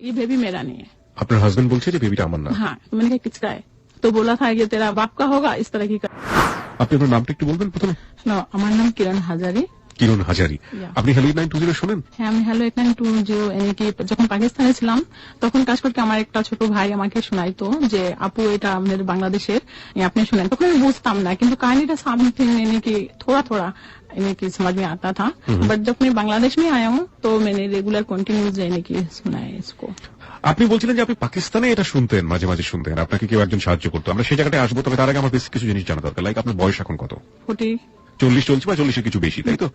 ये बेबी मेरा नहीं है। আপনার হাজবেন্ড বলছে যে বেবিটা আমার না। हाँ, तो मैंने कहा किसका है, तो बोला था ये तेरा बाप का होगा, इस तरह की। আপনি আপনার নামটা একটু বলবেন প্রথমে? আমার নাম কিরণ হাজারি। কিরণ হাজারি। আপনি হ্যালো 890 শোনেন? হ্যাঁ, আমি হ্যালো 890 যখন পাকিস্তানে ছিলাম তখন কাজ করতে আমার একটা ছোট ভাই আমাকে শোনাইতো যে আপু এটা আমাদের বাংলাদেশের, আপনি শুনেন। তখন আমি বুঝতাম না, কিন্তু কাহিনীটা समथिंग थोड़ा थोड़ा समझ में आता था। बट जब मैं बांग्लादेश में आया हूँ तो मैंने रेगुलर कंटिन्यूज सुना है इसको। আপনি বলছিলেন যে আপনি পাকিস্তানে এটা শুনতেন, মাঝে মাঝে শুনতেন, আপনাকে কেউ একজন সাহায্য করতো। আমরা সেই জায়গাটায় আসবো, তবে তার আগে আমার বেশ কিছু জিনিস জানা দরকার। লাইক আপনার বয়স এখন কত? 40 চলছে বা 40-এর কিছু বেশি, তাই তো?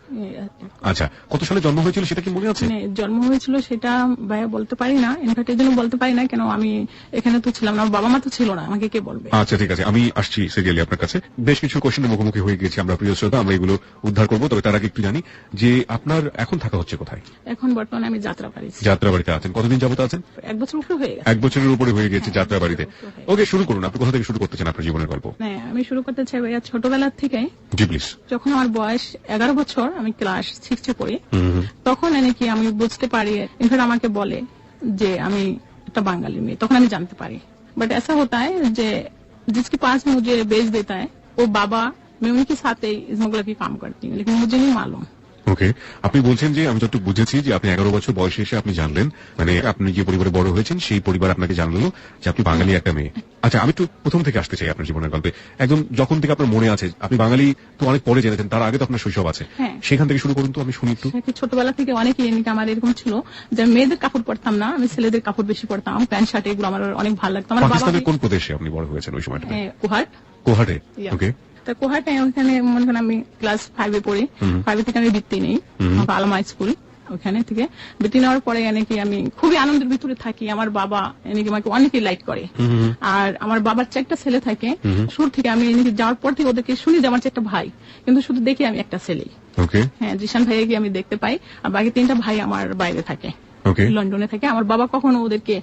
আচ্ছা, কত সালে জন্ম হয়েছিল সেটা কি মনে আছে? জন্ম হয়েছিল সেটা ভাইয়া বলতে পারি না, ইনফ্যাক্ট এই জন্য বলতে পারি না কেন আমি এখানে তো ছিলাম না, বাবা মা তো ছিল না, আমাকে কে বলবে? আচ্ছা ঠিক আছে, আমি আসছি সিরিয়ালি আপনার কাছে। বেশ কিছু কোশ্চেনের মুখোমুখি হয়ে গেছি আমরা, প্রিয় শ্রোতা, আমরা এগুলো উদ্ধার করবো। তবে তার আগে একটু জানি যে আপনার এখন থাকা হচ্ছে কোথায়? এখন বর্তমানে আমি যাত্রাবাড়ি। যাত্রাবাড়িতে আছেন? কতদিন যাবত আছেন? 1 বছর উপরে হয়ে গেছে। 1 বছরের উপরে হয়ে গেছে যাত্রাবাড়িতে। ওকে, শুরু করুন। আপনি কোথা থেকে শুরু করতে চান আপনার জীবনের গল্প? আমি শুরু করতে চাই ভাইয়া ছোটবেলা থেকে। জি প্লিজ। যখন আমার বয়স 11 বছর, আমি ক্লাস 6 পড়ি, তখন আমি বুঝতে পারি, ইনফ্যাক্ট আমাকে বলে যে আমি একটা বাঙালি মেয়ে, তখন আমি জানতে পারি। बट ऐसा होता है যে जिसके पास मुझे बेच देता है वो बाबा, मैं उनके साथ ही स्मगलर की काम करती हूँ, लेकिन मुझे नहीं मालूम। ওকে, আপনি বলছেন যে আমি যতটুকু বুঝেছি যে আপনি 11 বছর বয়সে এসে আপনি জানলেন, মানে আপনি যে পরিবারে বড় হয়েছেন সেই পরিবার আপনাকে জানালো যে আপনি বাঙালি একটা মেয়ে। আচ্ছা, আমি একটু প্রথম থেকে আসতে চাই আপনার জীবনের গল্পে। একদম যখন থেকে আপনার মনে আছে, আপনি বাঙালি তো অনেক পরে জেনেছেন, তার আগে তো আপনার শৈশব আছে, সেখান থেকে শুরু করুন তো, আমি শুনি একটু। ছোটবেলা থেকে অনেকেই আমার এরকম ছিল যে মেয়েদের কাপড় পরতাম না, আমি ছেলেদের কাপড় বেশি পরতাম, প্যান্ট শার্ট এগুলো আমার অনেক ভালো লাগতো। আমার পাকিস্তানের কোন প্রদেশে আপনি বড় হয়েছেন ওই সময়টা? কোহাটে। ওকে, তো কোহাটে ওখানে মনে করেন আমি ক্লাস 5 পড়ি, 5 থেকে আমি বৃত্তি নেই আলমা স্কুল, ওখানে থেকে বৃত্তি নেওয়ার পরে আমি খুবই আনন্দের ভিতরে থাকি। আমার বাবা আমাকে অনেকেই লাইক করে, আর আমার বাবার 4টা ছেলে থাকে। শুরু থেকে আমি যাওয়ার পর থেকে ওদেরকে শুনি যে আমার 4টা ভাই, কিন্তু শুধু দেখি আমি একটা ছেলে। হ্যাঁ, জিশান ভাইকে আমি দেখতে পাই, আর বাকি 3টা ভাই আমার বাইরে থাকে, লন্ডনে থাকে। আমার বাবা কখনো ওদেরকে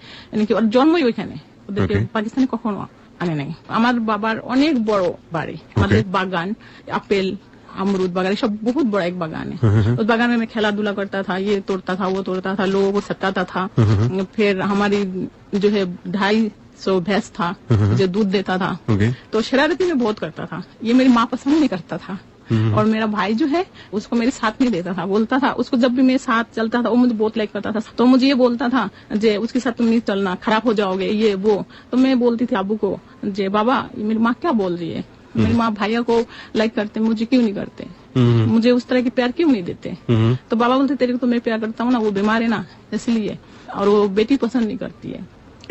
ওর জন্মই ওইখানে, ওদেরকে পাকিস্তানে কখনো আনে নাই। আমার বাবার অনেক বড় বাড়ি, আমাদের বাগান, আপেল अमरूद बागान, सब बहुत बड़ा एक बागान है। उस बागान में मैं खेला धूला करता था, ये तोड़ता था, वो तोड़ता था, लोगों को सताता था। फिर हमारी जो है 250 भैंस था जो दूध देता था, तो शरारती में बहुत करता था। ये मेरी माँ पसंद नहीं करता था, और मेरा भाई जो है उसको मेरे साथ नहीं देता था, बोलता था उसको जब भी मेरे साथ चलता था वो मुझे बहुत लाइक करता था, तो मुझे ये बोलता था जे उसके साथ तुम नहीं चलना, खराब हो जाओगे, ये वो। तो मैं बोलती थी अबू को जे बाबा मेरी माँ क्या बोल रही है, मेरी माँ भैया को लाइक करते, मुझे क्यों नहीं करते, मुझे उस तरह की प्यार क्यों नहीं देते। तो बाबा बोलते तेरे को तो मैं प्यार करता हूँ ना, वो बीमार है ना इसलिए, और वो बेटी पसंद नहीं करती है।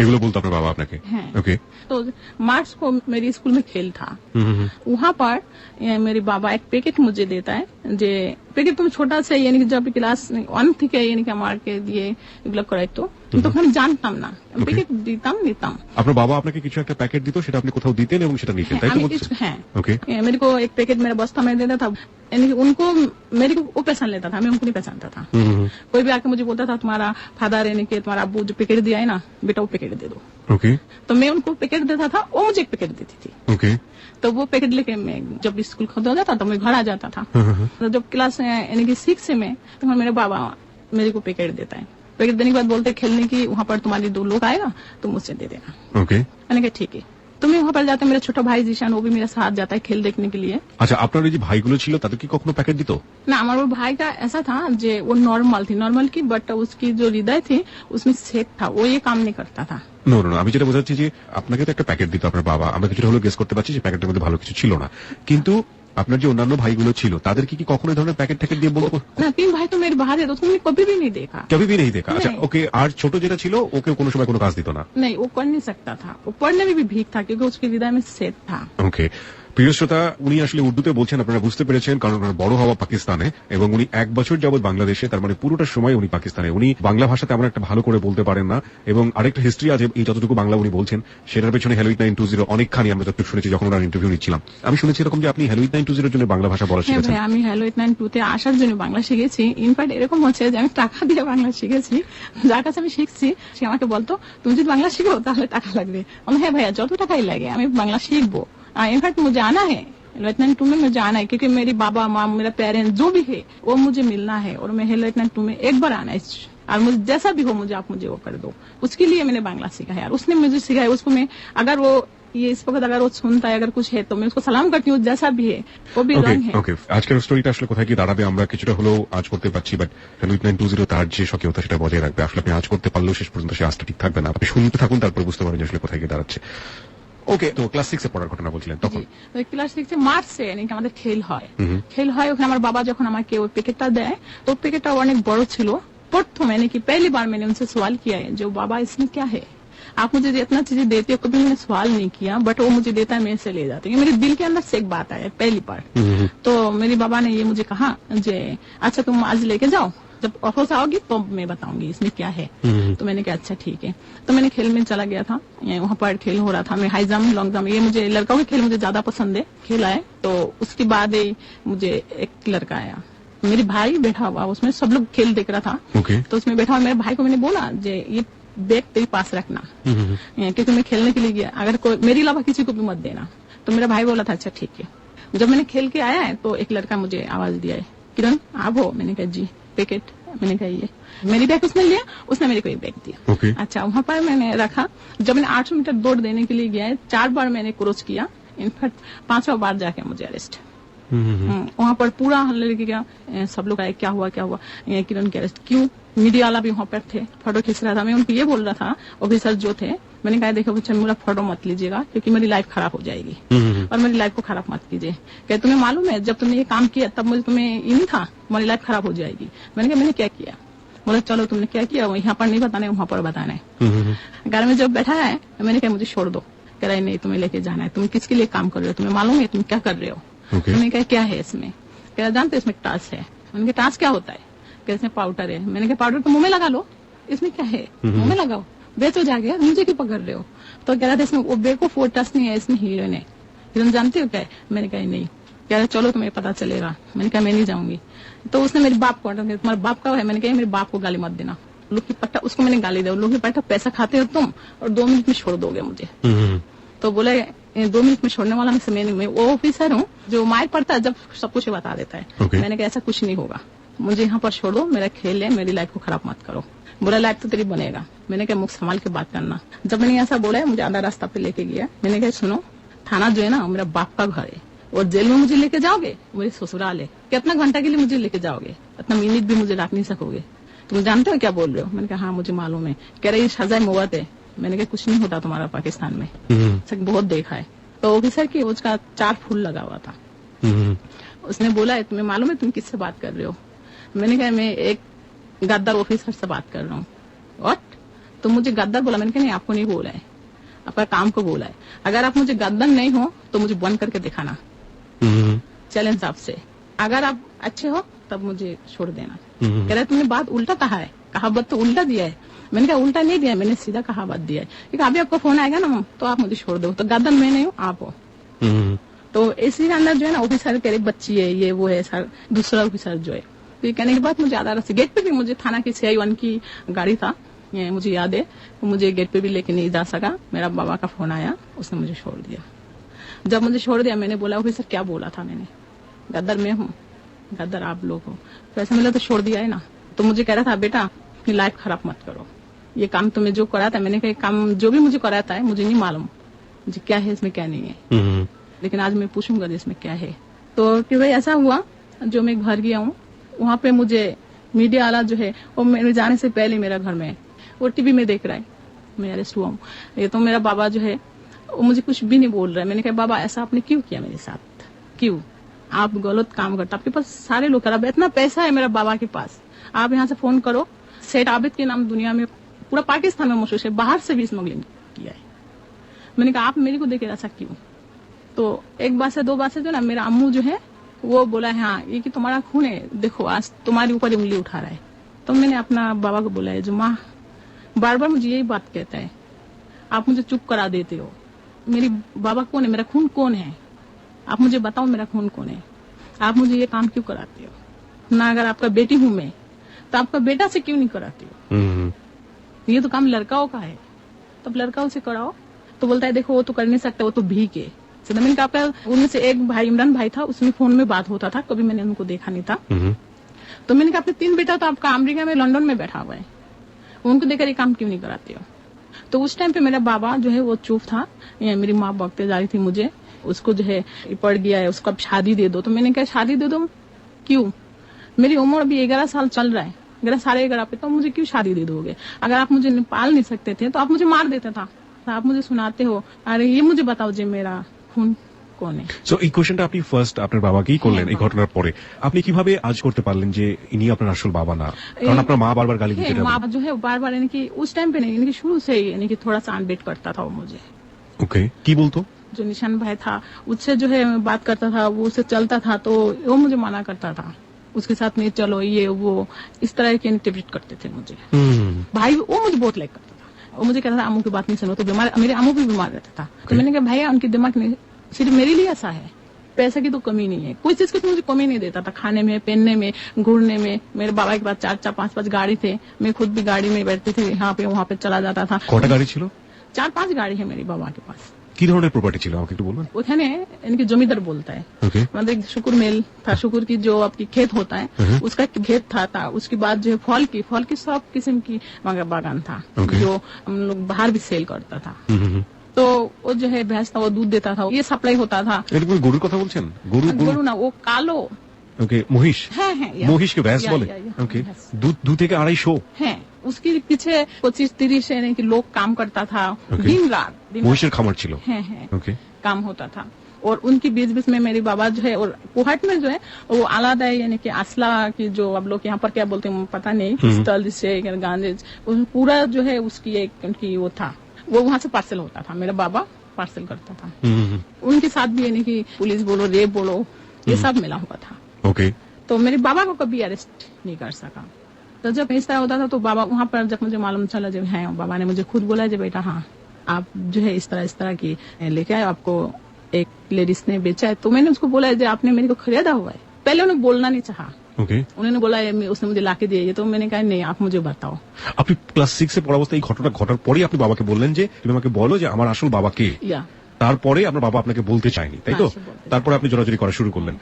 এগুলো বলতো আপনার বাবা আপনাকে? ওকে। तो मार्च को मेरी स्कूल में खेल था, वहाँ पर मेरे बाबा एक पैकेट मुझे देता है, जे पैकेट तुम छोटा से जब क्लास 1 থেকে আমাকে দিয়ে এগুলো করাইতো, তখন আমি জানতাম না, প্যাকেট দিতাম নিতাম। আপনার বাবা আপনাকে কিছু একটা প্যাকেট দিত, সেটা আপনি কোথাও দিতেন এবং সেটা নিতেন, তাই তো? হ্যাঁ, ওকে। मेरे को एक पैकेट मेरा बस्ता में देता था, उनको मेरे को वो पहचान लेता था, मैं उनको नहीं पहचानता था। कोई भी आके मुझे बोलता था तुम्हारा फादर तुम्हारा अब्बू जो पैकेट दिया है ना बेटा, वो पैकेट दे दो। ओके, तो मैं उनको पैकेट देता था, वो मुझे एक पैकेट देती थी। ओके, तो वो पैकेट लेके मैं जब स्कूल खत्म हो जाता तो मैं घर आ जाता था। तो जब क्लास 6 में तो मेरे बाबा मेरे को पैकेट देता है, पैकेट देने के बाद बोलते खेलने की वहाँ पर तुम्हारे 2 लोग आएगा तुम मुझसे दे देना। ओके, मैंने कहा ठीक है। तो मैं वहाँ पर जाता, मेरा छोटा भाई जीशान वो भी मेरे साथ जाता है खेल देखने के लिए। আচ্ছা, আপনার এই যে ভাইগুলো ছিল তাদের কি কখনো প্যাকেট দিত? না, আমার वो भाई का ऐसा था যে वो नॉर्मल की, बट उसकी जो हृदय थी उसमें सेक था, वो ये काम नहीं करता था। নো, আমি যেটা বোঝাচ্ছি যে আপনাকে তো একটা প্যাকেট দিত আপনার বাবা, আমরা কিছুটা হলেও গেস করতে পারছি যে প্যাকেটের মধ্যে ভালো কিছু ছিল না, কিন্তু আপনার যে অন্যান্য ভাইগুলো ছিল তাদের কি কখনো এই ধরনের প্যাকেট ট্যাকেট দিয়ে বলতো? না, 3 ভাই তো मेरे बाहर है, तो तुमने कभी भी नहीं देखा। कभी भी नहीं देखा? अच्छा, ओके। আর ছোট যেটা ছিল ওকে কোনো সময় কোনো কাজ দিত না? नहीं, वो कर नहीं सकता था, वो पढ़ने में भी भीख था क्योंकि उसके हृदय में सेक था। ওকে, প্রিয় শ্রোতা, উনি আসলে উর্দুতে বলছেন, আপনারা বুঝতে পেরেছেন, কারণ ওনার বড় হওয়া পাকিস্তানে এবং উনি 1 বছর যাবত বাংলাদেশে, তার মানে পুরোটা সময় উনি পাকিস্তানে। উনি বাংলা ভাষা তেমন একটা ভালো করে বলতে পারেন না, এবং আরেকটা হিস্ট্রি আছে, এই যতটুকু বাংলা উনি বলছেন সেটার পেছনে হ্যালো 890 অনেকখানি আমরা যতটুকু শুনেছি যখন ওনার ইন্টারভিউ নিচ্ছিলাম। আমি শুনেছি এরকম যে আপনি হ্যালো 890 জন্য বাংলা ভাষা বলা শিখেছেন। আমি হ্যালো 892 তে আসার জন্য বাংলা শিখেছি। ইনফ্যাক্ট এরকম হচ্ছে যে আমি টাকা দিয়ে বাংলা শিখেছি, যার কাছে আমি শিখছি সে আমাকে বলতো তুমি যদি বাংলা শিখো তাহলে টাকা লাগবে। হ্যাঁ ভাইয়া, যত টাকাই লাগে আমি বাংলা শিখবো। इनफैक्ट मुझे आना है 892 में, मुझे आना है क्योंकि मेरी बाबा माँ मेरा पेरेंट्स जो भी है वो मुझे मिलना है, और मैं 892 में एक बार आना है और मुझे जैसा भी हो मुझे आप मुझे वो कर दो, उसके लिए मैंने बांग्ला सीखा है यार, उसने मुझे सिखाया, उसको मैं अगर वो ये इस वक्त अगर वो सुनता है अगर कुछ है तो मैं उसको सलाम करती हूँ, जैसा भी है वो भी रंग है। ওকে, আজকের স্টোরিটা আসলে কোথায় কি দাঁড়াবে আমরা কিছুটা হলেও আজ করতে পারছি, বাট লুইট 920 তার যে স্বকীয়তা সেটা বজায় রাখবে। আসলে আপনি আজ করতে পারলেও শেষ পর্যন্ত সে আজটা ঠিক থাকবে না, আপনি শুনতে থাকুন তারপর বুঝতে পারবেন যে আসলে কোথায় গিয়ে দাঁড়াচ্ছে। ওকে, তো ক্লাস 6 এ পড়ার ঘটনা বলছিলেন তখন। ক্লাস 6 মার্চ সে নাকি আমাদের খেল হয় ওখানে আমার বাবা যখন আমাকে ওই প্যাকেটটা দেয় তো প্যাকেটটা অনেক বড় ছিল। प्रथम यानी कि पहली बार मैंने उनसे सवाल किया है जो बाबा इसमें क्या है, आप मुझे इतना चीजें देते हो, कभी मैंने सवाल नहीं किया बट वो मुझे देता है मैं इसे ले जाती हूँ। मेरे दिल के अंदर से एक बात आया पहली बार, तो मेरे बाबा ने ये मुझे कहा जे अच्छा तुम आज लेके जाओ, जब ऑफिस आओगी तो मैं बताऊंगी इसमें क्या है। तो मैंने कहा अच्छा ठीक है, तो मैंने खेल में चला गया था, वहाँ पर खेल हो रहा था, मैं हाई जंप लॉन्ग जंप ये मुझे लड़कों के खेल मुझे ज्यादा पसंद है, खेल आए तो उसके बाद मुझे एक लड़का आया, मेरे भाई बैठा हुआ उसमें, सब लोग खेल देख रहा था। तो उसमें बैठा हुआ मेरे भाई को मैंने बोला जे ये बैग तेरे पास रखना क्योंकि मैं खेलने के लिए गया, अगर कोई मेरे अलावा किसी को भी मत देना। तो मेरा भाई बोला था अच्छा ठीक है। जब मैंने खेल के आया है तो एक लड़का मुझे आवाज दिया है किरण आप हो, मैंने कहा जी, पैकेट, मैंने कहा ये मेरी बैग उसने लिया, उसने मेरे को एक बैग दिया। अच्छा वहाँ पर मैंने रखा, जब मैंने 800 मीटर दौड़ देने के लिए गया है 4 बार मैंने क्रॉस किया, इनफैक्ट 5वां बार जाके मुझे अरेस्ट, वहाँ पर पूरा लड़के क्या सब लोग आए क्या हुआ किरण के अरेस्ट क्यों, मीडिया वाला भी वहाँ पर थे, फोटो खींच रहा था, मैं उनको ये बोल रहा था ऑफिसर जो थे, मैंने कहा देखो बच्चा मेरा फोटो मत लीजिएगा क्योंकि मेरी लाइफ खराब हो जाएगी और मेरी लाइफ को खराब मत कीजिए। क्या तुम्हें मालूम है जब तुमने ये काम किया तब मुझे तुम्हें ये नहीं था मेरी लाइफ खराब हो जाएगी। मैंने कहा मैंने क्या किया, बोला चलो तुमने क्या किया यहाँ पर नहीं बताना है वहाँ पर बताना है। घर में जब बैठा है मैंने कहा मुझे छोड़ दो, कह रहा है नहीं तुम्हें लेके जाना है, तुम किसके लिए काम कर रहे हो, तुम्हें मालूम है तुम क्या कर रहे हो। मैंने कहा क्या है इसमें, कह जानते इसमें टास है, मैंने कहा टास क्या होता है, कह इसमें पाउडर है, मैंने कहा पाउडर तो मुंह में लगा लो, इसमें क्या है मुंह में लगाओ, बेचो जाके मुझे क्यों पकड़ रहे हो। तो कह रहा था इसमें वो बेको 4 टास नहीं है, इसमें हीरोइन है, हीरोइन जानते हो क्या है, मैंने कहा नहीं, कह रहा चलो तुम्हें पता चलेगा, मैंने कहा मैं नहीं जाऊंगी। तो उसने मेरे बाप को तुम्हारे बाप का है, मैंने कहा मेरे बाप को गाली मत देना, लोग की पट्टा उसको मैंने गाली दिया, लोग की पट्टा पैसा खाते हो तुम और 2 मिनट में छोड़ दोगे मुझे। तो बोले 2 मिनट में छोड़ने वाला मैं वो ऑफिसर हूँ जो मार पड़ता है जब सब कुछ बता देता है। मैंने कहा ऐसा कुछ नहीं होगा, मुझे यहाँ पर छोड़ दो, मेरा खेल है, मेरी लाइफ को खराब मत करो। बोला लाइफ तो तेरी बनेगा, मैंने कहा मुख संभाल के बात करना। जब मैंने ऐसा बोला मुझे आधा रास्ता पे लेके गया, मैंने कहा सुनो थाना जो है ना मेरा बाप का घर है और जेल में मुझे लेके जाओगे, मेरे ससुराल है, कितना घंटा के लिए मुझे लेके जाओगे, इतना मिनट भी मुझे रख नहीं सकोगे, तुम जानते हो क्या बोल रहे हो। मैंने कहा हाँ मुझे मालूम है। कह रहे ये सजा मौत है, मैंने कहा कुछ नहीं होता तुम्हारा पाकिस्तान में, बहुत देखा है। तो ऑफिसर की उसका 4 फूल लगा हुआ था, उसने बोला है तुम्हें मालूम है तुम किससे बात कर रहे हो। मैंने कहा मैं एक गद्दार ऑफिसर से बात कर रहा हूँ। व्हाट, तो मुझे गद्दार बोला, मैंने कहा नहीं आपको नहीं बोला है, आपका काम को बोला है, अगर आप मुझे गद्दार नहीं हो तो मुझे बंद करके दिखाना, चैलेंज आपसे, अगर आप अच्छे हो तब मुझे छोड़ देना। कह रहे तुमने बात उल्टा कहा है, कहावत तो उल्टा दिया है। मैंने कहा उल्टा नहीं दिया, मैंने सीधा कहावत दिया है कि अभी आपका फोन आएगा ना तो आप मुझे छोड़ दो, तो गद्दार मैं नहीं हूँ आप हो। तो इसी के अंदर जो है ना ऑफिसर कह रहे बच्ची है ये वो है सर, दूसरा ऑफिसर जो है। तो ये कहने के बाद मुझे आधा रास्ते गेट पे भी मुझे थाना की CI1 की गाड़ी था, मुझे याद है, मुझे गेट पे भी लेके नहीं जा सका, मेरा बाबा का फोन आया, उसने मुझे छोड़ दिया। जब मुझे छोड़ दिया मैंने बोला ऑफिसर क्या बोला था मैंने, गद्दार मैं हूँ, गद्दार आप लोग हो। तो ऐसा मिला तो छोड़ दिया है ना। तो मुझे कह रहा था बेटा अपनी लाइफ खराब मत करो, ये काम तुम्हें जो कराता है, मैंने कहा काम जो भी मुझे कराता है मुझे नहीं मालूम मुझे क्या है इसमें क्या नहीं है, लेकिन आज मैं पूछूंगा इसमें क्या है। तो कि भाई ऐसा हुआ जो मैं घर गया हूँ वहाँ पे मुझे मीडिया वाला जो है वो मेरे जाने से पहले मेरा घर में वो टीवी में देख रहा है मैं अरेस्ट हुआ हूँ। ये तो मेरा बाबा जो है वो मुझे कुछ भी नहीं बोल रहा है। मैंने कहा बाबा ऐसा आपने क्यों किया मेरे साथ, क्यों आप गलत काम करते, आपके पास सारे लोग खराब, इतना पैसा है मेरा बाबा के पास, आप यहाँ से फोन करो, सेठ आबिद के नाम दुनिया में पूरा पाकिस्तान में मशहूर है, बाहर से भी स्मगलिंग किया है। मैंने कहा आप मेरे को देखे ऐसा क्यों। तो एक बार से 2 बार से जो ना मेरा अम्मू जो है वो बोला है हाँ ये कि तुम्हारा खून है, देखो आज तुम्हारे ऊपर उंगली उठा रहा है। तो मैंने अपना बाबा को बोला है जो माँ बार बार मुझे यही बात कहता है, आप मुझे चुप करा देते हो, मेरी बाबा कौन है, मेरा खून कौन है, आप मुझे बताओ मेरा खून कौन है, आप मुझे ये काम क्यों कराते हो ना, अगर आपका बेटी हूं मैं तो आपका बेटा से क्यों नहीं कराती हो, ये तो काम लड़काओं का है, तब लड़काओं से कराओ। तो बोलता है देखो वो तो कर नहीं सकता, वो तो भीख है। मैंने कहा उनमें से एक भाई इमरान भाई था, उसमें फोन में बात होता था, कभी मैंने उनको देखा नहीं था। तो मैंने कहा अपने 3 बेटा तो आपका अमेरिका में लंदन में बैठा हुआ है, उनको देकर ये काम क्यों नहीं कराते हो। तो उस टाइम पे मेरा बाबा जो है वो चुप था, या मेरी माँ बकते जा रही थी मुझे, उसको जो है पड़ गया है, उसको अब शादी दे दो। तो मैंने कहा शादी दे दो क्यों, मेरी उम्र अभी 11 साल चल रहा है, 11 पे, तो मुझे क्यों शादी दे दोगे। अगर आप मुझे पाल नहीं सकते थे तो आप मुझे मार देते था, आप मुझे सुनाते हो। अरे ये मुझे बताओ যে मेरा खून কোন है। সো এই কোশ্চেনটা আপনি ফার্স্ট আপনার বাবাকেই করলেন এই ঘটনার পরে, আপনি কিভাবে আজ করতে পারলেন যে ইনি আপনার আসল বাবা না, কারণ আপনার মা বারবার গালি দিতে माँ जो है बार बार यानी कि उस टाइम पे नहीं, यानी कि शुरू से ही यानी कि थोड़ा सा अनबेट करता था वो मुझे। ওকে, কি বলতো? जो निशान भाई था उससे जो है बात करता था, वो उससे चलता था, तो वो मुझे मना करता था, उसके साथ नहीं चलो, ये वो इस तरह के इंटरप्रेट करते थे मुझे। भाई वो मुझे बहुत लाइक करता था, वो मुझे कहता था अम्मू की बात नहीं सुनो, तो बीमार, मेरे अम्मू भी बीमार रहता था। तो मैंने कहा भैया उनकी दिमाग नहीं, सिर्फ मेरे लिए ऐसा है, पैसे की तो कमी नहीं है, कोई चीज की तो मुझे कमी नहीं देता था, खाने में, पहनने में, घूरने में। मेरे बाबा के पास 4-4, 5-5 गाड़ी थे, मैं खुद भी गाड़ी में बैठती थी, यहाँ पे वहाँ पे चला जाता था। কটা গাড়ি ছিল? 4-5 গাড়ি है मेरी बाबा के पास। কি ধরনের প্রপার্টি ছিল আমাকে একটু বলবেন? ওখানে इनके जमींदार बोलता है, ওকে, मतलब शुक्र मेल था, शुक्र की जो आपकी खेत होता है उसका खेत था। उसके बाद जो है फल की सब किस्म की बागान था, Okay. जो हम लोग बाहर भी सेल करता था। तो वो जो है भैंस था, वो दूध देता था, ये सप्लाई होता था। এটা কি গরুর কথা বলছেন? গরু গরু बोलो ना वो कालो ওকে, মহিষ, है, মহিষকে ভ্যাস বলে। ওকে, দুধ 2 থেকে 250 है, उसके पीछे 25-30 यानी कि लोग काम करता था, Okay. दिन रात মহিষের খামার ছিল। है ওকে, काम होता था। और उनकी बीच बीच में मेरी बाबा जो है, और कोहट में जो है वो आलादा है, यानी कि असला की जो आप लोग यहाँ पर क्या बोलते हैं पता नहीं, पिस्टल से गांजेज, पूरा जो है उसकी एक उनकी वो था, वो वहाँ से पार्सल होता था, मेरा बाबा पार्सल करता था। उनके साथ भी यानी कि पुलिस बोलो, रेप बोलो, ये सब मिला हुआ था। ওকে, तो मेरे बाबा को कभी अरेस्ट नहीं कर सका। तो जब इस तरह होता था तो बाबा वहाँ पर, जब मुझे मालूम चला जब है, बाबा ने मुझे खुद बोला जब बेटा हाँ आप जो है इस तरह की लेके आए, आपको एक लेडीज ने बेचा है। तो मैंने उसको बोला है आपने मेरे को खरीदा हुआ है। पहले उन्हें बोलना नहीं चाहा, ওকে, उन्होंने बोला है उसने मुझे लाके दिया ये, तो मैंने कहा नहीं आप मुझे बताओ। আপনি ক্লাস 6 এ পড়া অবস্থায় এই ঘটনা ঘটার পরেই আপনি বাবাকে বললেন যে তুমি আমাকে বলো যে আমার আসল বাবা কে। या তারপরে আপনার বাবা আপনাকে বলতে চায়নি, তাই তো? হ্যাঁ, সে বলতে চায়নি। তারপরে আপনি জোরাজুরি করা শুরু করলেন।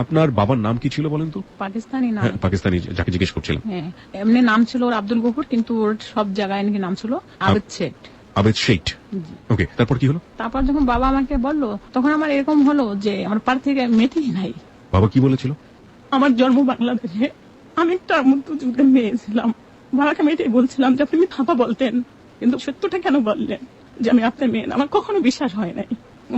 আপনার বাবার নাম কি ছিল বলেন তো? पाकिस्तानी नाम হ্যাঁ, পাকিস্তানি যাকে জিজ্ঞেস করছিলাম। है, एमने नाम ছিল ওর আব্দুল গফুর, কিন্তু ওর সব জায়গায় নাকি নাম ছিল আবেদ শেখ। আবেদ শেখ। ওকে, তারপর কি হলো? তারপর যখন বাবা আমাকে বললো তখন আমার এরকম হলো যে আমার পার থেকে মেটেই নাই। বাবা কি বলেছিল? আমার জন্ম বাংলাদেশে, আমি একটা মুক্তিযুদ্ধের মেয়ে ছিলাম। বাবাকে আমি এটাই বলছিলাম যে আপনি মিথ্যা বলতেন, কিন্তু সত্যটা কেন বললেন যে আমি আপনার মেয়ে না? আমার কখনো বিশ্বাস হয় নাই।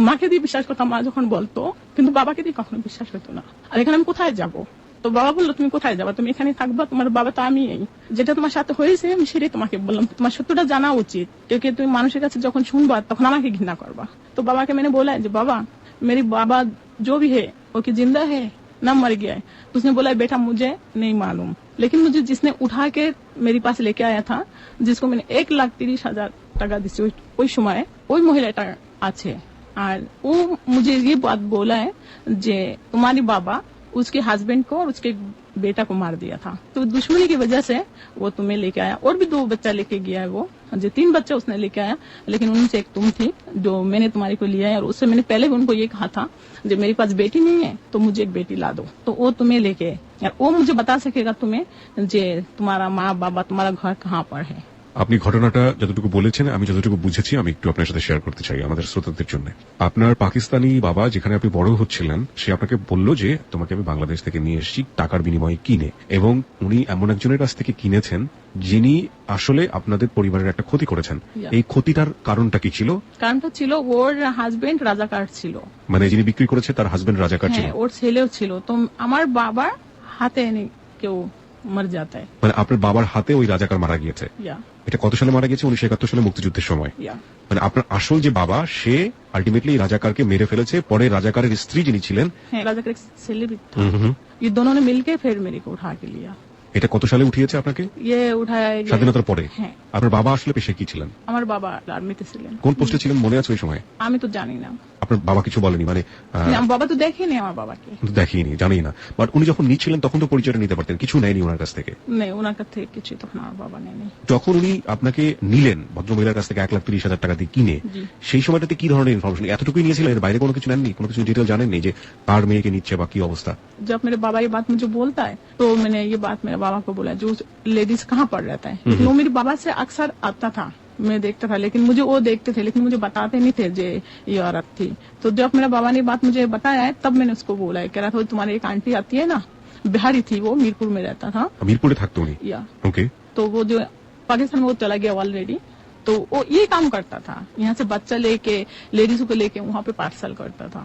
মাকে দিয়ে বিশ্বাস করতাম, মা যখন বলতো, কিন্তু বাবাকে দিয়ে কখনো বিশ্বাস হতো না। আর এখানে আমি কোথায় যাব? তো বাবা বললো তুমি কোথায় যাবা, তুমি এখানে থাকবা, তোমার বাবা তো আমি, যেটা তোমার সাথে হয়েছে আমি সেটাই তোমাকে বললাম, তোমার সত্যটা জানা উচিত, क्योंकि তুমি মানুষের কাছে যখন শুনবা তখন আমাকে ঘৃণা করবা। তো বাবাকে मैंने बोला যে बाबा मेरी बाबा जो भी है वो कि जिंदा है ना मर गया है? तो उसने बोला बेटा मुझे नहीं मालूम, लेकिन मुझे जिसने उठा के मेरे पास लेके आया था, जिसको मैंने 1,30,000 টাকা দিচ্ছি ওই সময়, ওই মহিলাটা আছে। আর ও मुझे ये बात बोला है যে तुम्हारी बाबा उसके हस्बैंड को और उसके बेटा को मार दिया था, तो दुश्मनी की वजह से वो तुम्हें लेके आया। और भी 2 बच्चा लेके गया है वो, जो 3 बच्चा उसने लेके आया, लेकिन उनसे एक तुम थी जो मैंने तुम्हारी को लिया है। और उससे मैंने पहले भी उनको ये कहा था जब मेरे पास बेटी नहीं है तो मुझे एक बेटी ला दो, तो वो तुम्हें लेके, वो मुझे बता सकेगा तुम्हें जे तुम्हारा माँ बाबा तुम्हारा घर कहाँ पर है। আপনি ঘটনাটা যতটুকু বলেছেন আমি যতটুকু বুঝেছি আমি একটু আপনার সাথে শেয়ার করতে চাই আমাদের শ্রোতাদের জন্য। আপনার পাকিস্তানি বাবা যেখানে আপনি বড় হচ্ছিলেন সে আপনাকে বলল যে তোমাকে আমি বাংলাদেশ থেকে নিয়ে এসেছি টাকার বিনিময়ে কিনে, এবং উনি এমন একজনের কাছ থেকে কিনেছেন যিনি আসলে আপনাদের পরিবারের একটা ক্ষতি করেছেন। এই ক্ষতিটার কারণটা কি ছিল? কারণটা ছিল ওর হাজবেন্ড রাজাকার ছিল, মানে যিনি বিক্রি করেছে তার হাজবেন্ড রাজাকার ছিল। হ্যাঁ, ওর ছেলেও ছিল। তো আমার বাবার হাতে কেউ মর যাতা है, মানে আপনার বাবার হাতে ওই রাজাকার মারা গিয়েছে। এটা কত সালে মারা গেছে? 1971 সালে মুক্তিযুদ্ধের সময়। মানে আপনার আসল যে বাবা সে আলটিমেটলি রাজাকারকে মেরে ফেলেছে, পরে রাজাকারের স্ত্রী যিনি ছিলেন, হ্যাঁ রাজাকার ছেলে भी था, ये दोनों ने मिलके फिर मेरे को उठा के लिया। এটা কত সালে উঠিয়েছে আপনাকে? ये उठाया স্বাধীনতার পরে। হ্যাঁ। আপনার বাবা আসলে পেশায় কি ছিলেন? আমার বাবা আর্মিতে ছিলেন। কোন পোস্টে ছিলেন মনে আছে ওই সময়? আমি তো জানি না। আপনার আপনার বাবা কিছু বলেনি মানে আমার বাবা তো দেখেনি আমার বাবাকে, দেখিনি জানি না, বাট উনি যখন নিচ্ছিলেন তখন তো পরিচয়টা নিতে পারতেন, কিছু নেয়নি ওনার কাছ থেকে? নেই, ওনার কাছ থেকে কিছুই তখন আমার বাবা নেয়নি। যখন উনি আপনাকে নিলেন ভদ্রমহিলার কাছ থেকে 1,30,000 টাকা দিয়ে কিনে, সেই সময়টাতে কি ধরনের ইনফরমেশন, এতটুকুই নিয়েছিলেন, এর বাইরে কোনো কিছু নেননি, কোনো কিছু ডিটেল জানেননি যে কার মেয়েকে নিচ্ছে বা কি অবস্থা? जब मेरे बाबा ये बात मुझे बोलता है तो मैंने ये बात मेरे बाबा को बोला, जो लेडीज कहाँ पढ़ रहता है, लेकिन वो मेरे बाबा से अक्सर आता था, मैं देखता था, लेकिन मुझे वो देखते थे लेकिन मुझे बताते नहीं थे जे ये औरत थी। तो जब मेरा बाबा ने बात मुझे बताया है तब मैंने उसको बोला है, कह रहा था तुम्हारी एक आंटी आती है ना, बिहारी थी, वो मीरपुर में रहता था। मीरपुरे থাকতো উনি? या ओके। तो वो जो पाकिस्तान में वो चला गया ऑलरेडी, तो वो ये काम करता था, यहाँ से बच्चा लेके लेडीजों को लेके वहाँ पे पार्सल करता था।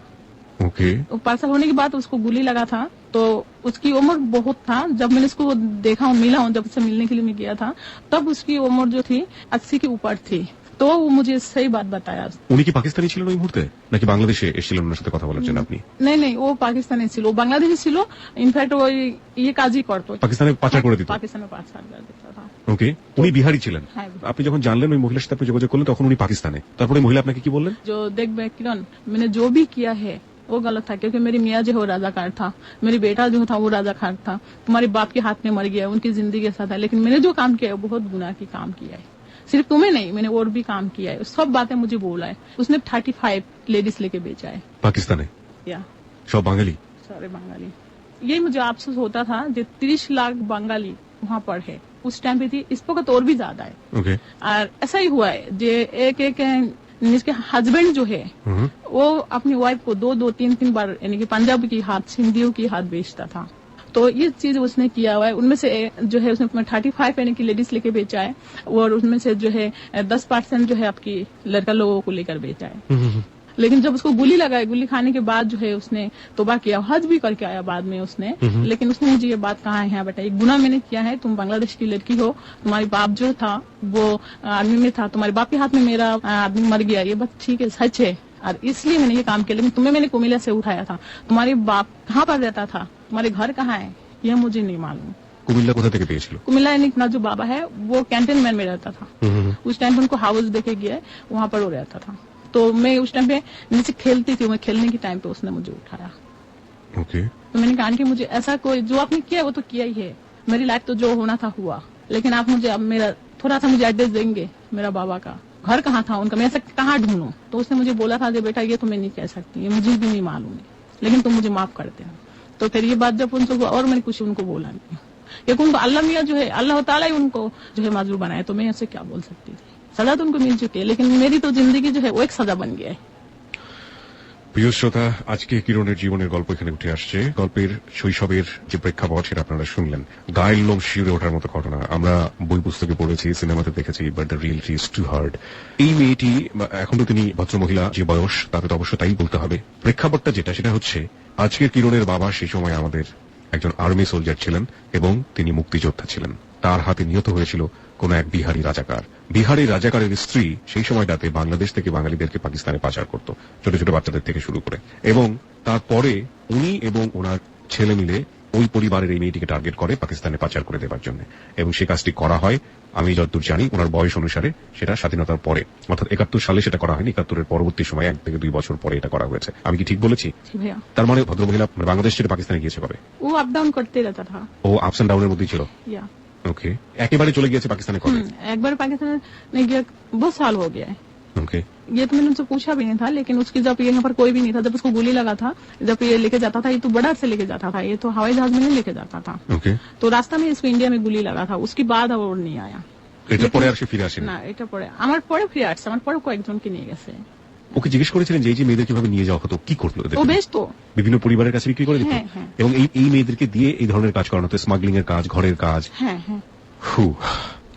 ओके। पार्सल होने के बाद उसको गोली लगा था, तो उसकी उम्र बहुत था। जब मैंने उसको देखा मिला हूँ, जब उससे मिलने के लिए मैं गया था, तब उसकी उम्र जो थी 80 के ऊपर थी। तो वो मुझे सही बात बताया। উনি কি পাকিস্তানি ছিলেন ওই মুহূর্তে নাকি বাংলাদেশে এসেছিলেন ওনার সাথে কথা বলার জন্য আপনি? नहीं नहीं, वो पाकिस्तानी ছিল, ও বাংলাদেশি ছিল। ইনফ্যাক্ট ওই ইয়ে কাজই করতো, পাকিস্তানে পাচার করে দিত? পাকিস্তানে পাচার করে দিত। ওকে। উনি বিহারি ছিলেন? হ্যাঁ। আপনি যখন জানলেন ওই মহিলার সাথে আপনি যোগাযোগ করলেন তখন উনি পাকিস্তানে, তারপরে মহিলা আপনাকে কি বললেন? जो देख बे किरण, मैंने जो भी किया है वो गलत था, क्योंकि मेरी मियाँ जो है वो राजाकार था, मेरी बेटा जो था वो राजाकार था, तुम्हारे बाप के हाथ में मर गया, उनकी जिंदगी के साथ है, लेकिन मैंने जो काम किया है वो बहुत गुनाह की काम किया है। सिर्फ तुम्हें नहीं, मैंने और भी काम किया है, सब बातें मुझे बोला है। उसने 35 लेडीज लेके बेचा है পাকিস্তানে? या সব বাঙালি? सारे बंगाली। यही मुझे अफसोस होता था जो 30 लाख बंगाली वहाँ पर है, उस टाइम पे थी, इस वक्त और भी ज्यादा है। ओके। और ऐसा ही हुआ है जो एक एक जिसके हस्बैंड जो है वो अपनी वाइफ को 2-2, 3-3 बार यानी कि पंजाब की हाथ, सिंधियों की हाथ बेचता था। तो ये चीज उसने किया हुआ है। उनमें से जो है उसने 35 यानी कि लेडीज लेके बेचा है, और उसमें से जो है 10% जो है आपकी लड़का लोगों को लेकर बेचा है। लेकिन जब उसको गोली लगाई, गोली खाने के बाद जो है उसने तौबा किया, हज भी करके आया बाद में उसने, लेकिन उसने मुझे ये बात कहा है, बेटा एक गुनाह मैंने किया है, तुम बांग्लादेश की लड़की हो, तुम्हारे बाप जो था वो आर्मी में था, तुम्हारे बाप के हाथ में मेरा आदमी मर गया, ये बात ठीक है, सच है, और इसलिए मैंने ये काम किया, लेकिन तुम्हें मैंने कुमिल्ला से उठाया था। तुम्हारे बाप कहाँ पर रहता था, तुम्हारे घर कहाँ है, यह मुझे नहीं मालूम। কুমিল্লা কোথা থেকে পেয়েছিল? कुमिल्ला यानी अपना जो बाबा है वो कैंटनमेंट में रहता था। उस टाइम पे उनको हाउस देके गया, वहाँ पर वो रहता था। तो मैं उस टाइम पे नीचे खेलती थी, मैं खेलने के टाइम पे उसने मुझे उठाया। ओके। तो मैंने कहा कि मुझे ऐसा कोई, जो आपने किया वो तो किया ही है, मेरी लाइफ तो जो होना था हुआ, लेकिन आप मुझे अब मेरा थोड़ा सा मुझे एड्रेस देंगे, मेरा बाबा का घर कहाँ था उनका, मैं ऐसा कहाँ ढूंढूं। तो उसने मुझे बोला था कि बेटा ये तो मैं नहीं कह सकती, ये मुझे भी नहीं मालूम है, लेकिन तुम मुझे माफ करते हो। तो फिर ये बात जब उनको, और मैंने कुछ उनको बोला नहीं, क्योंकि उनको अल्लाह मियाँ जो है, अल्लाह ताला ही उनको जो है माजूर बनाया, तो मैं ऐसे क्या बोल सकती थी। सजा तो उनको मिल चुकी है, लेकिन मेरी तो जिंदगी जो है वो एक सजा बन गया है। প্রিয় শ্রোতা, আজকে কিরণের জীবনের গল্প এখানে উঠে আসছে। গল্পের শৈশবের যে প্রেক্ষাপট সেটা আপনারা শুনলেন। গায়ের লোম শিউরে ওঠার মতো ঘটনা আমরা বই পুস্তকে পড়েছি, সিনেমাতে দেখেছি, but the reality is too hard. এই মেয়েটি, এখন তো তিনি ভদ্রমহিলা, যে বয়স তাতে তো অবশ্য তাই বলতে হবে। প্রেক্ষাপটটা যেটা সেটা হচ্ছে আজকের কিরণের বাবা সেই সময় আমাদের একজন আর্মি সোলজার ছিলেন এবং তিনি মুক্তিযোদ্ধা ছিলেন। তার হাতে নিহত হয়েছিল কোন এক বিহারি রাজাকার। বিহারি রাজাকারের স্ত্রী সেই সময়টাতে বাংলাদেশ থেকে বাঙালিদেরকে পাকিস্তানে পাচার করত, ছোট ছোট বাচ্চাদের থেকে শুরু করে, এবং তারপরে উনি এবং ওনার ছেলে মিলে ওই পরিবারের এই মেয়েটিকে টার্গেট করে পাকিস্তানে পাচার করে দেওয়ার জন্য, এবং সে কাজটি করা হয় আমি যতদূর জানি ওনার বয়স অনুসারে সেটা স্বাধীনতার পরে, অর্থাৎ 71 সালে সেটা করা হয়নি, 71-এর পরবর্তী সময় 1 থেকে 2 বছর পরে এটা করা হয়েছে। আমি কি ঠিক বলেছি? তার মানে ভদ্রমহিলা বাংলাদেশ ছেড়ে পাকিস্তানে গিয়েছে কবে? ও আপ ডাউন করতে रहता था, ও আপস এন্ড ডাউনের মধ্যেই ছিল। ओके। একেবারে চলে গিয়েছে পাকিস্তানে কবে? एक बार पाकिस्तान नहीं गया, बहुत साल हो गया है। ओके। ये तो मैंने उनसे पूछा भी नहीं था, लेकिन उसकी जब यहाँ पर कोई भी नहीं था, जब उसको गोली लगा था, जब ये लेके जाता था, ये तो बड़ा से लेके जाता था, ये तो हवाई जहाज में नहीं लेके जाता था। ओके। तो रास्ता में इसको इंडिया में गोली लगा था, उसके बाद और नहीं आया। এটা পরে আর সে ফিরে আসেনি? না, এটা পরে আমার পরে ফিরে আসছে, আমার পরে কয়েকজনকে নিয়ে গেছে। ওকে জিজ্ঞেস করেছিলেন যে এই যে মেয়েদের কিভাবে নিয়ে যাওয়া হতো, কি করতো? ও বেশ তো বিভিন্ন পরিবারের কাছে বিক্রি করে দিত, হ্যাঁ, হ্যাঁ। এবং এই মেয়েদেরকে দিয়ে এই ধরনের কাজ করানো হতো, স্মাগলিং এর কাজ, ঘরের কাজ। হ্যাঁ হ্যাঁ।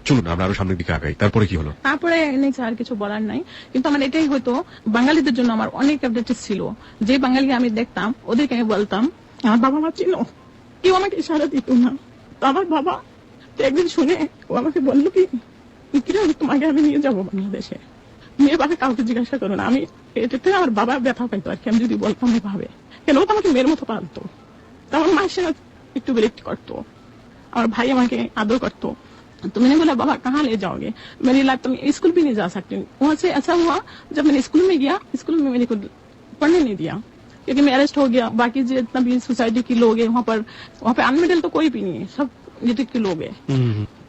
চলুন আমরা আরো সামনের দিকে আগাই। তারপরে কি হলো? তারপরে নেক্সট আর কিছু বলার নাই, কিন্তু আমার এটাই হয়তো বাঙালিদের জন্য আমার অনেক অ্যাডভান্টেজ ছিল। যে বাঙালি আমি দেখতাম ওদেরকে আমি বলতাম আমার বাবা মা চিনো, কেউ আমাকে ইশারা দিত না। তো আমার বাবা তো একদিন শুনে ও আমাকে বললো কি তোমাকে আমি নিয়ে যাবো বাংলাদেশে, মেয়ে বাবা কাউকে জিজ্ঞাসা করো না। আমি এটাতে আমার বাবা ব্যথা পাইতো আর কি, আমি যদি বলতাম এভাবে, কেন ও তো আমাকে মেয়ের মতো পালতো, তো আমার মায়ের সাথে একটু বিরক্ত করতো, আমার ভাই আমাকে आदर करतो। तो मैंने बोला बाबा कहाँ ले जाओगे, मेरी लाइफ तो मैं स्कूल भी नहीं जा सकती। वहाँ से ऐसा हुआ जब मैंने स्कूल में गया, स्कूल में मेरे को पढ़ने नहीं दिया, क्योंकि मैं अरेस्ट हो गया। बाकी जितना भी सोसाइटी के लोग है वहाँ पे अनमिडल तो कोई भी नहीं है, सब यूटी के लोग है,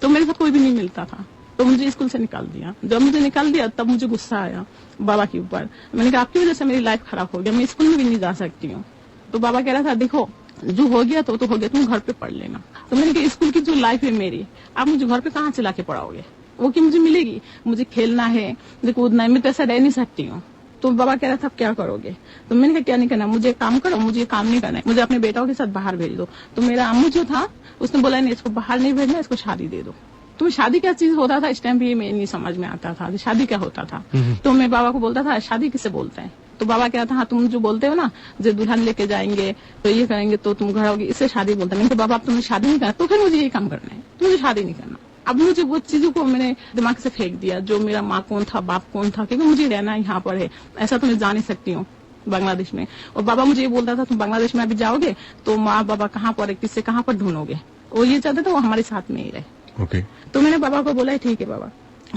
तो मेरे साथ कोई भी नहीं मिलता था, तो मुझे स्कूल से निकाल दिया। जब मुझे निकाल दिया तब मुझे गुस्सा आया बाबा के ऊपर। मैंने कहा आपकी वजह से मेरी लाइफ खराब हो गया, मैं स्कूल में भी नहीं जा सकती हूँ। तो बाबा कह रहा था देखो जो हो गया तो हो गया, तुम घर पे पढ़ लेना। तो मैंने कहा स्कूल की जो लाइफ है मेरी, आप मुझे घर पे कहाँ से लाके पढ़ाओगे, वो कि मुझे मिलेगी, मुझे खेलना है, मुझे कूदना है, मैं तो ऐसा रह नहीं सकती हूँ। तो बाबा कह रहा था आप क्या करोगे, तो मैंने कहा क्या नहीं करना, मुझे काम करो, मुझे काम नहीं करना है, मुझे अपने बेटाओं के साथ बाहर भेज दो। तो मेरा अम्मू जो था उसने बोला नहीं इसको बाहर नहीं भेजना, इसको शादी दे दो। तो शादी क्या चीज होता था इस टाइम भी मैं नहीं समझ में आता था शादी क्या होता था। तो मैं बाबा को बोलता था शादी किसे बोलते हैं, तो बाबा कह रहा था हाँ तुम जो बोलते हो ना जो दुल्हन लेके जाएंगे तो ये करेंगे तो तुम घर आओगे, इससे शादी बोलते हैं। बाबा अब तुम्हें शादी नहीं करना तो फिर मुझे यही काम करना है, तो मुझे शादी नहीं करना। अब मुझे वो चीजों को मैंने दिमाग से फेंक दिया, जो मेरा माँ कौन था बाप कौन था, क्योंकि मुझे रहना यहाँ पर है, ऐसा तो मैं जा नहीं सकती हूँ बांग्लादेश में। और बाबा मुझे ये बोलता था तुम बांग्लादेश में अभी जाओगे तो माँ बाबा कहाँ पर किससे कहाँ पर ढूंढोगे, वो ये चाहते थे वो हमारे साथ में ही रहे। ओके। तो मैंने बाबा को बोला ठीक है बाबा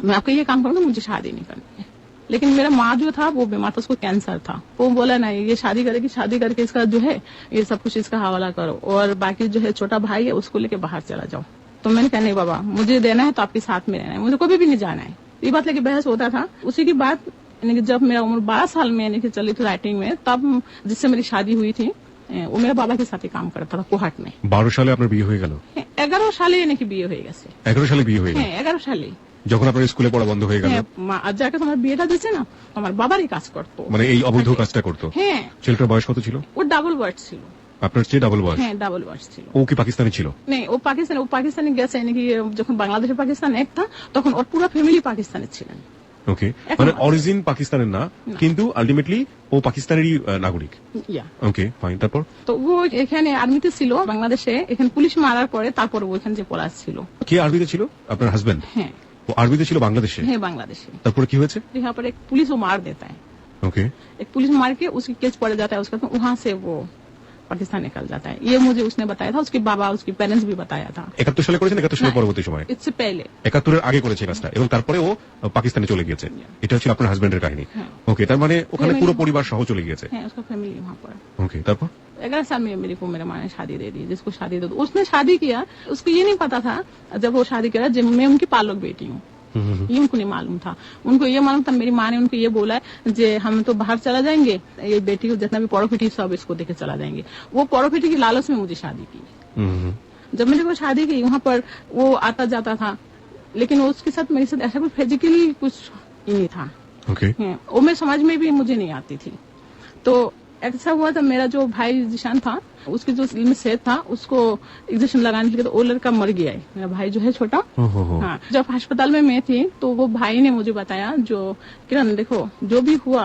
मैं आपको ये काम करूंगा, मुझे शादी नहीं करनी है। लेकिन मेरा माँ जो था वो बीमार था, उसको कैंसर था। वो बोला नहीं ये शादी करेगी, शादी करके इसका जो है ये सब कुछ इसका हवाला करो और बाकी जो है छोटा भाई है उसको लेके बाहर चला जाओ। तो मैंने कहा नहीं बाबा मुझे देना है तो आपके साथ में रहना है, मुझे कभी भी नहीं जाना है। ये बात लेके बहस होता था। उसी की बात जब मेरा उम्र 12 साल में चली थी राइटिंग में, तब जिससे मेरी शादी हुई थी वो मेरे बाबा के साथ ही काम करता था कोहाट में। 12 সালে আপনার বিয়ে হয়ে গেল? 11 সালে নাকি বিয়ে হয়ে গেছে। 11 সালে বিয়ে হয়ে গেল? হ্যাঁ 11 সালে যখন আপনার স্কুলে পড়া বন্ধ হয়ে গেল? আর যাকে তোমার বিয়েটা দিচ্ছে না আমার বাবারই কাজ করতো, মানে এই অবৈধ কাজটা করতো? হ্যাঁ। ছেলেটার বয়স কত ছিল? ও ডাবল ওয়ার্ড ছিল। আপনার চেয়ে ডাবল বয়স? হ্যাঁ ডাবল ওয়ার্ড ছিল। ও কি পাকিস্তানি ছিল? নেই ও পাকিস্তানে গেছে নাকি যখন বাংলাদেশে পাকিস্তান এক था তখন ওর পুরো ফ্যামিলি পাকিস্তানে ছিলেন। ওকে, মানে অরিজিন পাকিস্তানের না কিন্তু আলটিমেটলি ও পাকিস্তানেরই নাগরিক। Okay fine. তারপর? তো ও এখানে আর্মিতে ছিল বাংলাদেশে, এখানে পুলিশ মারার পরে তারপর ও এখানে যে পলাশ ছিল। কে আর্মিতে ছিল? আপনার হাজবেন্ড? হ্যাঁ। वो आर्मी ছিল বাংলাদেশে? হ্যাঁ বাংলাদেশে। তারপরে কি হয়েছে? यहाँ पर एक पुलिस को मार देता है। ओके। एक पुलिस मार के उसकी केस पड़ जाता है उसका, तो वहाँ से वो पाकिस्तान निकल जाता है। ये मुझे उसने बताया था, उसके बाबा उसके पेरेंट्स भी बताया था। 71 সালে করেছেন? 71 সালের পরবর্তী সময়? इससे पहले 71 এর আগে করেছে কাজটা এবং তারপরে ও পাকিস্তানে চলে গিয়েছে। এটা হচ্ছে আপনার হাজবেন্ডের কাহিনী। ওকে, তার মানে ওখানে পুরো পরিবার সহ চলে গিয়েছে? হ্যাঁ उसका फैमिली वहाँ पर। ओके, তারপর? 11 साल में मेरे को मेरे माँ ने शादी दे दी, जिसको शादी दे दो। उसने शादी किया, उसको ये नहीं पता था जब वो शादी करा जब मैं उनकी पालक बेटी हूँ, ये उनको नहीं मालूम था। उनको ये मालूम था मेरी माँ ने उनको ये बोला है जे हम तो बाहर चला जाएंगे, ये बेटी को जितना भी प्रॉपर्टी सब इसको देके चला जाएंगे। वो प्रॉपर्टी की लालच में मुझे शादी की। जब मैंने वो शादी की वहाँ पर वो आता जाता था, लेकिन उसके साथ मेरे साथ ऐसा कुछ फिजिकली कुछ ही नहीं था। ओके। वो मैं समझ में भी मुझे नहीं आती थी। तो ऐसा हुआ था मेरा जो भाई जिशान था उसकी जो दिल में सेहत था उसको इंजेक्शन लगाने के लिए, तो वो लड़का मर गया है मेरा भाई जो है छोटा। हाँ, जब अस्पताल में मैं थी तो वो भाई ने मुझे बताया जो किरण देखो जो भी हुआ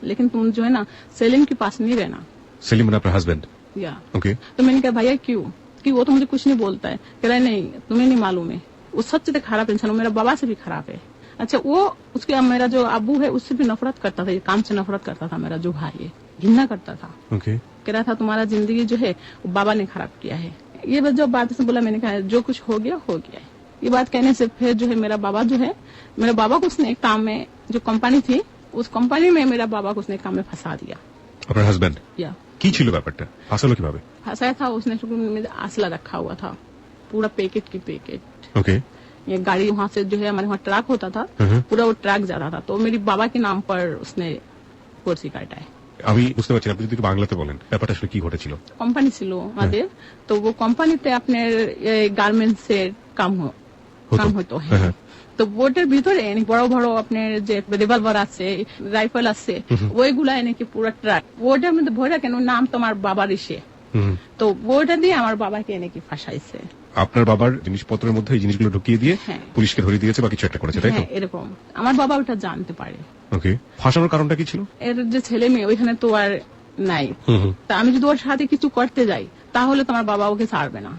लेकिन तुम जो है ना सेलिम के पास नहीं रहना। सेलिम अपना हस्बैंड? या। ओके। तो मैंने कहा भैया क्यों, कि वो तो मुझे कुछ नहीं बोलता है। कह रहा है नहीं तुम्हें नहीं मालूम है, वो सबसे खराब इंसान मेरा बाबा से भी खराब है। अच्छा वो उसके मेरा जो अबू है उससे भी नफरत करता था, ये काम से नफरत करता था। मेरा जो भाई है घिन्ना करता था। ओके। कह रहा था तुम्हारा जिंदगी जो है वो बाबा ने खराब किया है। ये बात जो बात से बोला मैंने कहा जो कुछ हो गया है। ये बात कहने से फिर जो है मेरा बाबा जो है, मेरे बाबा को उसने एक काम में जो कंपनी थी उस कंपनी में मेरा बाबा को उसने काम में फंसा दिया। আপনার হাজবেন্ড? या। কি ছিল ব্যাপারটা? ফাঁসালো কিভাবে? फंसाया था उसने, में आसला रखा हुआ था पूरा पैकेट की पैकेट। ओके। ये गाड़ी वहाँ से जो है हमारे वहाँ ट्रक होता था, पूरा वो ट्रक जा रहा था, तो मेरी बाबा के नाम पर उसने कुर्सी काटा है। আমি বুঝতে পারছি, আপনি যদি একটু বাংলাতে বলেন ব্যাপারটা আসলে কি ঘটেছিল। কোম্পানি ছিল আমাদের, তো वो কোম্পানিতে আপনার গার্মেন্টস এর কাম হতো। তো বোটের ভিতরে বড় বড় আপনার যে রিভলভার আছে রাইফেল আছে ওইগুলা নাকি পুরো ট্রাক ওটার মধ্যে ভরে কেন নাম তোমার বাবার ইসে, তো ওটা দিয়ে আমার বাবাকে নাকি ফাঁসাইছে। আপনার বাবার জিনিসপত্রের মধ্যে এই জিনিসগুলো ঢুকিয়ে দিয়ে পুলিশকে ধরে দিয়েছে বা কিছু একটা করেছে, তাই তো? এরকম আমার বাবা ওটা জানতে পারে। ওকে, ফাঁসানোর কারণটা কি ছিল? এর যে ছেলে মেয়ে ওইখানে তো আর নাই, তা আমি যদি ওর সাথে কিছু করতে যাই তাহলে তো আমার বাবা ওকে ছাড়বে না।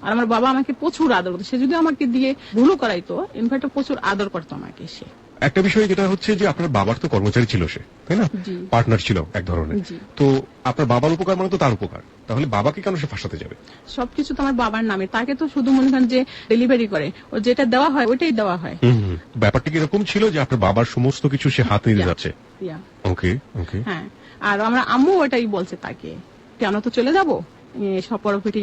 আর আমার বাবা আমাকে প্রচুর আদর করতো, সে যদি আমাকে দিয়ে ভুলও করাইতো ইনফ্যাক্ট প্রচুর আদর করতো আমাকে সে। একটা বিষয় যেটা হচ্ছে যে আপনার বাবার তো কর্মচারী ছিল সে, তাই না? পার্টনার ছিল এক ধরনের। তো আপনার বাবার উপকার মানে তো তার উপকার, তাহলে বাবাকে কেন সে ফাঁসাতে যাবে? সবকিছু তো আমার বাবার নামে, তাকে তো শুধু মনে করেন যে ডেলিভারি করে, ও যেটা দেওয়া হয় ওইটাই দেওয়া হয়। ব্যাপারটা কি এরকম ছিল যে আপনার বাবার সমস্ত কিছু সে হাত নিতে যাচ্ছে? দিয়া। ওকে ওকে। হ্যাঁ, আর আমরা আম্মু ওটাই বলছে তাকে যে আমরা তো চলে যাবো, সব প্রপার্টি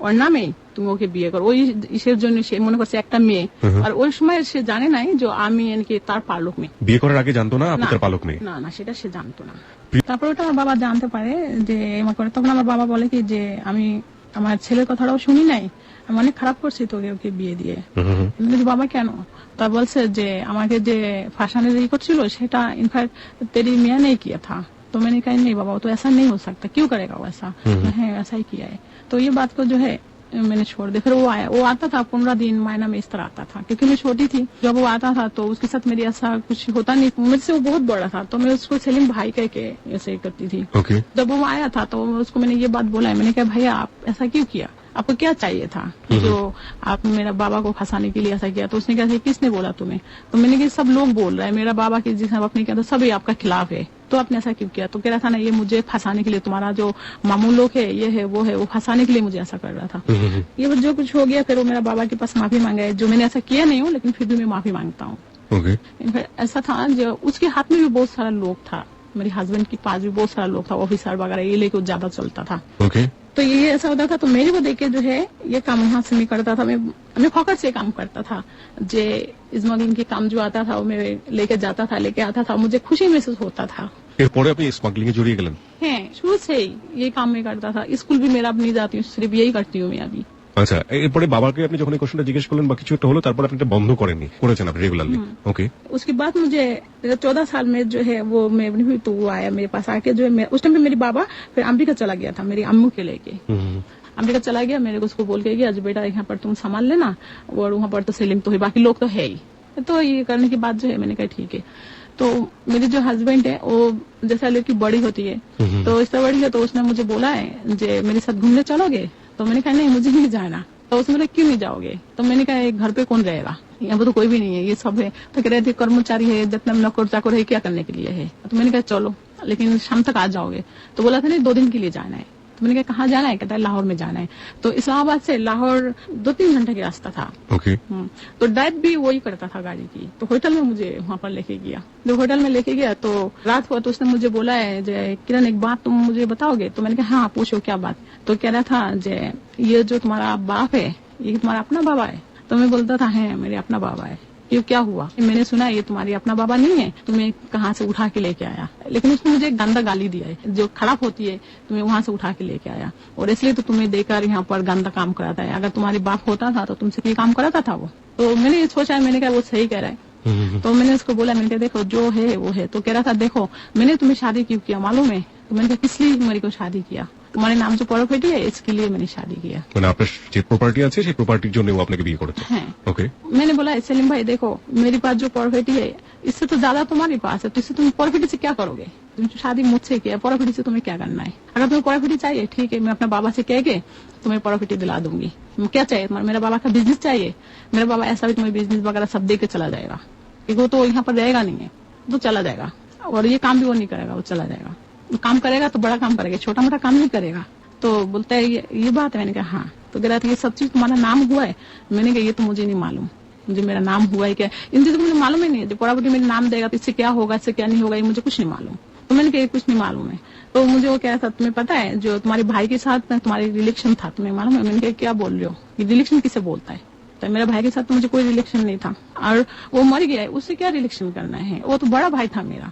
ওর নামে, তুমি ওকে বিয়ে করো। ওই ইসের জন্য সে মনে করছে একটা মেয়ে, আর ওই সময় সে জানে নাই যে আমি এনকি তার পালক মেয়ে। বিয়ে করার আগে জানতো না আপনি তার পালক মেয়ে? না না, সেটা সে জানতো না। তারপর ওটা আমার বাবা জানতে পারে যে এমন করে, তখন আমার বাবা বলে কি যে আমি আমার ছেলের কথাটাও শুনি নাই, আমি অনেক খারাপ করছি তোকে ওকে বিয়ে দিয়ে। বাবা কেন? তা বলছে যে আমাকে যে ফাঁসানে ই করছিল সেটা इनफैक्ट तेरी मियां ने किया था। तो मैंने कहा नहीं बाबा, वो तो ऐसा नहीं हो सकता, क्यों करेगा वो ऐसा? है ऐसा ही किया है। तो ये बात को जो है मैंने छोड़ दिया। फिर वो आया, वो आता था 15 दिन महीना में इस तरह आता था, क्योंकि मैं छोटी थी जब वो आता था, तो उसके साथ मेरी ऐसा कुछ होता नहीं, मुझसे वो बहुत बड़ा था, तो मैं उसको सलीम भाई कह के ऐसे ही करती थी। जब वो आया था तो उसको मैंने ये बात बोला है, मैंने कहा भैया आप ऐसा क्यों किया, आपको क्या चाहिए था जो आप मेरा बाबा को फंसाने के लिए ऐसा किया? तो उसने कहा किसने बोला तुम्हें? तो मैंने कहा सब लोग बोल रहे हैं, मेरा बाबा के जिसने अपने किया तो सभी आपका खिलाफ है, तो आपने ऐसा क्यों किया? तो कह रहा था ना ये मुझे फंसाने के लिए, तुम्हारा जो मामू लोग है ये है वो है, वो फंसाने के लिए मुझे ऐसा कर रहा था। ये जो कुछ हो गया, फिर वो मेरा बाबा के पास माफी मांगा है, जो मैंने ऐसा किया नहीं हूँ, लेकिन फिर भी मैं माफी मांगता हूँ। ऐसा था जो उसके हाथ में भी बहुत सारा लोग था, मेरे हस्बैंड के पास भी बहुत सारा लोग था, ऑफिसर वगैरह, ये लेके ज्यादा चलता था। तो ये ऐसा होता था, तो मेरे को देख के जो है ये काम यहाँ से मैं करता था, मैं फोकस से काम करता था, जे स्मगलिंग के काम जो आता था वो मैं लेके जाता था, लेके आता था, मुझे खुशी महसूस होता था। এরপরে আপনি স্মাগলিং এ জড়িয়ে গেলেন? হ্যাঁ, শুরু से ही ये काम मैं करता था। स्कूल भी मेरा अब नहीं जाती हूँ, सिर्फ यही करती हूँ मैं अभी। আচ্ছা, এরপরে বাবাকে আপনি যখন এই কোশ্চেনটা জিজ্ঞেস করলেন বা কিছু একটা হলো, তারপর আপনি এটা বন্ধ করেননি, করেছেন আপনি রেগুলারলি? ওকে। उसके बाद मुझे 14 साल में जो है वो मैं हुई, तो वो आया मेरे पास आके, जो है उस टाइम पे मेरी बाबा फिर अमेरिका चला गया था मेरी अम्मू के लेके। अमेरिका चला गया, मेरे को उसको बोल के गया बेटा यहाँ पर तुम संभाल लेना, और वहाँ पर तो सेलिंग तो है, बाकी लोग तो है ही। तो ये करने के बाद जो है मैंने कहा ठीक है। तो मेरी जो हस्बैंड है वो जैसा लड़की बड़ी होती है, तो इस तरह बड़ी है, तो उसने मुझे बोला है जे मेरे साथ घूमने चलोगे? तो मैंने कहा नहीं मुझे नहीं जाना। तो उसने बोला क्यों नहीं जाओगे? तो मैंने कहा घर पे कौन रहेगा, यहाँ पर तो कोई भी नहीं है, ये सब है। तो कह रहे थे कर्मचारी है, जितना नौकर चाकर है क्या करने के लिए है? तो मैंने कहा चलो, लेकिन शाम तक आ जाओगे। तो बोला था नहीं 2 दिन के लिए जाना है। तो मैंने कहा कहाँ जाना है? कहता है लाहौर में जाना है। तो इस्लामाबाद से लाहौर 2-3 घंटे का रास्ता था। तो ड्राइव भी वही करता था गाड़ी की। तो होटल में मुझे वहाँ पर लेके गया, जब होटल में लेके गया तो रात हुआ, तो उसने मुझे बोला है जे किरण एक बात तुम मुझे बताओगे? तो मैंने कहा हाँ पूछो क्या बात? तो कह रहा था जे ये जो तुम्हारा बाप है ये तुम्हारा अपना बाबा है? तो मैं बोलता था है मेरे अपना बाबा है। ये क्या हुआ? मैंने सुना ये तुम्हारी अपना बाबा नहीं है, तुम्हें कहाँ से उठा के लेके आया? लेकिन उसने मुझे गंदा गाली दिया है, जो खराब होती है तुम्हें वहाँ से उठा के लेके आया, और इसलिए तो तुम्हें देकर यहाँ पर गंदा काम कराता है। अगर तुम्हारे बाप होता था तो तुमसे ये काम कराता था वो? तो मैंने ये सोचा, मैंने कहा वो सही कह रहा है। तो मैंने उसको बोला, मैंने कहा देखो जो है वो है। तो कह रहा था देखो मैंने तुम्हें शादी क्यों किया मालूम है? तो मैंने कहा किस लिए मेरे को शादी किया? तुम्हारे नाम जो प्रॉपर्टी है इसके लिए मैंने शादी किया। মানে আপনার যে প্রপার্টি আছে সেই প্রপার্টির জন্য ও আপনাকে বিয়ে করেছে? হ্যাঁ। ওকে। मैंने बोला सलीम भाई देखो मेरे पास जो प्रॉपर्टी है इससे तो ज्यादा तुम्हारे पास है, तो इससे तुम प्रॉपर्टी से क्या करोगे? तुम शादी मुझसे किया, प्रॉपर्टी से तुम्हें क्या करना है? अगर तुम्हें प्रॉपर्टी चाहिए ठीक है, मैं अपने बाबा से कह के तुम्हें प्रॉपर्टी दिला दूंगी। क्या चाहिए तुम्हारा? मेरा बाबा का बिजनेस चाहिए? मेरा बाबा ऐसा भी तुम्हें बिजनेस वगैरह सब दे के चला जाएगा, वो तो यहाँ पर रहेगा नहीं है, तो चला जाएगा, और ये काम भी वो नहीं करेगा, वो चला जाएगा। काम करेगा तो बड़ा काम करेगा, छोटा मोटा काम नहीं करेगा। तो बोलता है ये बात है? मैंने कहा हाँ। तो कह रहा था ये सब चीज तुम्हारा नाम हुआ है? मैंने कहा ये तो मुझे नहीं मालूम, मुझे मेरा नाम हुआ है क्या इन चीजों को मुझे मालूम ही नहीं है। जो प्रॉपर्टी मेरे नाम देगा तो इससे क्या होगा, इससे क्या नहीं होगा, ये मुझे कुछ नहीं मालूम। तो मैंने कहा कुछ नहीं मालूम है। तो मुझे वो कह रहा था तुम्हें पता है जो तुम्हारे भाई के साथ तुम्हारी रिलेशन था तुम्हें मालूम है? मैंने कहा क्या बोल रहे हो, ये रिलेशन किसे बोलता है? तो मेरा भाई के साथ तो मुझे कोई रिलेशन नहीं था, और वो मर गया है, उससे क्या रिलेशन करना है, वो तो बड़ा भाई था मेरा।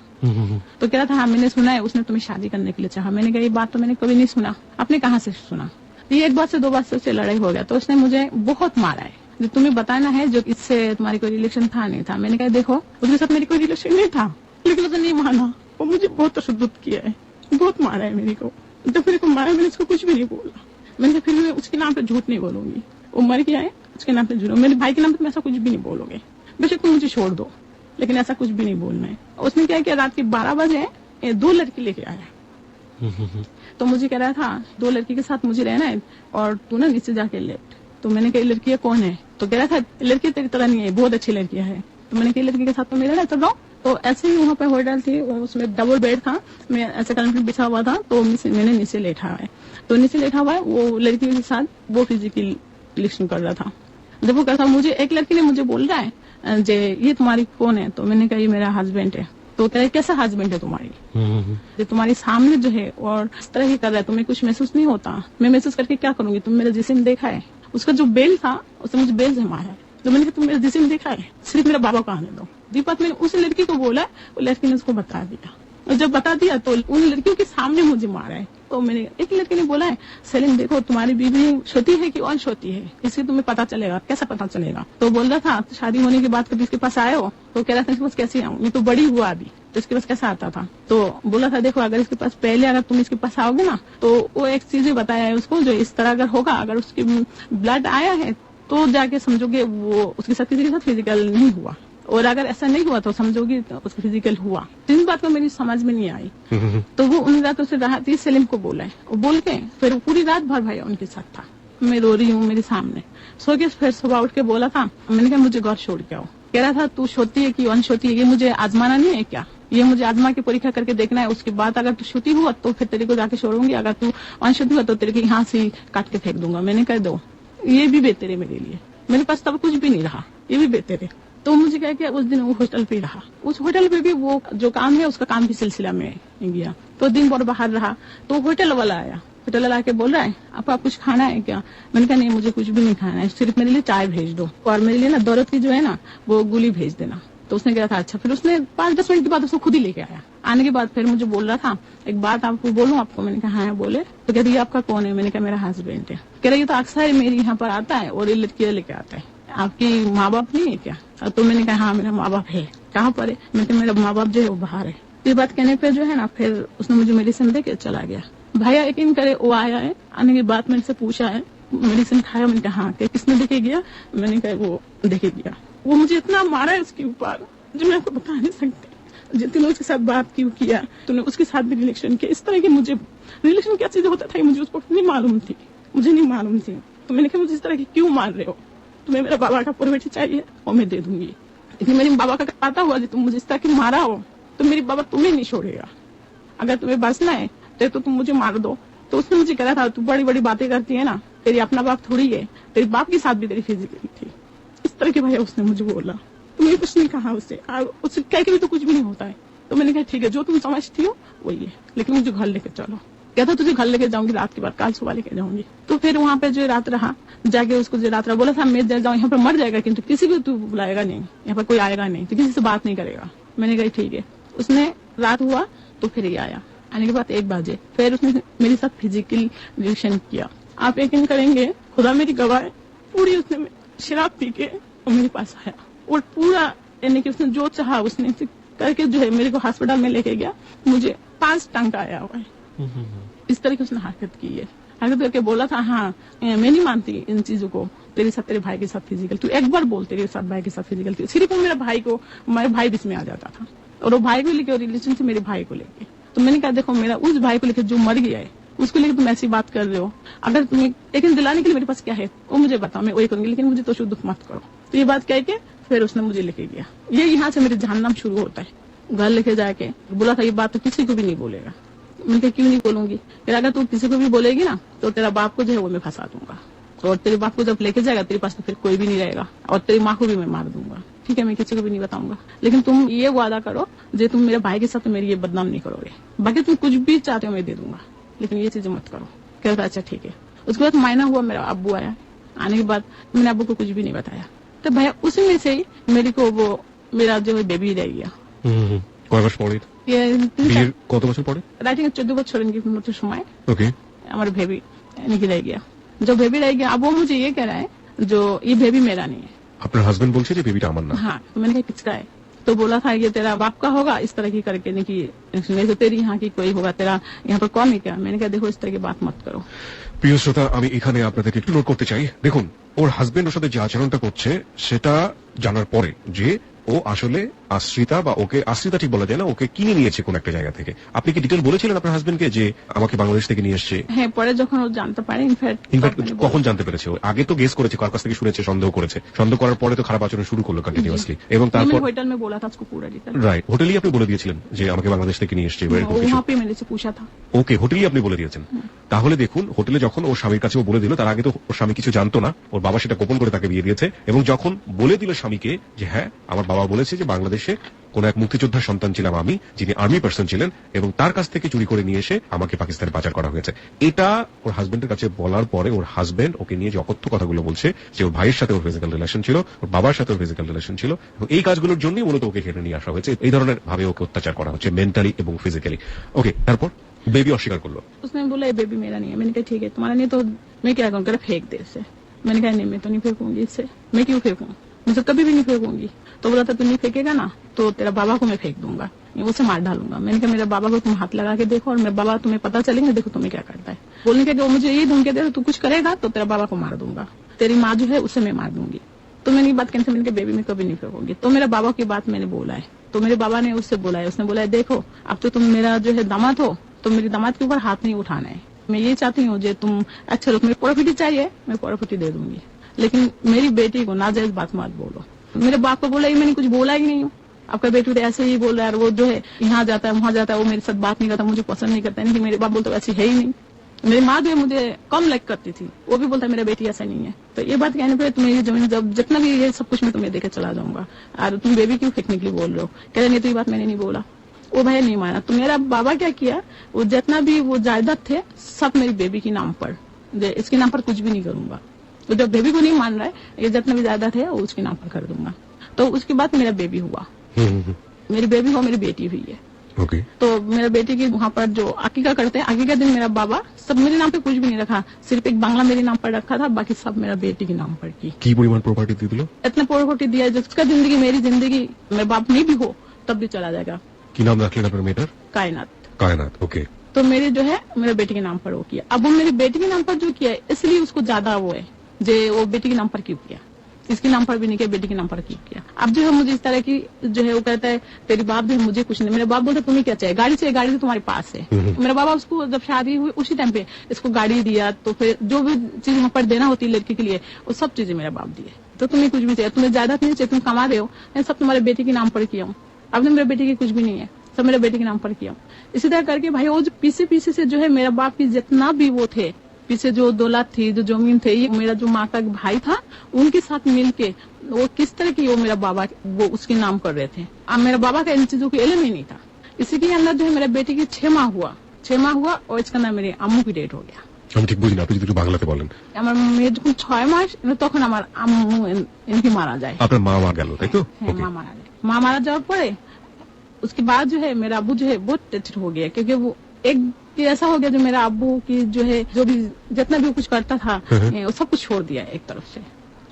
तो कह रहा था हाँ मैंने सुना है उसने तुम्हें शादी करने के लिए चाहा। मैंने कहा ये बात तो मैंने कभी नहीं सुना, आपने कहाँ से सुना? ये एक बात से 2 बात से उससे लड़ाई हो गया, तो उसने मुझे बहुत मारा है, जो तुम्हें बताना है जो इससे तुम्हारी कोई रिलेशन था नहीं था। मैंने कहा देखो उसके साथ मेरी कोई रिलेशन नहीं था, लेकिन उसने नहीं माना, वो मुझे बहुत तशद्दुद किया है, बहुत मारा है मेरे को। जब मेरे को मारा मैंने उसको कुछ भी नहीं बोला, मैंने कहा फिर मैं उसके नाम पे झूठ नहीं बोलूंगी, वो मर गया है उसके नाम पे झूठ, मेरे भाई के नाम पे ऐसा कुछ भी नहीं बोलोगे, बेशक तुम मुझे छोड़ दो लेकिन ऐसा कुछ भी नहीं बोलना है। उसने क्या किया रात के 12 बजे 2 लड़की लेके आया, तो मुझे कह रहा था 2 लड़की के साथ मुझे रहना है और तू ना नीचे जाके लेट। तो मैंने कहा लड़कियां कौन है? तो कह रहा था लड़की तेरी तरह नहीं है, बहुत अच्छी लड़कियां है। तो मैंने कहा लड़की के साथ तो मेरा रहता रहो। तो ऐसे ही वहाँ पे होटल थी, उसमें डबल बेड था, मैं ऐसे कलम पे बिछा हुआ था, तो मैंने नीचे लेटा हुआ है, तो नीचे लेटा हुआ है वो लड़की के साथ वो फिजिकल रिलेशन कर रहा था। देखो कैसा मुझे एक लड़की ने मुझे बोल रहा है जे ये तुम्हारी कौन है, तो मैंने कहा ये मेरा हस्बैंड है। तो कह रहे कैसा हस्बैंड है तुम्हारी, जो तुम्हारे सामने जो है और इस तरह ही कर रहा है, तुम्हें कुछ महसूस नहीं होता? मैं महसूस करके क्या करूंगी, तुम मेरा जिस्म देखा है? उसका जो बेल था उसने मुझे बेल से मारा है। तो मैंने कहा तुम मेरा जिस्म देखा है, सिर्फ मेरा बाबा को आने दो। दीपक मैंने उस लड़की को बोला, वो लड़की ने उसको बता दिया, और जब बता दिया तो उन लड़कियों के सामने मुझे मारा है। तो मैंने एक लड़के ने बोला है, सेलिम देखो तुम्हारी बीवी छोटी है कि अंश होती है, इससे तुम्हें पता चलेगा। कैसा पता चलेगा? तो बोल रहा था शादी होने के बाद कभी इसके पास आए हो? तो कह रहा था इसके पास कैसे आऊँ, मैं तो बड़ी हुआ अभी, तो इसके पास कैसा आता था? तो बोला था देखो अगर इसके पास पहले अगर तुम इसके पास आओगे ना, तो वो एक चीज बताया है उसको, जो इस तरह अगर होगा, अगर उसकी ब्लड आया है तो जाके समझोगे वो उसके साथ किसी के साथ फिजिकल नहीं हुआ, और अगर ऐसा नहीं हुआ तो समझोगी तो उसका फिजिकल हुआ। जिस बात को मेरी समझ में नहीं आई, तो वो उन रातों से राहत सेलिम को बोला है, वो बोल के फिर पूरी रात भर भाई उनके साथ था। मैं रो रही हूँ मेरे सामने, सो के फिर सुबह उठ के बोला था, मैंने कहा मुझे घर छोड़ के आओ। कह रहा था तू छोटी है कि अंश होती है, ये मुझे आजमाना नहीं है क्या? ये मुझे आजमा के परीक्षा करके देखना है, उसके बाद अगर तू छोटी हुआ तो फिर तेरे को जाके छोड़ूंगी, अगर तू अंश हुआ तो तेरे को यहाँ से काट के फेंक दूंगा। मैंने कह दो, ये भी बेहतर है मेरे लिए, मेरे पास तब कुछ भी नहीं रहा, ये भी बेहतर है। तो मुझे क्या किया, उस दिन वो होटल पे रहा, उस होटल पे भी वो जो काम है उसका काम भी सिलसिला में गया, तो दिन भर बाहर रहा। तो होटल वाला आया, होटल वाला आके बोल रहा है आप कुछ खाना है क्या? मैंने कहा नहीं मुझे कुछ भी नहीं खाना है, सिर्फ मेरे लिए चाय भेज दो, और मेरे लिए ना दौलत की जो है ना वो गोली भेज देना। तो उसने कहा था अच्छा। फिर उसने 5-10 मिनट के बाद उसको खुद ही लेके आया। आने के बाद फिर मुझे बोल रहा था एक बात आपको बोलूं आपको? मैंने कहा हाँ बोले। तो कह रही आपका कौन है? मैंने कहा मेरा हस्बैंड है। कह रही तो अक्सर मेरी यहाँ पर आता है और ये लड़कियां लेके आता है, आपकी माँ बाप नहीं है क्या? तो मैंने कहा हाँ मेरा माँ बाप है। कहाँ पर है? मैंने कहा मेरा माँ बाप जो है वो बाहर है। ये बात कहने पे जो है ना फिर उसने मुझे मेडिसिन दे के चला गया। भैया यकीन करे वो आया है, आने के बाद मेरे से पूछा है मेडिसिन खाया? मैंने कहा हाँ। किसने देखे गया? मैंने कहा वो देखे गया। वो मुझे इतना मारा है उसके ऊपर जो मैं आपको बता नहीं सकती। जितने उसके साथ बात की किया, तूने उसके साथ भी रिलेशन किया, इस तरह की मुझे रिलेशन क्या चीज होता था मुझे उसको नहीं मालूम थी, मुझे नहीं मालूम थी। तो मैंने कहा मुझे इस तरह की क्यों मार रहे हो? तुम्हें मेरा बाबा का प्रॉपर्टी चाहिए और मैं दे दूंगी, लेकिन मेरे बाबा का पता हुआ तुम मुझे इस तरह की मारा हो तो मेरी बाबा तुम्हें नहीं छोड़ेगा। अगर तुम्हें बचना है तो तुम मुझे मार दो। तो उसने मुझे कहा था तू बड़ी बड़ी बातें करती है ना, तेरी अपना बाप थोड़ी है, तेरे बाप के साथ भी तेरी फिजिकल थी। इस तरह के भैया उसने मुझे बोला। तो मैंने कुछ नहीं कहा उससे कह के भी तो कुछ भी नहीं होता है। तो मैंने कहा ठीक है जो तुम समझती हो वही है, लेकिन मुझे घर लेके चलो। कहता तुझे घर लेके जाऊंगी रात के बाद, कल सुबह लेके जाऊंगी। तो फिर वहाँ पे जो रात रहा, जाके उसको जो रात रहा बोला था मैं जाऊँ यहाँ पर मर जाएगा किंतु किसी को तू बुलाएगा नहीं, यहाँ पर कोई आएगा नहीं, तो किसी से बात नहीं करेगा। मैंने कहा ठीक है। उसने रात हुआ तो फिर ये आया, आने के बाद 1 बजे फिर उसने मेरे साथ फिजिकल रिलेशन किया। आप यकीन करेंगे, खुदा मेरी गवाह है, पूरी उसने शराब पी के मेरे पास आया और पूरा यानी कि उसने जो चाहा उसने करके जो है मेरे को हॉस्पिटल में लेके गया। मुझे 5 टंका आया हुआ है। इस तरह की उसने हरकत की है। हरकत करके बोला था हाँ मैं नहीं मानती इन चीजों को, तेरे साथ तेरे भाई के साथ फिजिकल, तू एक बार बोल तेरे साथ भाई के साथ फिजिकल थी। सिर्फ मेरे भाई बीच में आ जाता था और वो भाई को लेके और रिलेशन से मेरे भाई को लेके। तो मैंने कहा देखो मेरा उस भाई को लेकर जो मर गया है उसको लेकर तुम ऐसी बात कर रहे हो, अगर तुम्हें लेकिन दिलाने के लिए मेरे पास क्या है वो मुझे बताओ, मैं वही करूंगी, लेकिन मुझे तो शुद्ध मत करो। तो ये बात कह के फिर उसने मुझे लेके गया। ये यहाँ से मेरे जहन्नम शुरू होता है। घर लेके जाके बोला था ये बात तो किसी को भी नहीं बोलेगा। मैंने कहा क्यों नहीं बोलूंगी? फिर अगर तू किसी को भी बोलेगी ना तो तेरा बाप को जो है वो मैं फंसा दूंगा, और तेरे बाप को जब लेके जाएगा तेरे पास तो फिर कोई भी नहीं रहेगा, और तेरी माँ को भी मैं मार दूंगा। ठीक है मैं किसी को भी नहीं बताऊंगा, लेकिन तुम ये वादा करो जो तुम मेरे भाई के साथ मेरी ये बदनाम नहीं करोगे, बाकी तुम कुछ भी चाहते हो मैं दे दूंगा, लेकिन ये चीजें मत करो। कहता अच्छा ठीक है। उसके बाद महीना हुआ मेरा अब्बू आया, आने के बाद मैंने अब्बू को कुछ भी नहीं बताया। तो भैया उसी में से ही मेरे को वो मेरा जो है बेबी रह गया। কয় মাস পরে? বিয়ের কত বছর পরে? রাইটিং 14 বছর মতো সময় ওকে আমার বেবी नहीं रह गया। जो बेबी रह गया अब वो मुझे ये कह रहा है जो ये बेबी मेरा नहीं है। আপনার হাজবেন্ড বলছে যে বেবিটা আমার না। हाँ तो मैंने कहा किसका है? तो बोला था ये तेरा बाप का होगा, इस तरह की करके नहीं कि नहीं तो तेरी यहाँ की कोई होगा, तेरा यहाँ पर कौन है क्या? मैंने कहा देखो इस तरह की बात मत करो। প্রিয় শ্রোতা আমি এখানে আপনাদেরকে একটু নোট করতে চাই, দেখুন ওর হাজবেন্ড ওর সাথে যে আচরণটা করছে সেটা জানার পরে যে ও আসলে আশ্রিতা বা ওকে আশ্রিতা ঠিক বলা যায় না, ওকে কিনে নিয়েছে কোন একটা জায়গা থেকে। আপনি কি ডিটেল বলেছিলেন আপনার হাজবেন্ডকে যে আমাকে বাংলাদেশ থেকে নিয়ে এসেছে? হ্যাঁ পরে যখন ও জানতে পারে ইনফ্যাক্ট কখন জানতে পেরেছে? ও আগে তো গেস করেছে, কার কাছ থেকে শুনেছে, সন্দেহ করেছে, সন্দেহ করার পরে তো খারাপ আচরণ শুরু করলো কন্টিনিউয়াসলি, এবং তারপর होटल में बोला था उसको पूरा डिटेल। রাইট, হোটেলেই আপনি বলে দিয়েছিলেন যে আমাকে বাংলাদেশ থেকে নিয়ে এসেছে এরকম কিছু? वहाँ पे मैंने से पूछा था। ওকে, হোটেলেই আপনি বলে দিয়েছেন। তাহলে দেখুন হোটেলে যখন ওর স্বামীর কাছে ও বলে দিল, তার আগে তো ওর স্বামী কিছু জানতো না, ওর বাবা সেটা গোপন করে তাকে বিয়ে দিয়েছে, এবং যখন বলে দিল স্বামীকে যে হ্যাঁ আমার বাবা বলেছে যে বাংলাদেশে কোন এক মুক্তিযোদ্ধার সন্তান ছিলাম আমি, যিনি আর্মি পার্সন ছিলেন, এবং তার কাছ থেকে চুরি করে নিয়ে এসে আমাকে পাকিস্তানে পাচার করা হয়েছে। এটা ওর হাজবেন্ডের কাছে বলার পরে ওর হাজবেন্ড ওকে নিয়ে যে অকথ্য কথাগুলো বলছে, যে ওর ভাইয়ের সাথে ওর ফিজিক্যাল রিলেশন ছিল, ওর বাবার সাথে ওর ফিজিক্যাল রিলেশন ছিল, এবং এই কাজগুলোর জন্যই মূলত ওকে এখানে নিয়ে আসা হয়েছে। এই ধরনের ভাবে ওকে অত্যাচার করা হচ্ছে মেন্টালি এবং ফিজিক্যালি। ওকে, তারপর বেবি অস্বীকার করলো। उसने बोला ये बेबी मेरा नहीं है। मैंने कहा ठीक है तुम्हारा नहीं तो मैं क्या करूँ, फेंक दे इसे। मैंने कहा नहीं मैं तो नहीं फेंकूंगी इससे, मैं क्यों फेंकूं, मैं तो कभी भी नहीं फेंकूंगी। तो बोला था तू नहीं फेंकेगा ना तो तेरा बाबा को मैं फेंक दूंगा, उसे मार डालूंगा। मैंने कहा मेरे बाबा को तुम हाथ लगा के देखो और मेरे बाबा तुम्हें पता चलेंगे, देखो तुम्हें क्या करता है। बोलने के मुझे ये धमकी दे तू कुछ करेगा तो तेरा बाबा को मार दूंगा, तेरी माँ जो है उसे मैं मार दूंगी। तो मैंने ये बात कहने से मैंने कहा बेबी मैं कभी नहीं फेंकूंगी। तो मेरे बाबा की बात मैंने बोला है, तो मेरे बाबा ने उससे बोला है, उसने बोला है देखो अब तो तुम मेरा जो है दामाद हो तो मेरी दामाद के ऊपर हाथ नहीं उठाना है। मैं ये चाहती हूँ जो तुम अच्छा लोग मेरी प्रॉपर्टी चाहिए मैं प्रॉपर्टी दे दूंगी, लेकिन मेरी बेटी को नाजायज बात मत बोलो। मेरे बाप को बोला मैंने कुछ बोला ही नहीं हूँ, आपका बेटी तो ऐसे ही बोल रहा है, वो जो है यहाँ जाता है वहाँ जाता है, वो मेरे साथ बात नहीं करता, मुझे पसंद नहीं करता। नहीं मेरे बाप बोलते ऐसी है ही नहीं। मेरी माँ जो है मुझे कम लाइक करती थी, वो भी बोलता है मेरा बेटी ऐसा नहीं है। तो ये बात कहने पे तुम्हें ये जमीन जब जितना भी ये सब कुछ मैं तुम्हें देके चला जाऊंगा, और तुम बेबी क्यों फेंकने के लिए बोल रहे हो। कह रहे नहीं तो ये बात मैंने नहीं बोला। वो भाई नहीं माना। तो मेरा बाबा क्या किया, वो जितना भी वो जायदाद थे सब मेरी बेबी के नाम पर, इसके नाम पर कुछ भी नहीं करूंगा। तो जब बेबी को नहीं मान रहा है ये जितना भी जायदाद है वो उसके नाम पर कर दूंगा। तो उसके बाद मेरा बेबी हुआ, मेरी बेबी हुआ, मेरी बेटी हुई है। ओके। तो मेरा बेटी की वहाँ पर जो अकीका करते हैं, अकीका दिन मेरा बाबा सब मेरे नाम पे कुछ भी नहीं रखा, सिर्फ एक बांग्ला मेरे नाम पर रखा था, बाकी सब मेरा बेटी के नाम पर की পরিমাণ প্রপার্টি দিয়ে দিল? इतना प्रॉपर्टी दिया जिसका जिंदगी मेरी जिंदगी मेरे बाप नहीं भी हो तब भी चला जाएगा। কি নাম রাখলেন আপনার মেয়েটার? कायनात। কায়নাত। ओके। तो मेरी जो है मेरे बेटी के नाम पर वो किया। अब वो मेरी बेटी के नाम पर जो किया इसलिए उसको ज्यादा वो है जो वो बेटी के नाम पर क्यों किया, इसके नाम पर भी नहीं किया, बेटी के नाम पर क्यों किया। अब जो है मुझे इस तरह की जो है वो कहता है तेरी बाप जो है मुझे कुछ नहीं। मेरे बाप बोलते तुम्हें क्या चाहिए, गाड़ी चाहिए, गाड़ी तो तुम्हारे पास है। मेरा बाबा उसको जब शादी हुई उसी टाइम पे इसको गाड़ी दिया, तो फिर जो भी चीज वहाँ पर देना होती है लड़की के लिए वो सब चीजें मेरा बाप दिए। तो तुम्हें कुछ भी चाहिए, तुम्हें ज्यादा नहीं चाहिए, तुम कमा रहे हो, मैं सब तुम्हारे बेटी के नाम पर किया हूँ। अब मेरे बेटी की कुछ भी नहीं है, सब मेरे बेटे के नाम पर किया। इसी तरह करके भाई वो जो पीछे से जो है मेरा बाप की जितना भी वो थे पीछे जो दौलत थी जो जमीन थे, ये मेरा जो माँ का भाई था उनके साथ मिलके वो किस तरह की वो मेरा बाबा वो उसके नाम कर रहे थे। अब मेरा बाबा का इन चीजों की इल्म ही नहीं था। इसी के अंदर जो है मेरा बेटे की 6 माह हुआ और इसके अंदर मेरे अम्मू की डेट हो गया। আমি ঠিক বুঝিনি, আপনি যদি একটু বাংলাতে বলেন। আমার মেয়ে যখন 6 মাস তখন আমার আম্মু ইনকি মারা যায়। আপনার মা মারা গেল তাই তো? হ্যাঁ, মা মারা যায়। মা मारा যাওয়ার পরে उसके बाद जो है मेरा अब्बू जो है बहुत टेस्ट हो गया, क्योंकि वो एक ऐसा हो गया जो मेरा अब्बू की जो है जो भी जितना भी कुछ करता था वो सब कुछ छोड़ दिया एक तरफ से,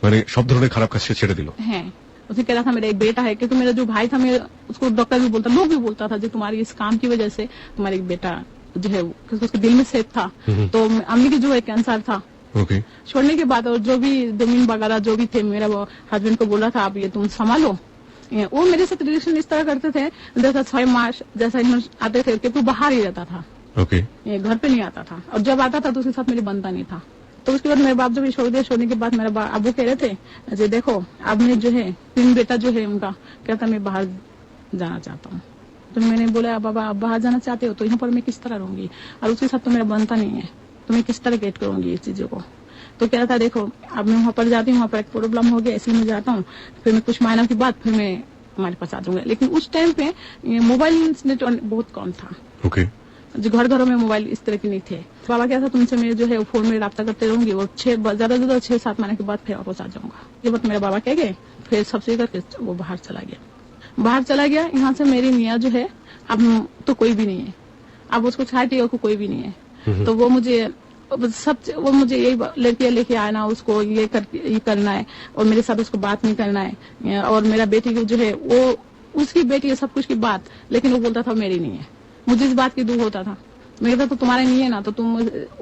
মানে সব ধরনের খারাপ কাজ সে ছেড়ে দিল। है उसे कह रहा था मेरा एक बेटा है, क्योंकि मेरा जो भाई था मेरा उसको डॉक्टर भी बोलता, लोग भी बोलता था जो तुम्हारी इस काम की वजह से तुम्हारा एक बेटा जो है उसके दिल में सेफ था, तो अम्मी की जो है कैंसर था। ओके। छोड़ने के बाद और जो भी जमीन वगैरह जो भी थे मेरा हस्बैंड को बोला था आप ये तुम संभालो। वो मेरे साथ रिलेशन इस तरह करते थे जैसा 6 मास जैसा आते थे कि तू बाहर ही रहता था, ओके। घर पे नहीं आता था, और जब आता था तो उसके साथ मेरी बनता नहीं था। तो उसके बाद मेरे बाप जब छोड़ दिया, छोड़ने के बाद मेरा अबू कह रहे थे जो देखो अब मैं जो है 3 बेटा जो है उनका कहता मैं बाहर जाना चाहता हूँ। तो मैंने बोला बाबा आप बाहर जाना चाहते हो तो यहाँ पर मैं किस तरह रहूंगी, और उसके साथ तो मेरा बनता नहीं है, तो मैं किस तरह गेट करूंगी इस चीजों को। तो कह रहा था देखो अब मैं वहाँ पर जाती हूँ, वहाँ पर एक प्रॉब्लम हो गया इसलिए मैं जाता हूँ, फिर मैं कुछ महीनों के बाद फिर मैं हमारे पास आ जाऊंगा। लेकिन उस टाइम पे मोबाइल इंटरनेट बहुत कम था, ओके। जो घरों में मोबाइल इस तरह के नहीं थे। बाबा क्या था तुमसे मैं जो है फोन में रब्ता करते रहूंगी और 6-7 महीने के बाद फिर वापस आ जाऊंगा। ये बात मेरा बाबा कह गए, फिर सबसे करके वो बाहर चला गया। यहाँ से मेरी मियाँ जो है अब तो कोई भी नहीं है, अब उसको छाटी को कोई भी नहीं है। तो वो मुझे यही लड़कियां लेके आना, उसको ये करना है और मेरे साथ उसको बात नहीं करना है, और मेरा बेटी को जो है वो उसकी बेटी है सब कुछ की बात, लेकिन वो बोलता था मेरी नहीं है। मुझे इस बात की दुख होता था, मैं कहता तो तुम्हारे नहीं है ना, तो तुम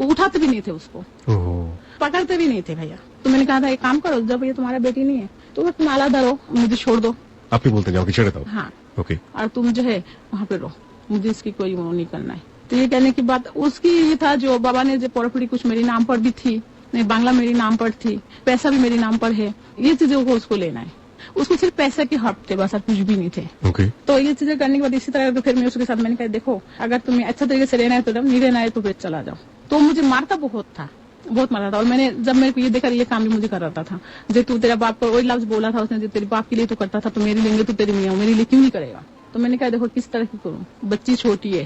उठाते भी नहीं थे उसको, पकड़ते भी नहीं थे भैया। तो मैंने कहा था एक काम करो जब ये तुम्हारा बेटी नहीं है तो तुम आलादा रहो, मुझे छोड़ दो। আপনি বলতেন যাও কি ছেড়ে দাও? हाँ, ओके। और तुम जो है वहाँ पे रहो, मुझे इसकी कोई वो नहीं करना है। तो ये कहने की बात उसकी ये था जो बाबा ने जो प्रॉपर्टी कुछ मेरे नाम पर भी थी, नहीं बांग्ला मेरे नाम पर थी, पैसा भी मेरे नाम पर है, ये चीजों को उसको लेना है। उसको सिर्फ पैसे के हक थे बस, और कुछ भी नहीं थे। ओके। तो ये चीजें करने के बाद इसी तरह तो फिर मैं उसके साथ मैंने कहा देखो अगर तुम्हें अच्छा तरीके से रहना है तो नहीं रहना है तो फिर चला जाओ। तो मुझे मारता बहुत था, बहुत मारा था। और मैंने जब मेरे को ये देखा ये काम भी मुझे कर रहा था, जो तू तेरा बाप को वही लफ्ज बोला था उसने, जो तेरे बाप के लिए तो करता था तो मेरे लिए तो तेरी मियाँ मेरे लिए क्यों नहीं करेगा। तो मैंने कहा देखो किस तरह की करूँ, बच्ची छोटी है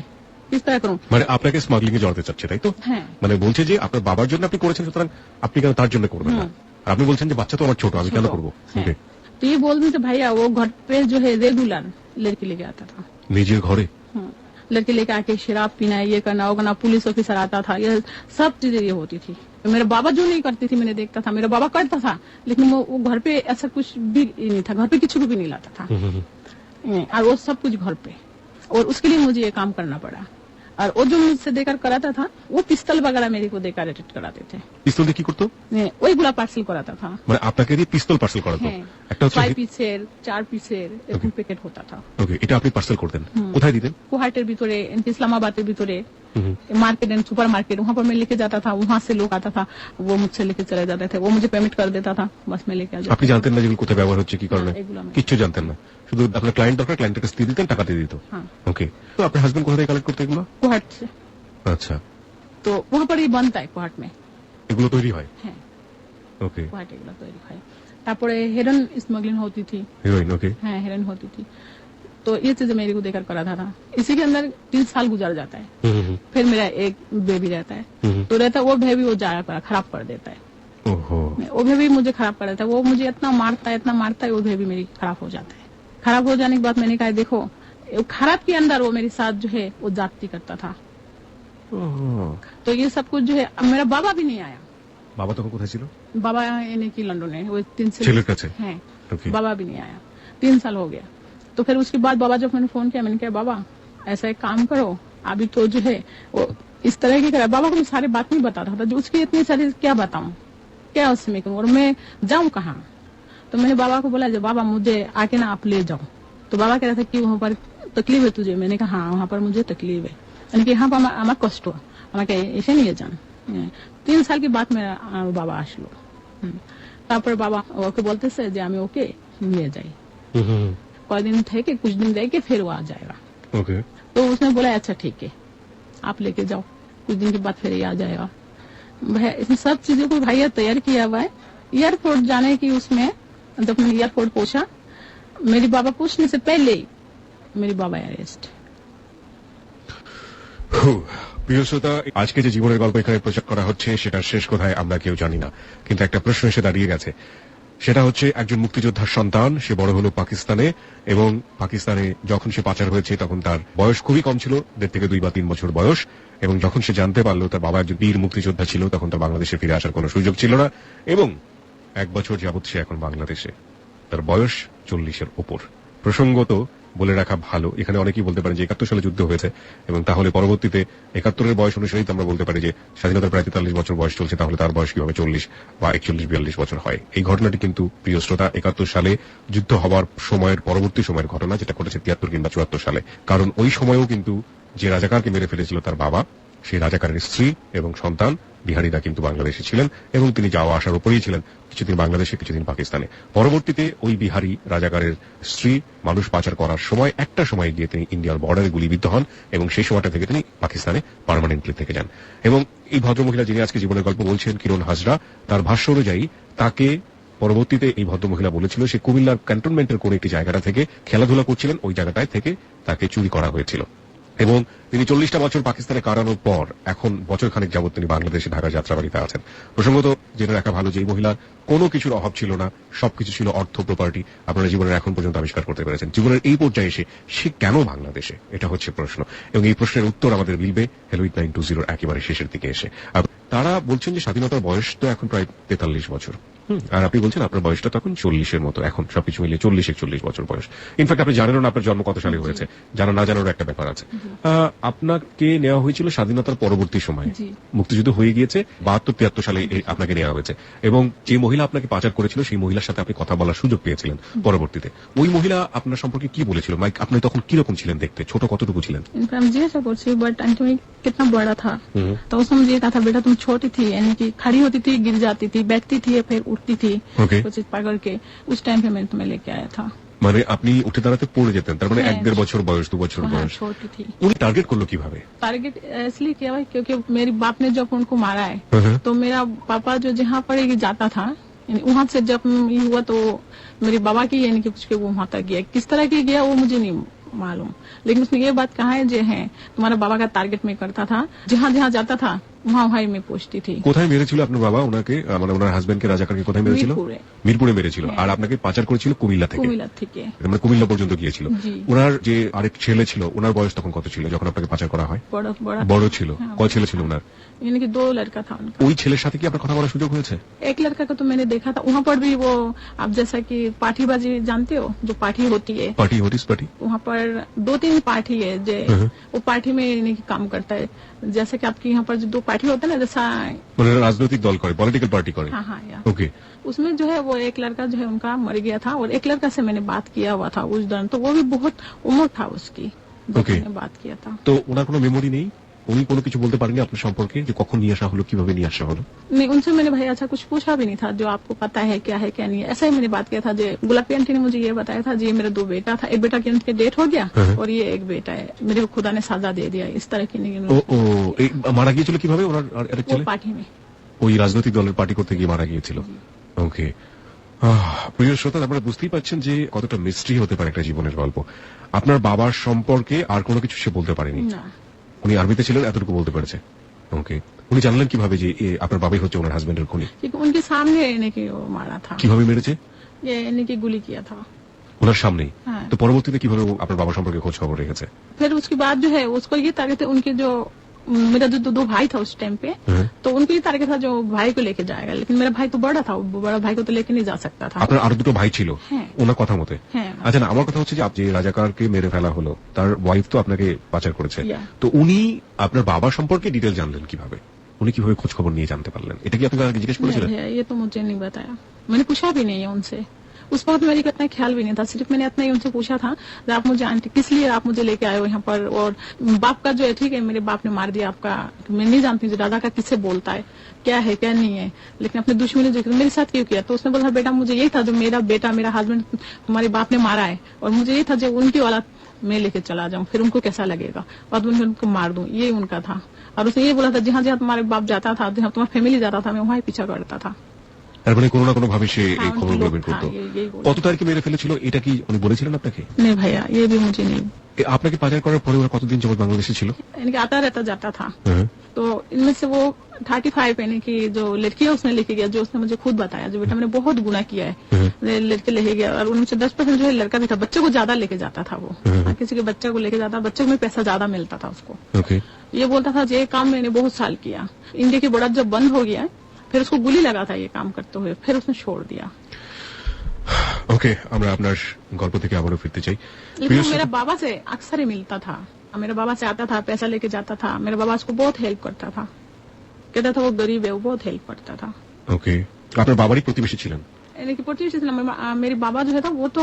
किस तरह করুন। মানে আপনাকে স্মাগলিং এ জড়াতে চাচ্ছে তাই তো? হ্যাঁ। মানে বলছে যে আপনার বাবার জন্য আপনি করেছেন, সুতরাং আপনি কেন তার জন্য করবেন না? আর আপনি বলছেন যে বাচ্চা তো আমার ছোট, আমি কেন করবো? হ্যাঁ। ওকে। तो ये बोल रहे थे भैया वो घर पे जो है रेगुलर लड़की लेके आता था, নিজের ঘরে? लड़के लेके आके शराब पीना ये करना वो करना, पुलिस ऑफिसर आता था, ये सब चीजें ये होती थी। मेरा बाबा जो नहीं करती थी मैंने देखता था, मेरा बाबा करता था लेकिन वो घर पे ऐसा कुछ भी नहीं था, घर पे किसी को भी नहीं लाता था और वो सब कुछ घर पे, और उसके लिए मुझे ये काम करना पड़ा। और वो जो मुझसे देकर कराता था वो पिस्तल वगैरह मेरे को देकर अटेंड कराते थे। পিস্তল দিয়ে কি করতো? वही गुला पार्सल कराता था, মানে আপনাকে দিয়ে পিস্তল পার্সেল করাতো? একটা হচ্ছে 5 পিসের 4 পিসের এরকম প্যাকেট হতা था। ওকে, এটা আপনি পার্সেল করতেন, কোথায় দিতেন? कुहाटेर ভিতরে, इस्लामाबाद ভিতরে, मार्केट एंड सुपर मार्केट, वहाँ पर मैं लेके जाता था, वहाँ से लोग आता था वो मुझसे लेके चले जाते थे, वो मुझे पेमेंट कर देता था, बस मैं लेके आ जाता। আপনি জানতেন না যেগুলো কোথায় ব্যবহার হচ্ছে কি কারণে? এগুলো আমি- কিচ্ছু জানতেন না, শুধু আপনার ক্লায়েন্ট দরকার, ক্লায়েন্টের কাছে দিয়ে দিতেন, টাকা দিয়ে দিত। हाँ ওকে, তো আপনার হাজবেন্ড কোথা থেকে কালেক্ট করতে এগুলো? कुहाट से, আচ্ছা, तो वहाँ पर ही बनता है कुहाट में। এগুলো তৈরি হয়? হ্যাঁ ওকে, কুহাট এগুলো তৈরি হয়। তারপরে হেরন स्मगलिंग होती थी। হিরোইন। ওকে, हाँ हेरन होती थी, तो ये चीजें मेरे को देकर कराता था। इसी के अंदर 3 साल गुजर जाता है, फिर मेरा एक बेबी रहता है, तो रहता है वो बेबी वो जाया खराब कर देता है, ওহো, वो बेबी मुझे खराब कर देता है, वो मुझे इतना मारता है वो बेबी मेरी खराब हो जाता है। खराब हो जाने के बाद मैंने कहा देखो खराब के अंदर वो मेरे साथ जो है वो जाती करता था, ওহো। तो ये सब कुछ जो है अब मेरा बाबा भी नहीं आया। বাবা তখন কোথায় ছিল? बाबा यानी कि लंदन है, वो 3 साल ছেলের কাছে? हैं, ওকে, बाबा भी नहीं आया, 3 साल हो गया। तो फिर उसके बाद बाबा जब मैंने फोन किया मैंने कहा बाबा ऐसा एक काम करो, अभी तो जो है वो इस तरह की करा। बाबा को मैं सारी बात नहीं बताता था, जो उसकी इतनी सारी क्या बताऊं, क्या उसमें करूं और मैं जाऊं कहाँ। तो मैंने बाबा को बोला जब बाबा मुझे आके ना आप ले जाओ, तो बाबा कह रहा था कि वहाँ पर तकलीफ है तुझे। मैंने कहा हाँ वहाँ पर मुझे तकलीफ है, यानी कि यहाँ पर আমার কষ্ট, আমাকে এসে নিয়ে যান। 3 साल के बाद मेरा बाबा আসলো। তারপর বাবা ওকে বলতেছে যে আমি ওকে নিয়ে যাই, कई दिन थे कि कुछ दिन रह के फिर वो आ जाएगा। ওকে, तो उसने बोला अच्छा ठीक है आप लेके जाओ, कुछ दिन के बाद फिर ये आ जाएगा। भैया इन सब चीजों को भैया तैयार किया हुआ है। एयरपोर्ट जाने की उसमें जब मैं एयरपोर्ट पहुंचा मेरी बाबा पूछने से पहले ही मेरी बाबा अरेस्ट। প্রিয় শ্রোতা, আজকে যে জীবনের গল্প এখানে প্রচার করা হচ্ছে সেটার শেষ কোথায় আমরা কেউ জানি না, কিন্তু একটা প্রশ্ন এসে দাঁড়িয়ে গেছে। সেটা হচ্ছে একজন মুক্তিযোদ্ধার সন্তান, সে বড় হলো পাকিস্তানে, এবং পাকিস্তানে যখন সে পাচার হয়েছে তখন তার বয়স খুবই কম ছিল, 1.5 থেকে 2 বা 3 বছর বয়স। এবং যখন সে জানতে পারলো তার বাবা একজন বীর মুক্তিযোদ্ধা ছিল তখন তার বাংলাদেশে ফিরে আসার কোনো সুযোগ ছিল না, এবং 1 বছর যাবৎ সে এখন বাংলাদেশে। তার বয়স 40-এর উপর। প্রসঙ্গত বলে রাখা ভালো, এখানে অনেকেই বলতে পারেন যে 71 সালে যুদ্ধ হয়েছে এবং তাহলে পরবর্তীতে 71-এর বয়স অনুসারেই আমরা বলতে পারি যে স্বাধীনতার প্রায় 43 বছর বয়স চলছে, তাহলে তার বয়স কিভাবে 40 বা 41-42 বছর হয়। এই ঘটনাটি কিন্তু প্রিয় শ্রোতা 71 সালে যুদ্ধ হওয়ার সময়ের পরবর্তী সময়ের ঘটনা, যেটা ঘটেছে 73 কিংবা 74 সালে। কারণ ওই সময়েও কিন্তু যে রাজাকারকে মেরে ফেলেছিল তার বাবা, সেই রাজাকারের স্ত্রী এবং সন্তান বিহারীরা কিন্তু বাংলাদেশে ছিলেন এবং তিনি যাওয়া আসার উপরেই ছিলেন, কিছুদিন বাংলাদেশে কিছুদিন পাকিস্তানে। পরবর্তীতে ওই বিহারী রাজাকারের স্ত্রী মানুষ পাচার করার সময় একটা সময় গিয়ে তিনি ইন্ডিয়ার বর্ডারে গুলিবিদ্ধ হন এবং সেই সময়টা থেকে তিনি পাকিস্তানে পার্মানেন্টলি থেকে যান। এবং এই ভদ্রমহিলা যিনি আজকে জীবনের গল্প বলছেন, কিরণ হাজরা, তার ভাষ্য অনুযায়ী তাকে পরবর্তীতে এই ভদ্রমহিলা বলেছিল সে কুমিল্লার ক্যান্টনমেন্টের কোন একটি জায়গাটা থেকে খেলাধুলা করছিলেন, ওই জায়গাটায় থেকে তাকে চুরি করা হয়েছিল। এবং তিনি 40টা বছর পাকিস্তানে কাটানোর পর এখন বছর খানেক যাবত তিনি বাংলাদেশে ঢাকা যাত্রাবাড়িতে আছেন। প্রসঙ্গত জেনে রাখা ভালো যে এই মহিলার কোনো কিছুর অভাব ছিল না, সবকিছু ছিল অর্থ প্রপার্টি। আপনারা জীবনের এখন পর্যন্ত আবিষ্কার করতে পেরেছেন জীবনের এই পর্যায়ে এসে সে কেন বাংলাদেশে, এটা হচ্ছে প্রশ্ন। এবং এই প্রশ্নের উত্তর আমাদের মিলবে হ্যালো 920 একেবারে শেষের দিকে এসে। তারা বলছেন যে স্বাধীনতার বয়স তো এখন প্রায় 43 বছর, আর আপনি বলছেন আপনার বয়সটা তখন 40-এর মতো, এখন সবকিছু মিলিয়ে 40-41 বছর বয়স। ইনফ্যাক্ট আপনি জানেন না আপনার জন্ম কত সালে হয়েছে, জানা না জানার একটা ব্যাপার আছে। আপনাকে নেওয়া হয়েছিল স্বাধীনতার পরবর্তী সময়ে, মুক্তিযুদ্ধ হয়ে গিয়েছে 72-73 সালে আপনাকে নেওয়া হয়েছে, এবং যে মহিলা আপনাকে পাচার করেছিল সেই মহিলার সাথে আপনি কথা বলার সুযোগ পেয়েছিলেন পরবর্তীতে। ওই মহিলা আপনার সম্পর্কে কি বলেছিল? মাইক, আপনি তখন কিরকম ছিলেন দেখতে, ছোট কতটুকু ছিলেন? जिज्ञासा করছি बट आंटी कितना बड़ा था तो उसने मुझे कहा था बेटा तुम छोटी थी, यानी कि खड़ी होती थी गिर जाती थी, बैठती थी फिर उठती थी कुछ चीज पकड़ के, उस टाइम पे मैंने तुम्हें लेके आया था। মানে আপনি উঠে দাঁড়াতে পড়ে যেতেন, তার মানে হ্যাঁ। 1-1.5 বছর বয়স, 2 বছর हाँ, বয়স। छोटी थी। উনি টার্গেট করলো কিভাবে? टारगेट इसलिए किया भाई क्योंकि मेरे बाप ने जब उनको मारा है हाँ। तो मेरा पापा जो जहाँ पर ये जाता था यानी वहां से जब ये हुआ तो मेरे बाबा की यानी कि कुछ के वो वहां तक गया, किस तरह की गया वो मुझे नहीं मालूम, लेकिन उसने ये बात कहा है जो है तुम्हारा बाबा का टारगेट में करता था, जहाँ जहाँ जाता था वहाँ वहाँ मैं पूछती थी। কোথায় মেরেছিল আপনার বাবা ওনাকে, মানে ওনার হাজবেন্ডকে, রাজাকারকে কোথায় মেরেছিল? মিরপুরে। মিরপুরে মেরেছিল। হ্যাঁ। আর আপনাকে পাচার করেছিল কুমিল্লা থেকে। কুমিল্লা থেকে। মানে কুমিল্লা পর্যন্ত গিয়েছিল। জি। ওনার যে আরেক ছেলে ছিল, ওনার বয়স তখন কত ছিল যখন আপনাকে পাচার করা হয়? बड़ा बड़ा বড় ছিল। হ্যাঁ, কয় ছেলে ছিল ওনার? यानी कि 2 लड़का था उनका। ওই ছেলের সাথে কি আপনার কথা বলার সুযোগ হয়েছে? एक लड़का को तो मैंने देखा था वहाँ पर भी, वो आप जैसा कि पाठीबाजी जानते हो, जो पाठी होती है পার্টি, হোয়াট ইজ পার্টি? वहाँ पर 2-3 पार्टी है जो हम्म। वो पार्टी में यानी कि काम करता है, जैसे कि आपके यहाँ पर जो 2 पार्टी होता है ना, जैसा মানে রাজনৈতিক দল করে, পলিটিক্যাল পার্টি করে। हाँ हाँ यार, ওকে। उसमें जो है वो एक लड़का जो है उनका मर गया था और एक लड़का से मैंने बात किया हुआ था उस दौरान, तो वो भी बहुत उम्र था उसकी जब Okay. मैंने बात किया था। তো ওনার কোনো মেমোরি নেই? উনি কোনো কিছু বলতে পারেননি আপনার সম্পর্কে, যে কখন নিয়ে আসা হলো, কিভাবে নিয়ে আসা হলো? नहीं, उनसे मैंने भाई अच्छा कुछ पूछा भी नहीं था जो आपको पता है क्या नहीं है, ऐसा ही मैंने बात किया था। जो गुलाबी आंटी ने मुझे ये बताया था जी मेरा 2 बेटा था, एक बेटा की उनके डेथ हो गया हम्म। और ये एक बेटा है, मेरे को खुदा ने सजा दे दिया, इस तरह की नहीं। ও ও এই মারা গিয়েছিল কিভাবে ওনার আরেক वो ছেলে? पार्टी में। ওই রাজনৈতিক দলের পার্টি করতে গিয়ে মারা গিয়েছিল। ওকে। প্রিয় শ্রোতা, আপনারা বুঝতেই পারছেন যে কতটা মিস্ট্রি হতে পারে একটা জীবনের গল্প। আপনার বাবার সম্পর্কে আর কোনো কিছু সে বলতে পারেনি। ना উনি আরবিতে ছিলেন, এতটুকু বলতে পেরেছে। ওকে। উনি জানলেন কিভাবে যে আপনার বাবাই হচ্ছে ওনার হাজবেন্ডের খুনি? क्योंकि उनके सामने यानी कि वो मारा था, কিভাবে মেরেছে? ये यानी कि गुली किया था। ওনার সামনেই। হ্যাঁ। তো পরবর্তীতে কিভাবে ও আপনার বাবা সম্পর্কে খোঁজ খবর রেখেছে? फिर उसके बाद जो है उसको ये टारगेट थे उनके जो मेरा जो 2 भाई था उस टाइम पे, হ্যাঁ। तो उनको ये टारगेट था जो भाई को लेके जाएगा, लेकिन मेरा भाई तो बड़ा था, वो बड़ा भाई को तो लेके नहीं जा सकता था। আপনার আরো দুটো ভাই ছিল হ্যাঁ। ওনার কথা মতে? হ্যাঁ। আচ্ছা, না, আমার কথা হচ্ছে যে যে রাজাকারকে মেরে ফেলা হলো তার ওয়াইফ তো আপনাকে পাচার করেছে। Yeah. তো উনি আপনার বাবা সম্পর্কে ডিটেল জানলেন কিভাবে? উনি কিভাবে খোঁজ খবর নিয়ে জানতে পারলেন? এটা কি আপনি আগে জিজ্ঞেস नहीं করেছিলেন? भैया, ये तो मुझे नहीं बताया, मैंने पूछा भी नहीं है उनसे। उस वक्त मेरे को इतना ख्याल भी नहीं था, सिर्फ मैंने इतना ही उनसे पूछा था कि आप मुझे आंटी किस लिए आप मुझे लेके आए हो यहाँ पर, और बाप का जो है ठीक है मेरे बाप ने मार दिया आपका, मैं नहीं जानती हूँ दादा का किससे बोलता है क्या नहीं है, लेकिन अपने दुश्मनी जो मेरे साथ क्यों किया? तो उसने बोला बेटा मुझे यही था जो मेरा बेटा मेरा हस्बैंड तुम्हारे बाप ने मारा है, और मुझे यही था जो उनकी औलाद मैं लेके चला जाऊं, फिर उनको कैसा लगेगा, और उनको मार दूं, ये उनका था। और उसने ये बोला था जहाँ जहाँ तुम्हारे बाप जाता था, जहाँ तुम्हारा फैमिली जाता था, मैं वहाँ ही पीछा करता था। তার মানে কোনো না কোনো ভাবে সে এই হ্যাঁ, খবরগুলো লোক বের করতো। হ্যাঁ, यही बोला। কত তারিখে মেরে ফেলেছিল এটা কি উনি বলেছিলেন আপনাকে? नहीं भैया, ये भी मुझे नहीं, আপনাকে পাচার করার পরে ওরা কতদিন যাবত বাংলাদেশে ছিল? यानी कि आता रहता जाता था। হ্যাঁ। तो इनमें से वो 35 यानी कि जो लड़की है उसने लेके गया, जो उसने मुझे खुद बताया जो बेटा मैंने बहुत गुनाह किया है, लड़के लेके गया, और उनमें से 10% जो है लड़का भी था, बच्चे को ज्यादा लेके जाता था वो, हाँ, किसी के बच्चे को लेके जाता, बच्चे में पैसा ज्यादा मिलता था उसको। ওকে। ये बोलता था ये काम मैंने बहुत साल किया, इंडिया की बॉर्डर जब बंद हो गया फिर उसको गुली लगा था ये काम करते हुए, फिर उसने छोड़ दिया। ওকে, আমরা আপনার গল্প থেকে আবারও ফিরতে চাই। लेकिन वो मेरा बाबा से अक्सर ही मिलता था, मेरा बाबा से आता था, पैसा लेके जाता था, मेरा बाबा उसको बहुत हेल्प करता था, कहता था वो गरीब है, वो बहुत हेल्प करता था। ওকে। আপনার বাবারই প্রতিবেশী ছিলেন? यानी कि मेरे बाबा जो है था वो तो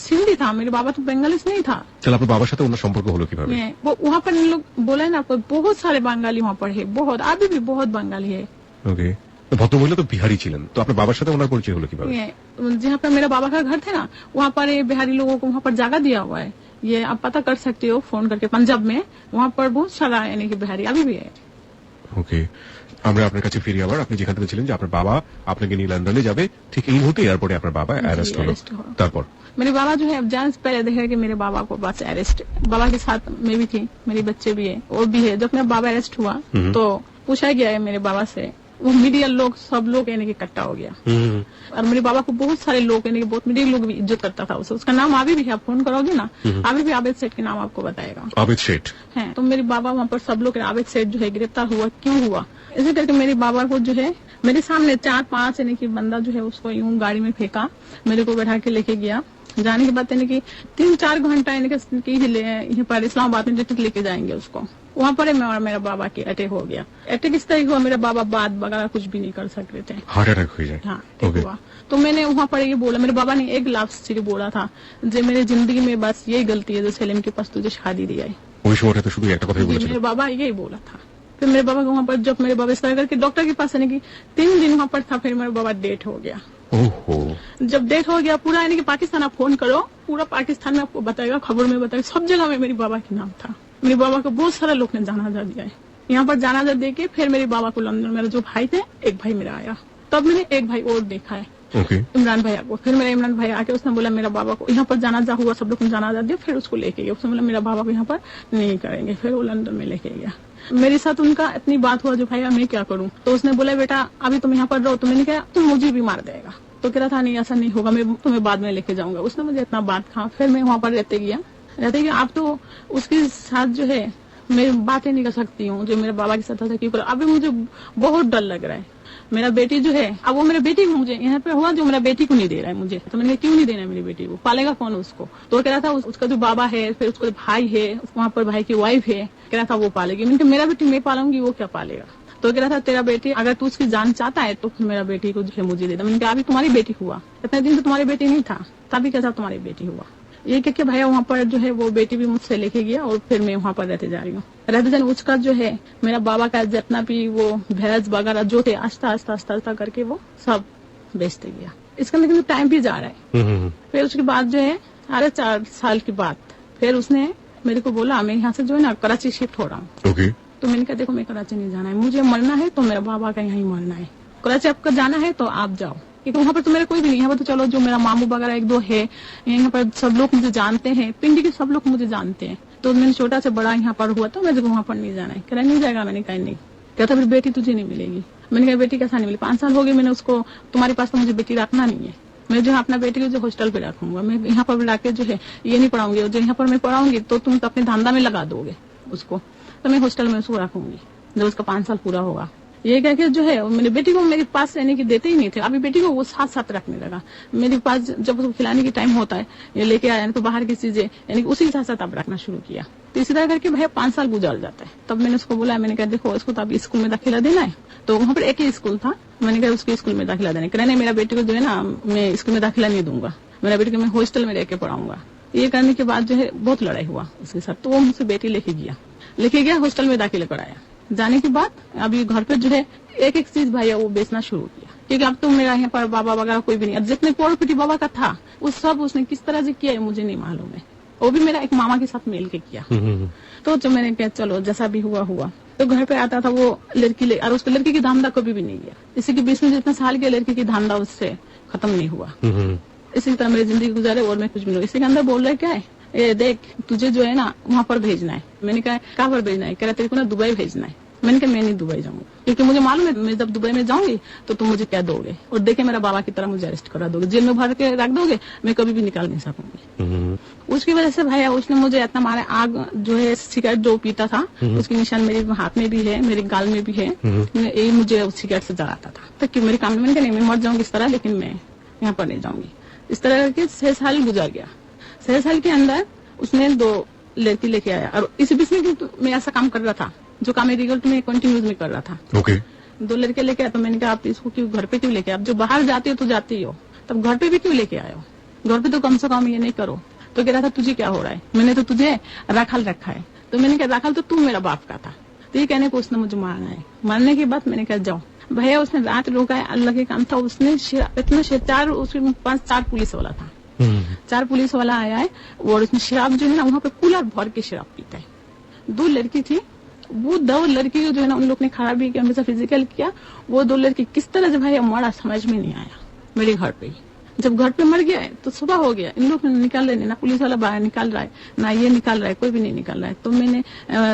सिंधी था, मेरे बाबा तो बंगाली नहीं था। তাহলে আপনার বাবার সাথে ওনার সম্পর্ক হলো কিভাবে? वो वहाँ पर इन लोग बोला है ना आपको, बहुत सारे बंगाली वहाँ पर है, बहुत अभी भी बहुत बंगाली है। ওকে। তো ভদ্রমহিলা তো বিহারি ছিলেন, তো আপনার বাবার সাথে ওনার পরিচয় হলো কিভাবে? जहाँ पर मेरा बाबा का घर थे ना वहाँ पर ये बिहारी लोगों को वहाँ पर जगह दिया हुआ है, ये आप पता कर सकते हो फोन करके, पंजाब में वहाँ पर बहुत सारा यानी कि बिहारी अभी भी है। ওকে, আমরা আপনার কাছে ফিরি আবার। আপনি যেখান থেকে ছিলেন যে আপনার বাবা আপনাকে নিয়ে লন্ডনে যাবে, ঠিক এই মুহূর্তে এয়ারপোর্টে আপনার বাবা অ্যারেস্ট হলো। arrest हुआ। তারপর? मेरे बाबा जो है जान से पहले देखा कि मेरे बाबा को बस अरेस्ट, बाबा के साथ मैं भी थी, मेरे बच्चे भी है, और भी है। जब मेरा बाबा अरेस्ट हुआ तो पूछा गया है मेरे बाबा से, वो मीडिया लोग सब लोग यानी कि इकट्ठा हो गया, और मेरे बाबा को बहुत सारे लोग यानी कि बहुत मीडिया लोग भी इज्जत करता था उसे, उसका नाम अभी भी है, आप फोन करोगे ना अभी भी आबिद सेठ के नाम आपको बताएगा। আবেদ শেঠ। है तो मेरे बाबा वहाँ पर सब लोग, आबिद सेठ जो है गिरफ्तार हुआ, क्यों हुआ? ऐसे करके मेरे बाबा को जो है मेरे सामने 4-5 यानी कि बंदा जो है उसको यूं गाड़ी में फेंका, मेरे को बैठा के लेके गया, जाने के बाद यानी कि 3-4 घंटा यानी कि यहाँ पर इस्लामाबाद में जब तक लेके जाएंगे उसको, वहाँ पर मेरा बाबा की अटैक हो गया। अटैक इस तरह हुआ मेरा बाबा बात वगैरह कुछ भी नहीं कर सकते थे। হার্ট অ্যাটাক হয়ে যায়? हाँ ठीक हुआ। तो मैंने वहाँ पर ये बोला, मेरे बाबा ने एक लफ्ज सिर्फ बोला था जो मेरी जिंदगी में बस यही गलती है जो सेलिम के पास तुझे शादी दिया है। ওই সময়টা তো শুধু একটা কথাই जी, বলেছিলেন? मेरे बाबा यही बोला था। फिर मेरे बाबा को वहाँ पर जब मेरे बाबा इस तरह करके डॉक्टर के पास यानी कि 3 दिन वहाँ पर था, फिर मेरा बाबा डेथ हो गया। ओहो, जब डेथ हो गया पूरा, यानी कि पाकिस्तान आप फोन करो, पूरा पाकिस्तान में आपको बताएगा, खबर में बताएगा, सब जगह में मेरे बाबा के नाम था। मेरे बाबा को बहुत सारे लोग ने जनाजा दिया है। यहाँ पर जनाजा दे के फिर मेरे बाबा को लंदन, मेरे जो भाई थे, एक भाई मेरा आया, तब मैंने एक भाई और देखा है, ओके, इमरान भैया को। फिर मेरा इमरान भाई आके उसने बोला मेरा बाबा को, यहाँ पर जनाजा हुआ, सब लोग ने जनाजा दिया, फिर उसको लेके गया। उसने बोला मेरा बाबा को यहाँ पर नहीं करेंगे, फिर वो लंदन में लेके गया। मेरे साथ उनका इतनी बात हुआ जो भाई मैं क्या करूं, तो उसने बोला बेटा अभी तुम यहाँ पर रहो, तो मैंने कहा तुम मुझे भी मार देगा, तो कह रहा था नहीं ऐसा नहीं होगा, मैं तुम्हें बाद में लेके जाऊंगा। उसने मुझे इतना बात कहा, फिर मैं वहाँ पर रहते गया। आप तो उसके साथ जो है मैं बातें नहीं कर सकती हूँ जो मेरे बाबा के साथ था, क्योंकि अभी मुझे बहुत डर लग रहा है। मेरा बेटी जो है, अब वो मेरे बेटी को मुझे यहाँ पे हुआ जो मेरा बेटी को नहीं दे रहा है मुझे, तो मैंने क्यों नहीं देना है मेरी बेटी को, पालेगा कौन उसको? तो कह रहा था उसका जो बाबा है, फिर उसका भाई है, वहाँ पर भाई की वाइफ है, कह रहा था वो पालेगी। मैंने कहा मेरा बेटी मैं पालूंगी, वो क्या पालेगा? तो कह रहा था तेरा बेटी अगर तू उसकी जान चाहता है तो फिर मेरा बेटी को जो है मुझे दे दे। मैंने कहा अभी तुम्हारी बेटी हुआ, इतने दिन तो तुम्हारी बेटी नहीं था, तभी कैसा तुम्हारी बेटी हुआ? ये कह के भैया वहाँ पर जो है वो बेटी भी मुझसे लेके गया, और फिर मैं वहाँ पर रहते जा रही हूँ। रहते जाने उसका जो है मेरा बाबा का जितना भी वो भैंस वगैरह जो थे, आस्ता आस्ता आस्ता आस्ता करके वो सब बेचते गया। इसका लेकिन टाइम भी जा रहा है। फिर उसके बाद जो है 4 साल के बाद फिर उसने मेरे को बोला मैं यहाँ से जो है ना कराची शिफ्ट हो रहा हूँ। ओके, तो मैंने कहा देखो मैं कराची नहीं जाना है, मुझे मरना है तो मेरा बाबा का यहाँ ही मरना है। कराची आपको जाना है तो आप जाओ, क्योंकि वहाँ पर तो मेरा कोई भी नहीं। यहाँ पर तो चलो जो मेरा मामू वगैरह 1-2 है, यहाँ पर सब लोग मुझे जानते हैं, पिंडी के सब लोग मुझे जानते हैं। तो मैंने छोटा से बड़ा यहाँ पर हुआ, तो मुझे वहाँ पर नहीं जाना है। कह नहीं जाएगा, मैंने कहा नहीं। कहता फिर बेटी तुझे नहीं मिलेगी। मैंने कहा बेटी कैसा नहीं मिली, 5 साल हो गए मैंने उसको, तुम्हारे पास तो मुझे बेटी रखना नहीं है। मैं जो है अपना बेटी को जो हॉस्टल पे रखूंगा, मैं यहाँ पर लाके जो है ये नहीं पढ़ाऊंगी, और जो यहाँ पर मैं पढ़ाऊंगी तो तुम तो अपने धंधा में लगा दोगे उसको, तो मैं हॉस्टल में उसको रखूंगी जब उसका 5 साल पूरा होगा। ये कह के जो है मेरी बेटी को मेरे पास रहने की देते ही नहीं थे। अभी बेटी को वो साथ साथ रखने लगा मेरे पास, जब उसको खिलाने की टाइम होता है ये लेके आया तो बाहर की चीजें यानी उसी के साथ साथ अब रखना शुरू किया। तो इसी तरह करके भैया 5 साल गुजर जाता है। तब मैंने उसको बोला, मैंने कहा देखो इसको तो अभी स्कूल में दाखिला देना है, तो वहाँ पर एक ही स्कूल था, मैंने कहा उसको स्कूल में दाखिला देना। कहना नहीं मेरा बेटी को जो है ना मैं स्कूल में दाखिला नहीं दूंगा, मेरा बेटी को मैं हॉस्टल में रह के पढ़ाऊंगा। ये करने के बाद जो है बहुत लड़ाई हुआ उसके साथ, तो वो मुझसे बेटी लेके गया हॉस्टल में दाखिला कराया। जाने के बाद अभी घर पे जो है एक एक चीज भैया वो बेचना शुरू किया, क्योंकि अब तो मेरा यहाँ पर बाबा वगैरह कोई भी नहीं। अब जितने प्रॉपर्टी बाबा का था वो सब उसने किस तरह से किया है मुझे नहीं मालूम है, वो भी मेरा एक मामा के साथ मिल के किया। तो जब मैंने कहा चलो जैसा भी हुआ, तो घर पे आता था वो लड़की और उसको लड़की की धंधा कभी भी नहीं गया। इसी के बीच में जितना साल के लड़की की धंधा उससे खत्म नहीं हुआ। इसी तरह मेरी जिंदगी गुजारे और मैं कुछ भी नहीं। इसी के अंदर बोल रहे क्या है, ये देख तुझे जो है ना वहाँ पर भेजना है। मैंने कहा कहाँ पर भेजना है? कह रहा तेरे को ना दुबई भेजना है। मैंने कहा मैं नहीं दुबई जाऊंगा, क्योंकि मुझे मालूम है मैं जब दुबई में जाऊंगी तो तुम मुझे क्या दोगे, और देखे मेरा बाबा की तरह मुझे अरेस्ट करा दोगे, जेल में भर के रख दोगे, मैं कभी भी निकाल नहीं सकूंगी। उसकी वजह से भैया उसने मुझे इतना मारा। आग जो है सिगरेट जो पीता था उसकी निशान मेरे हाथ में भी है, मेरे गाल में भी है। ये मुझे सिगरेट से जलाता था ताकि मेरे काम में। मैंने कहा नहीं मैं मर जाऊंगी इस तरह, लेकिन मैं यहाँ पर नहीं जाऊंगी। इस तरह करके 6 साल गुजर गया। 6 साल के अंदर उसने 2 लड़की लेके आया, और इस बीच में मैं ऐसा काम कर रहा था जो काम रिजल्ट में कंटिन्यूज में कर रहा था। ओके, 2 लड़के लेके आया। तो मैंने कहा आप इसको क्यों घर पे क्यों लेके, आप जो बाहर जाते हो तो जाती हो, तब घर पे भी क्यों लेके आए हो? घर पे तो कम से कम ये नहीं करो। तो कह रहा था तुझे क्या हो रहा है, मैंने तो तुझे रखल रखा है। तो मैंने कहा रखल तो तू मेरा बाप का था। तो ये कहने को उसने मुझे मारना है। मारने के बाद मैंने कहा जाओ भैया। उसने रात रोका है, अल्लाह के काम था। उसने इतना 4 उसके 5-4 पुलिस वाला था, 4 पुलिस वाला आया है, और उसने शराब जो है ना वहाँ पे कूलर भर के शराब पीता है। 2 लड़की थी, वो 2 लड़की जो है ना उन लोग ने खराब भी किया, हमेशा फिजिकल किया। वो 2 लड़की किस तरह से भाई मरा समझ में नहीं आया मेरे घर पे। जब घर पे मर गया है तो सुबह हो गया, इन लोग निकाल रहे, ना पुलिस वाला बाहर निकाल रहा है ना ये निकाल रहा है, कोई भी नहीं निकाल रहा है। तो मैंने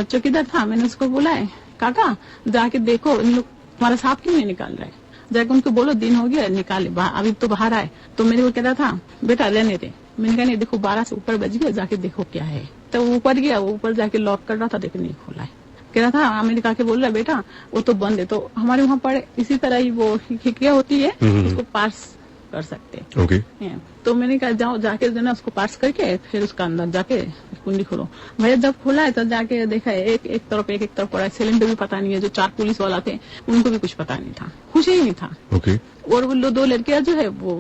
चौकीदार था, मैंने उसको बोला है काका जाके देखो इन लोग तुम्हारा सांप क्यों नहीं निकाल रहा है, जाके उनको बोलो दिन हो गया निकाले, अभी तो बाहर आए। तो मेरे को कह रहा था बेटा रहने दे। मैंने कहा नहीं देखो 12 से ऊपर बज गया, जाके देखो क्या है। तो वो ऊपर गया, वो ऊपर जाके लॉक कर रहा था, लेकिन नहीं खोला है। कह रहा था अमेरिका के बोल रहा है बेटा वो तो बंद है। तो हमारे वहाँ पर इसी तरह ही वो खिड़कियाँ होती है, उसको पास कर सकते हैं। तो मैंने कहा जाओ जाके जो ना उसको पास करके फिर उसका अंदर जाके कुंडी खोलो। भैया जब खोला है तब जाके देखा है एक तरफ पड़ा है। सिलेंडर भी पता नहीं है, जो 4 पुलिस वाला थे उनको भी कुछ पता नहीं था, कुछ ही नहीं था। और वो 2 लड़कियां जो है वो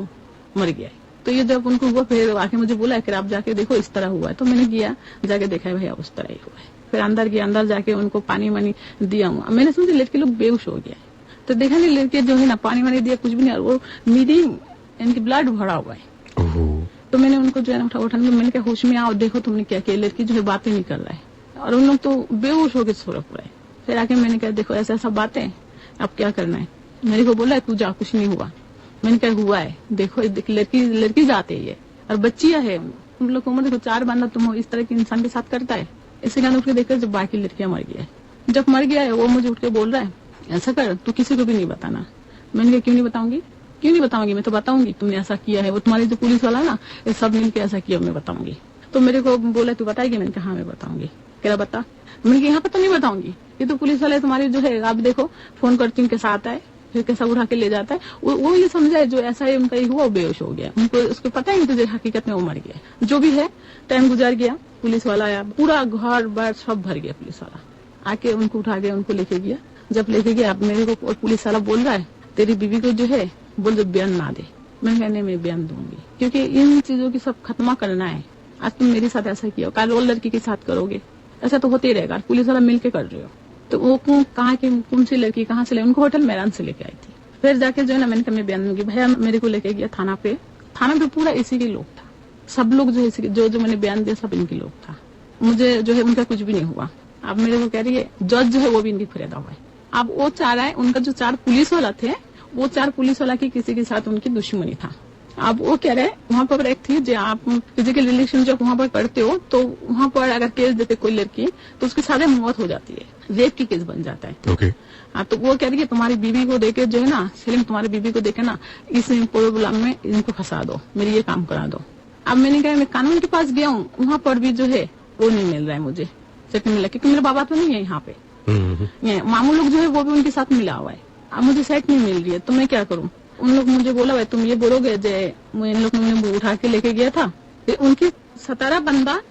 मर गया। तो ये जब उनको हुआ फिर आके मुझे बोला कि आप जाके देखो इस तरह हुआ है। तो मैंने गया, जाके देखा है भैया उस तरह ही हुआ है। फिर अंदर गया, अंदर जाके उनको पानी वानी दिया हुआ। मैंने समझे लड़के लोग बेहोश हो गया। तो देखा नहीं लड़के जो है ना पानी वानी दिया कुछ भी नहीं। और वो मेरी इनकी ब्लड भरा हुआ है। ओहो, तो मैंने उनको जो है ना उठाने मैंने कहा होश में आओ, देखो तुमने क्या किया। लड़की जो है बातें नहीं कर रहा है और उन लोग तो बेहोश होकर सो रहा है। फिर आके मैंने कहा देखो ऐसा ऐसा बातें, अब क्या करना है। मेरे को बोला तू जा, कुछ नहीं हुआ। मैंने कहा हुआ है, देखो लड़की जाते ही है और बच्चियां है, तुम लोग को उम्र देखो 4 बंदा तुम इस तरह के इंसान के साथ करता है। इसी कारण उठ के देखकर जब बाकी लड़कियां मर गया है, जब मर गया है वो मुझे उठ के बोल रहा है ऐसा कर तू किसी को भी नहीं बताना। मैंने कहा क्यों नहीं बताऊंगी, क्यों नहीं बताऊंगी, मैं तो बताऊंगी तुमने ऐसा किया है। वो तुम्हारे जो पुलिस वाला ना ये सब मिलकर ऐसा किया, मैं बताऊंगी। तो मेरे को बोला तू बताएगी। मैंने कहा हाँ मैं बताऊंगी। कह रहा बता। मैंने कहा यहाँ पर तो नहीं बताऊंगी, ये तो पुलिस वाले तुम्हारे जो है आप देखो फोन करती हूँ कैसा आता है, फिर कैसा उठा के ले जाता है। वो ये समझा है जो ऐसा है उनका ही हुआ, वो बेहोश हो गया। उनको उसको पता ही नहीं तुझे हकीकत में वो मर गया। जो भी है टाइम गुजार गया, पुलिस वाला आया, पूरा घर बार सब भर गया। पुलिस वाला आके उनको उठा गया, उनको लेके गया। जब लेके गया अब मेरे को पुलिस वाला बोल रहा है तेरी बीवी को जो है बोल जो बयान ना दे। मैं कहने में बयान दूंगी क्योंकि इन चीजों की सब खत्मा करना है। आज तुम मेरे साथ ऐसा किया, कल और लड़की के साथ करोगे, ऐसा तो होते ही रहेगा। पुलिस वाला मिलके कर रहे हो तो वो कहाँ की कौन सी लड़की कहाँ से ले, उनको होटल मैरान से लेके आई थी। फिर जाके जो है ना मैंने कहा मैं बयान दूंगी। भैया मेरे को लेके गया थाना पे पूरा इसी के लोग था, सब लोग जो है जो मैंने बयान दिया सब इनके लोग था। मुझे जो है उनका कुछ भी नहीं हुआ। अब मेरे को कह रही है जज जो है वो भी इनकी फरियादा हुआ है। अब वो चाह रहा है उनका जो 4 पुलिस वाला थे वो 4 पुलिस वाला की किसी के साथ उनकी दुश्मनी था। अब वो कह रहे वहाँ पर एक थी जो आप फिजिकल रिलेशन जब वहाँ पर करते हो तो वहाँ पर अगर केस देते कोई लड़की तो उसकी सारे मौत हो जाती है, रेप की केस बन जाता है। ओके। तो वो कह रही है तुम्हारी बीवी को देके जो है ना सेलिम तुम्हारी बीवी को देके ना इस प्रोग्राम में इनको फंसा दो, मेरी ये काम करा दो। अब मैंने कहा मैं कानून के पास गया हूँ, वहाँ पर भी जो है वो नहीं मिल रहा है मुझे सेट मिला, क्योंकि मेरा बाबा तो नहीं है यहाँ पे। मामू लोग जो है वो भी उनके साथ मिला हुआ है। अब मुझे सेट नहीं मिल रही है तो मैं क्या करूँ। उन लोग मुझे बोला भाई तुम ये बोलोगे जो इन लोग ने उठा के लेके गया था, उनकी 17 बंदा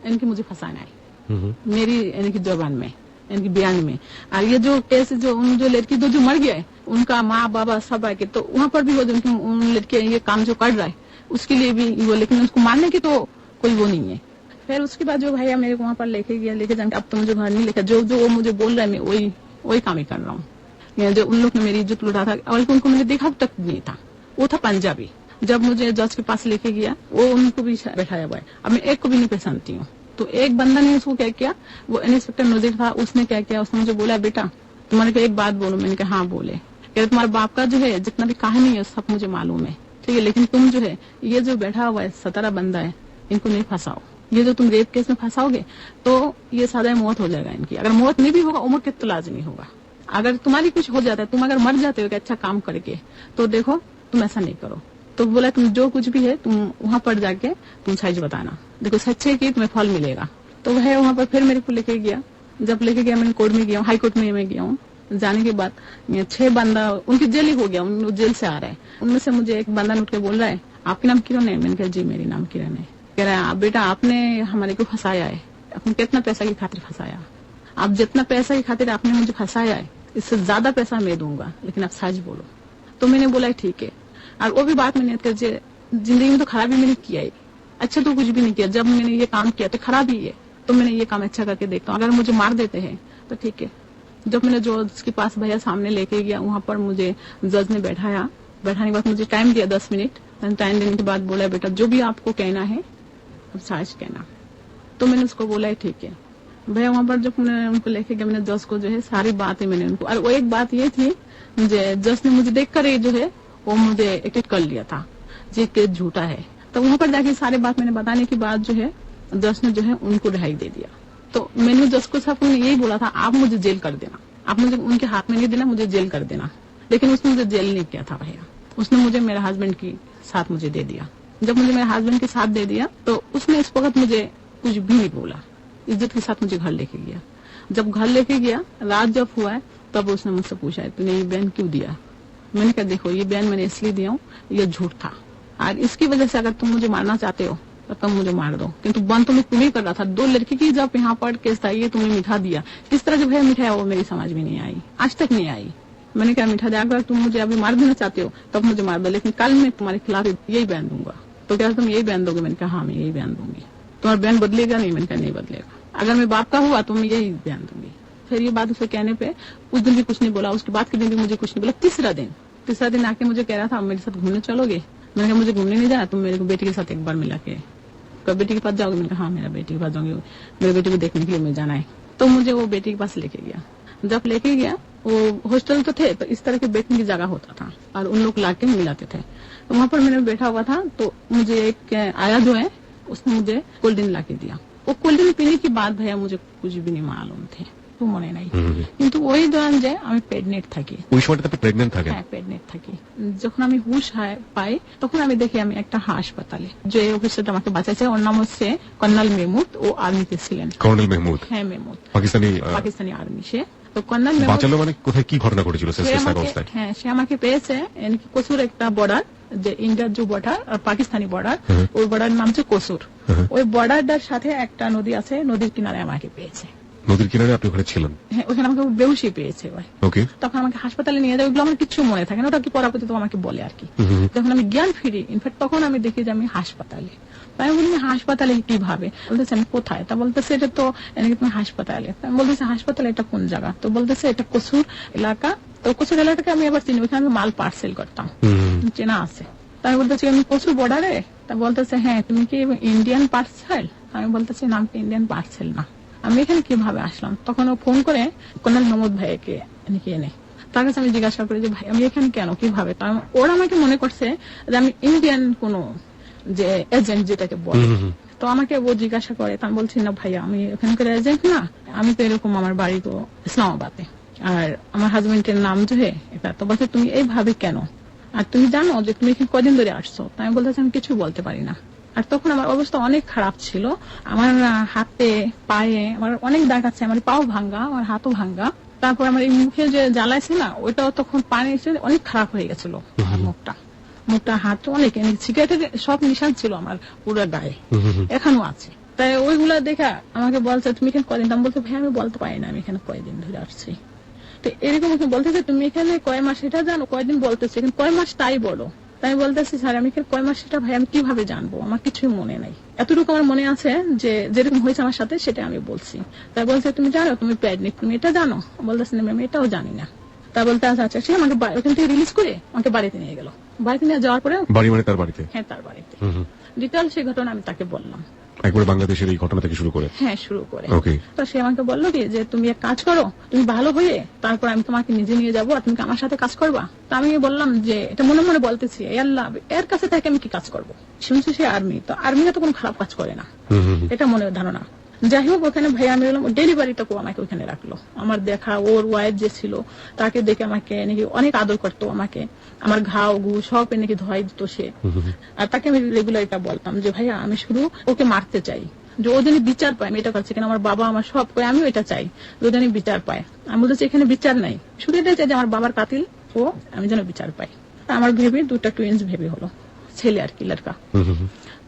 इनकी मुझे फंसाना है मेरी इनकी जबान में, इनकी बयान में। और ये जो केस जो लड़की जो मर गया है उनका माँ बाबा सब आके तो वहाँ पर भी वो उन लड़के ये काम जो कर रहा है उसके लिए भी वो, लेकिन उसको मारने की तो कोई वो नहीं है। फिर उसके बाद जो भैया मेरे को वहाँ पर लेके गया, लेके जाके अब तो मुझे घर नहीं लेकर जो वो मुझे बोल रहा है मैं वही काम ही कर रहा हूँ। जो उन लोग ने मेरी इज्जत लुटा था और उनको मैंने देखा तक नहीं था, वो था पंजाबी। जब मुझे जज के पास लेके गया वो उनको भी बैठाया हुआ है। अब मैं एक को भी नहीं पहचानती हूँ। तो एक बंदा ने उसको क्या किया, वो इंस्पेक्टर नजीर था, उसने क्या किया, उसने मुझे बोला बेटा तुम्हारे को एक बात बोलो। मैंने कहा हाँ बोले। कह तुम्हारे बाप का जो है जितना भी कहानी है सब मुझे मालूम है, ठीक है, लेकिन तुम जो है ये जो बैठा हुआ है 17 बंदा है इनको नहीं फंसाओ। ये जो तुम रेप केस में फंसाओगे तो ये सादा मौत हो जाएगा इनकी। अगर मौत नहीं भी होगा उम्र के तो लाजमी होगा। अगर तुम्हारी कुछ हो जाता है, तुम अगर मर जाते हो अच्छा काम करके तो देखो तुम ऐसा नहीं करो। तो बोला तुम जो कुछ भी है तुम वहाँ पर जाके तुम सच बताना, देखो सच्चे की तुम्हें फल मिलेगा। तो वह वहाँ पर फिर मेरे को लेके गया। जब लेके गया मैंने कोर्ट में गया, हाई कोर्ट में मैं गया हूँ। जाने के बाद 6 बंदा उनकी जेल ही हो गया, उन जेल से आ रहे हैं। उनमें से मुझे एक बंदा उठ के बोल रहा है आपके नाम किरण है। मैंने कहा जी मेरी नाम किरण है। कह रहा है बेटा आपने हमारे को फंसाया है, आपने कितना पैसा की खातिर फंसाया, आप जितना पैसा की खातिर आपने मुझे फंसाया है इससे ज्यादा पैसा मैं दूंगा, लेकिन आप सच बोलो। तो मैंने बोला ठीक है। और वो भी बात मैंने जिंदगी में तो खराबी मैंने किया है, अच्छा तो कुछ भी नहीं किया। जब मैंने ये काम किया तो खराब ही है, तो मैंने ये काम अच्छा करके देखता हूँ। अगर मुझे मार देते हैं तो ठीक है। जब मैंने जज के पास भैया सामने लेके गया, वहाँ पर मुझे जज ने बैठाया। बैठाने के बाद मुझे टाइम दिया 10 मिनट। टाइम देने के बाद बोला बेटा जो भी आपको कहना है अब सच कहना। तो मैंने उसको बोला ठीक है। भैया वहाँ पर जब मैंने उनको लेके गया, मैंने जज को जो है सारी बातें मैंने उनको, और वो एक बात ये थी मुझे जज ने मुझे देख कर जो है वो मुझे एक्टिट कर लिया था ये केस झूठा है। तो वहाँ पर जाके सारी बात मैंने बताने के बाद जो है जज ने जो है उनको रिहाई दे दिया। तो मैंने जज को साहब ने यही बोला था आप मुझे जेल कर देना, आप मुझे उनके हाथ में नहीं देना, मुझे जेल कर देना। लेकिन उसने मुझे जेल नहीं किया था भैया, उसने मुझे मेरे हस्बैंड के साथ मुझे दे दिया। जब मुझे मेरे हस्बैंड के साथ दे दिया तो उसने इस वक्त मुझे कुछ भी नहीं बोला, इज्जत के साथ मुझे घर लेके गया। जब घर लेके गया रात जब हुआ है तब उसने मुझसे पूछा है तूने ये बयान क्यों दिया। मैंने कहा देखो ये बयान मैंने इसलिए दिया हूँ, ये झूठ था और इसकी वजह से अगर तुम मुझे मारना चाहते हो तो तुम मुझे मार दो, किंतु बंद तुम्हें तुम्हें कर रहा था। 2 लड़की की जब यहाँ पर केस था ये तुमने मिठा दिया, किस तरह जो है मिठाई वो मेरी समझ में नहीं आई, आज तक नहीं आई। मैंने कहा मिठा दे, अगर तुम मुझे अभी मार देना चाहते हो तब मुझे मार दो, लेकिन कल मैं तुम्हारे खिलाफ यही बयान दूंगा। तो क्या तुम यही बयान दोगे। मैंने कहा हाँ मैं यही बयान दूंगी। तुम्हारा बयान बदलेगा नहीं। मैंने कहा नहीं बदलेगा, अगर मैं बाप का हुआ तो मैं यही बयान दूंगी। फिर ये बात उसे कहने पे उस दिन भी कुछ नहीं बोला, उसके बाद के दिन भी मुझे कुछ नहीं बोला। तीसरा दिन आके मुझे कह रहा था मेरे साथ घूमने चलोगे। मैंने कहा मुझे घूमने नहीं जाना, तुम मेरे को बेटी के साथ एक बार मिला के, कब बेटी के पास जाओगे? मैंने कहा हाँ मेरा बेटी के पास जाऊंगी, मेरे बेटी को देखने के लिए मुझे जाना है। तो मुझे वो बेटी के पास लेके गया। जब लेके गया, वो हॉस्टल तो थे, तो इस तरह के बैठने की जगह होता था और उन लोग लाके मिलाते थे। तो वहां पर मैंने बैठा हुआ था, तो मुझे एक आया जो है उसने मुझे कोल्ड ड्रिंक लाके दिया। वो कोल्ड ड्रिंक पीने की बात भैया मुझे कुछ भी नहीं मालूम थे, তো মনে নাই। কিন্তু ওই দৌরান যে আমি প্রেগনেন্ট থাকি, ওই সময়টা আপনি প্রেগনেন্ট থাকেন? হ্যাঁ প্রেগনেন্ট থাকি। যখন আমি হুশ পাই তখন আমি দেখি আমি একটা হাসপাতালে, যে অফিসারটা আমাকে বাঁচাইছে ওর নাম হচ্ছে কর্নেল মেহমুদ, ও আর্মিতে ছিলেন। কর্নেল মেহমুদ? হ্যাঁ মেহমুদ, পাকিস্তানি আর্মি। সে তো কর্নেল মেহমুদ বাঁচালো মানে কোথায় কি ঘটনা ঘটেছিল? হ্যাঁ সে আমাকে পেয়েছে কসুর একটা বর্ডার, যে ইন্ডিয়ার যে বর্ডার আর পাকিস্তানি বর্ডার, ওই বর্ডার নাম হচ্ছে কসুর। ওই বর্ডারটার সাথে একটা নদী আছে, নদীর কিনারে আমাকে পেয়েছে। নদীর কিনারে আপনি ওখানে ছিলেন? হ্যাঁ, ওখানে আমাকে বেহুশি পেয়েছে। ওকে। তখন আমাকে হাসপাতালে নিয়ে যায়, ওগুলো আমার কিছু মনে থাকে না, ওটা কি পরবর্তীতে আমাকে বলে আর কি। যখন আমি জ্ঞান ফিরি, ইনফ্যাক্ট তখন আমি দেখি যে আমি হাসপাতালে। আমি বলি হাসপাতালে কিভাবে? বলতেছে আমি কোথায়? তা বলতেছে এটা তো তুমি হাসপাতালে। আমি বলতেছে হাসপাতালে এটা কোন জায়গা? তো বলতেছে এটা কসুর এলাকা। তো কসুর এলাকাকে আমি আবার চিনি, ওখানে আমি মাল পার্সেল করতাম, চেনা আছে। তাই বলতেছি আমি কসুর বর্ডারে। তা বলতেছে হ্যাঁ তুমি কি ইন্ডিয়ান পার্সেল? আমি বলতেছি নাম কি ইন্ডিয়ান পার্সেল না, আমি এখানে কিভাবে আসলাম? তখন ও ফোন করে কর্নেল মেহমুদ ভাইকে এনে, তার কাছে আমি জিজ্ঞাসা করি যে ভাই আমি এখানে কেন, কিভাবে? ওরা আমাকে মনে করছে যে আমি ইন্ডিয়ান কোন যে এজেন্ট যেটাকে বলে। তো আমাকে ও জিজ্ঞাসা করে, তা আমি বলছি না ভাইয়া আমি এখানকার এজেন্ট না, আমি তো এরকম, আমার বাড়ি তো ইসলামাবাদে আর আমার হাজবেন্ডের নাম যে এটা। তো বলছে তুমি এইভাবে কেন, আর তুমি জানো যে তুমি এখানে কদিন ধরে আসছো? তাই আমি বলতেছি আমি কিছু বলতে পারি না। আর তখন আমার অবস্থা অনেক খারাপ ছিল, আমার হাতে পায়ে আমার অনেক দাগ আছে, আমার পাও ভাঙ্গা, আমার হাতও ভাঙ্গা। তারপর আমার এই মুখে যে জ্বালাইছে না, ওইটাও তখন পানি অনেক খারাপ হয়ে গেছিল। মুখটা হাত অনেক সিগারেটের সব নিশান ছিল আমার পুরো গায়ে, এখনো আছে। তাই ওইগুলা দেখা আমাকে বলছে তুমি এখানে কয়দিন? আমি বলতে ভাই আমি বলতে পারি না আমি এখানে কয়দিন ধরে আসছি। তো এরকম বলতেছে তুমি এখানে কয় মাস এটা জানো? কয়দিন বলতেছে, কিন্তু কয় মাস তাই বলো। তাই বলতেছি স্যার আমি কয় মাস সেটা ভাই আমি কিভাবে জানবো, আমার কিছুই মনে নাই। এতটুকু আমার মনে আছে যে যেরকম হয়েছে আমার সাথে সেটা আমি বলছি। তাই বলছে তুমি জানো তুমি প্রেগনেন্ট, তুমি এটা জানো? বলতেছে না ম্যাম এটাও জানি না। তা বলতে আচ্ছা সে আমাকে ওখান থেকে রিলিজ করে আমাকে বাড়িতে নিয়ে গেল। বাড়িতে নিয়ে যাওয়ার পরে বাড়ি মানে তার বাড়িতে? হ্যাঁ তার বাড়িতে। ডিটেল সেই ঘটনা আমি তাকে বললাম একবার বাংলাদেশের এই ঘটনা থেকে শুরু করে। হ্যাঁ শুরু করে। তো সে আমাকে বললো কি যে তুমি এক কাজ করো, তুমি ভালো হয়ে তারপর আমি তোমাকে নিজে নিয়ে যাবো আর তুমি আমার সাথে কাজ করবা। তা আমি বললাম যে এটা মনে মনে বলতেছি আল্লাহ এর কাছে থেকে আমি কি কাজ করবো? শুনছি সে আর্মি, তো আর্মিরা তো কোনো খারাপ কাজ করে না, এটা মনে ধারণা। যাই হোক ওখানে ভাই আমি বললাম ডেলিভারিটাকেও আমাকে ওখানে রাখলো। আমার দেখা ওর ওয়াইফ যে ছিল তাকে দেখে আমাকে নাকি অনেক আদর করতো, আমাকে আমার ঘাও গু সব নাকি ধোয়াই দিত সে। আর তাকে আমি রেগুলার এটা বলতাম যে ভাইয়া আমি শুধু ওকে মারতে চাই, যে ও যেন বিচার পায়। আমি এটা করছি কেন আমার বাবা আমার সব করে, আমিও এটা চাই ও যেন বিচার পায়। আমি বলতেছি এখানে বিচার নাই, শুধু এটাই চাই যে আমার বাবার কাতিল ও আমি যেন বিচার পাই। আমার ভেবে দুটা টুইন্স ভেবে হলো, ছেলে আর কি লড়কা।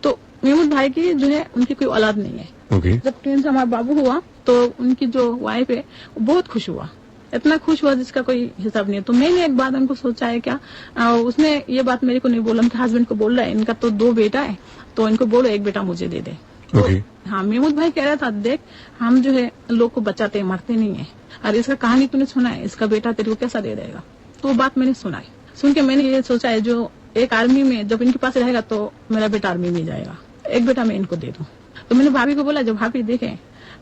तो महमूद भाई की जो है उनकी कोई औलाद नहीं है। जब ट्विंस हमारा बाबू हुआ तो उनकी जो वाइफ है वो बहुत खुश हुआ, इतना खुश हुआ जिसका कोई हिसाब नहीं है। तो मैंने एक बात उनको सोचा है क्या, उसने ये बात मेरे को नहीं बोला, उनके हस्बैंड को बोल रहा है इनका तो 2 बेटा है तो इनको बोलो एक बेटा मुझे दे दे। तो हाँ महमूद भाई कह रहा था देख हम जो है लोग को बचाते मरते नहीं है, और इसका कहानी तूने सुना है, इसका बेटा तेरे को कैसा दे देगा? तो बात मैंने सुनाई, सुन के मैंने ये सोचा है जो एक आर्मी में जब इनके पास रहेगा तो मेरा बेटा आर्मी में जाएगा, एक बेटा मैं इनको दे दूं। तो मैंने भाभी को बोला जो भाभी देखें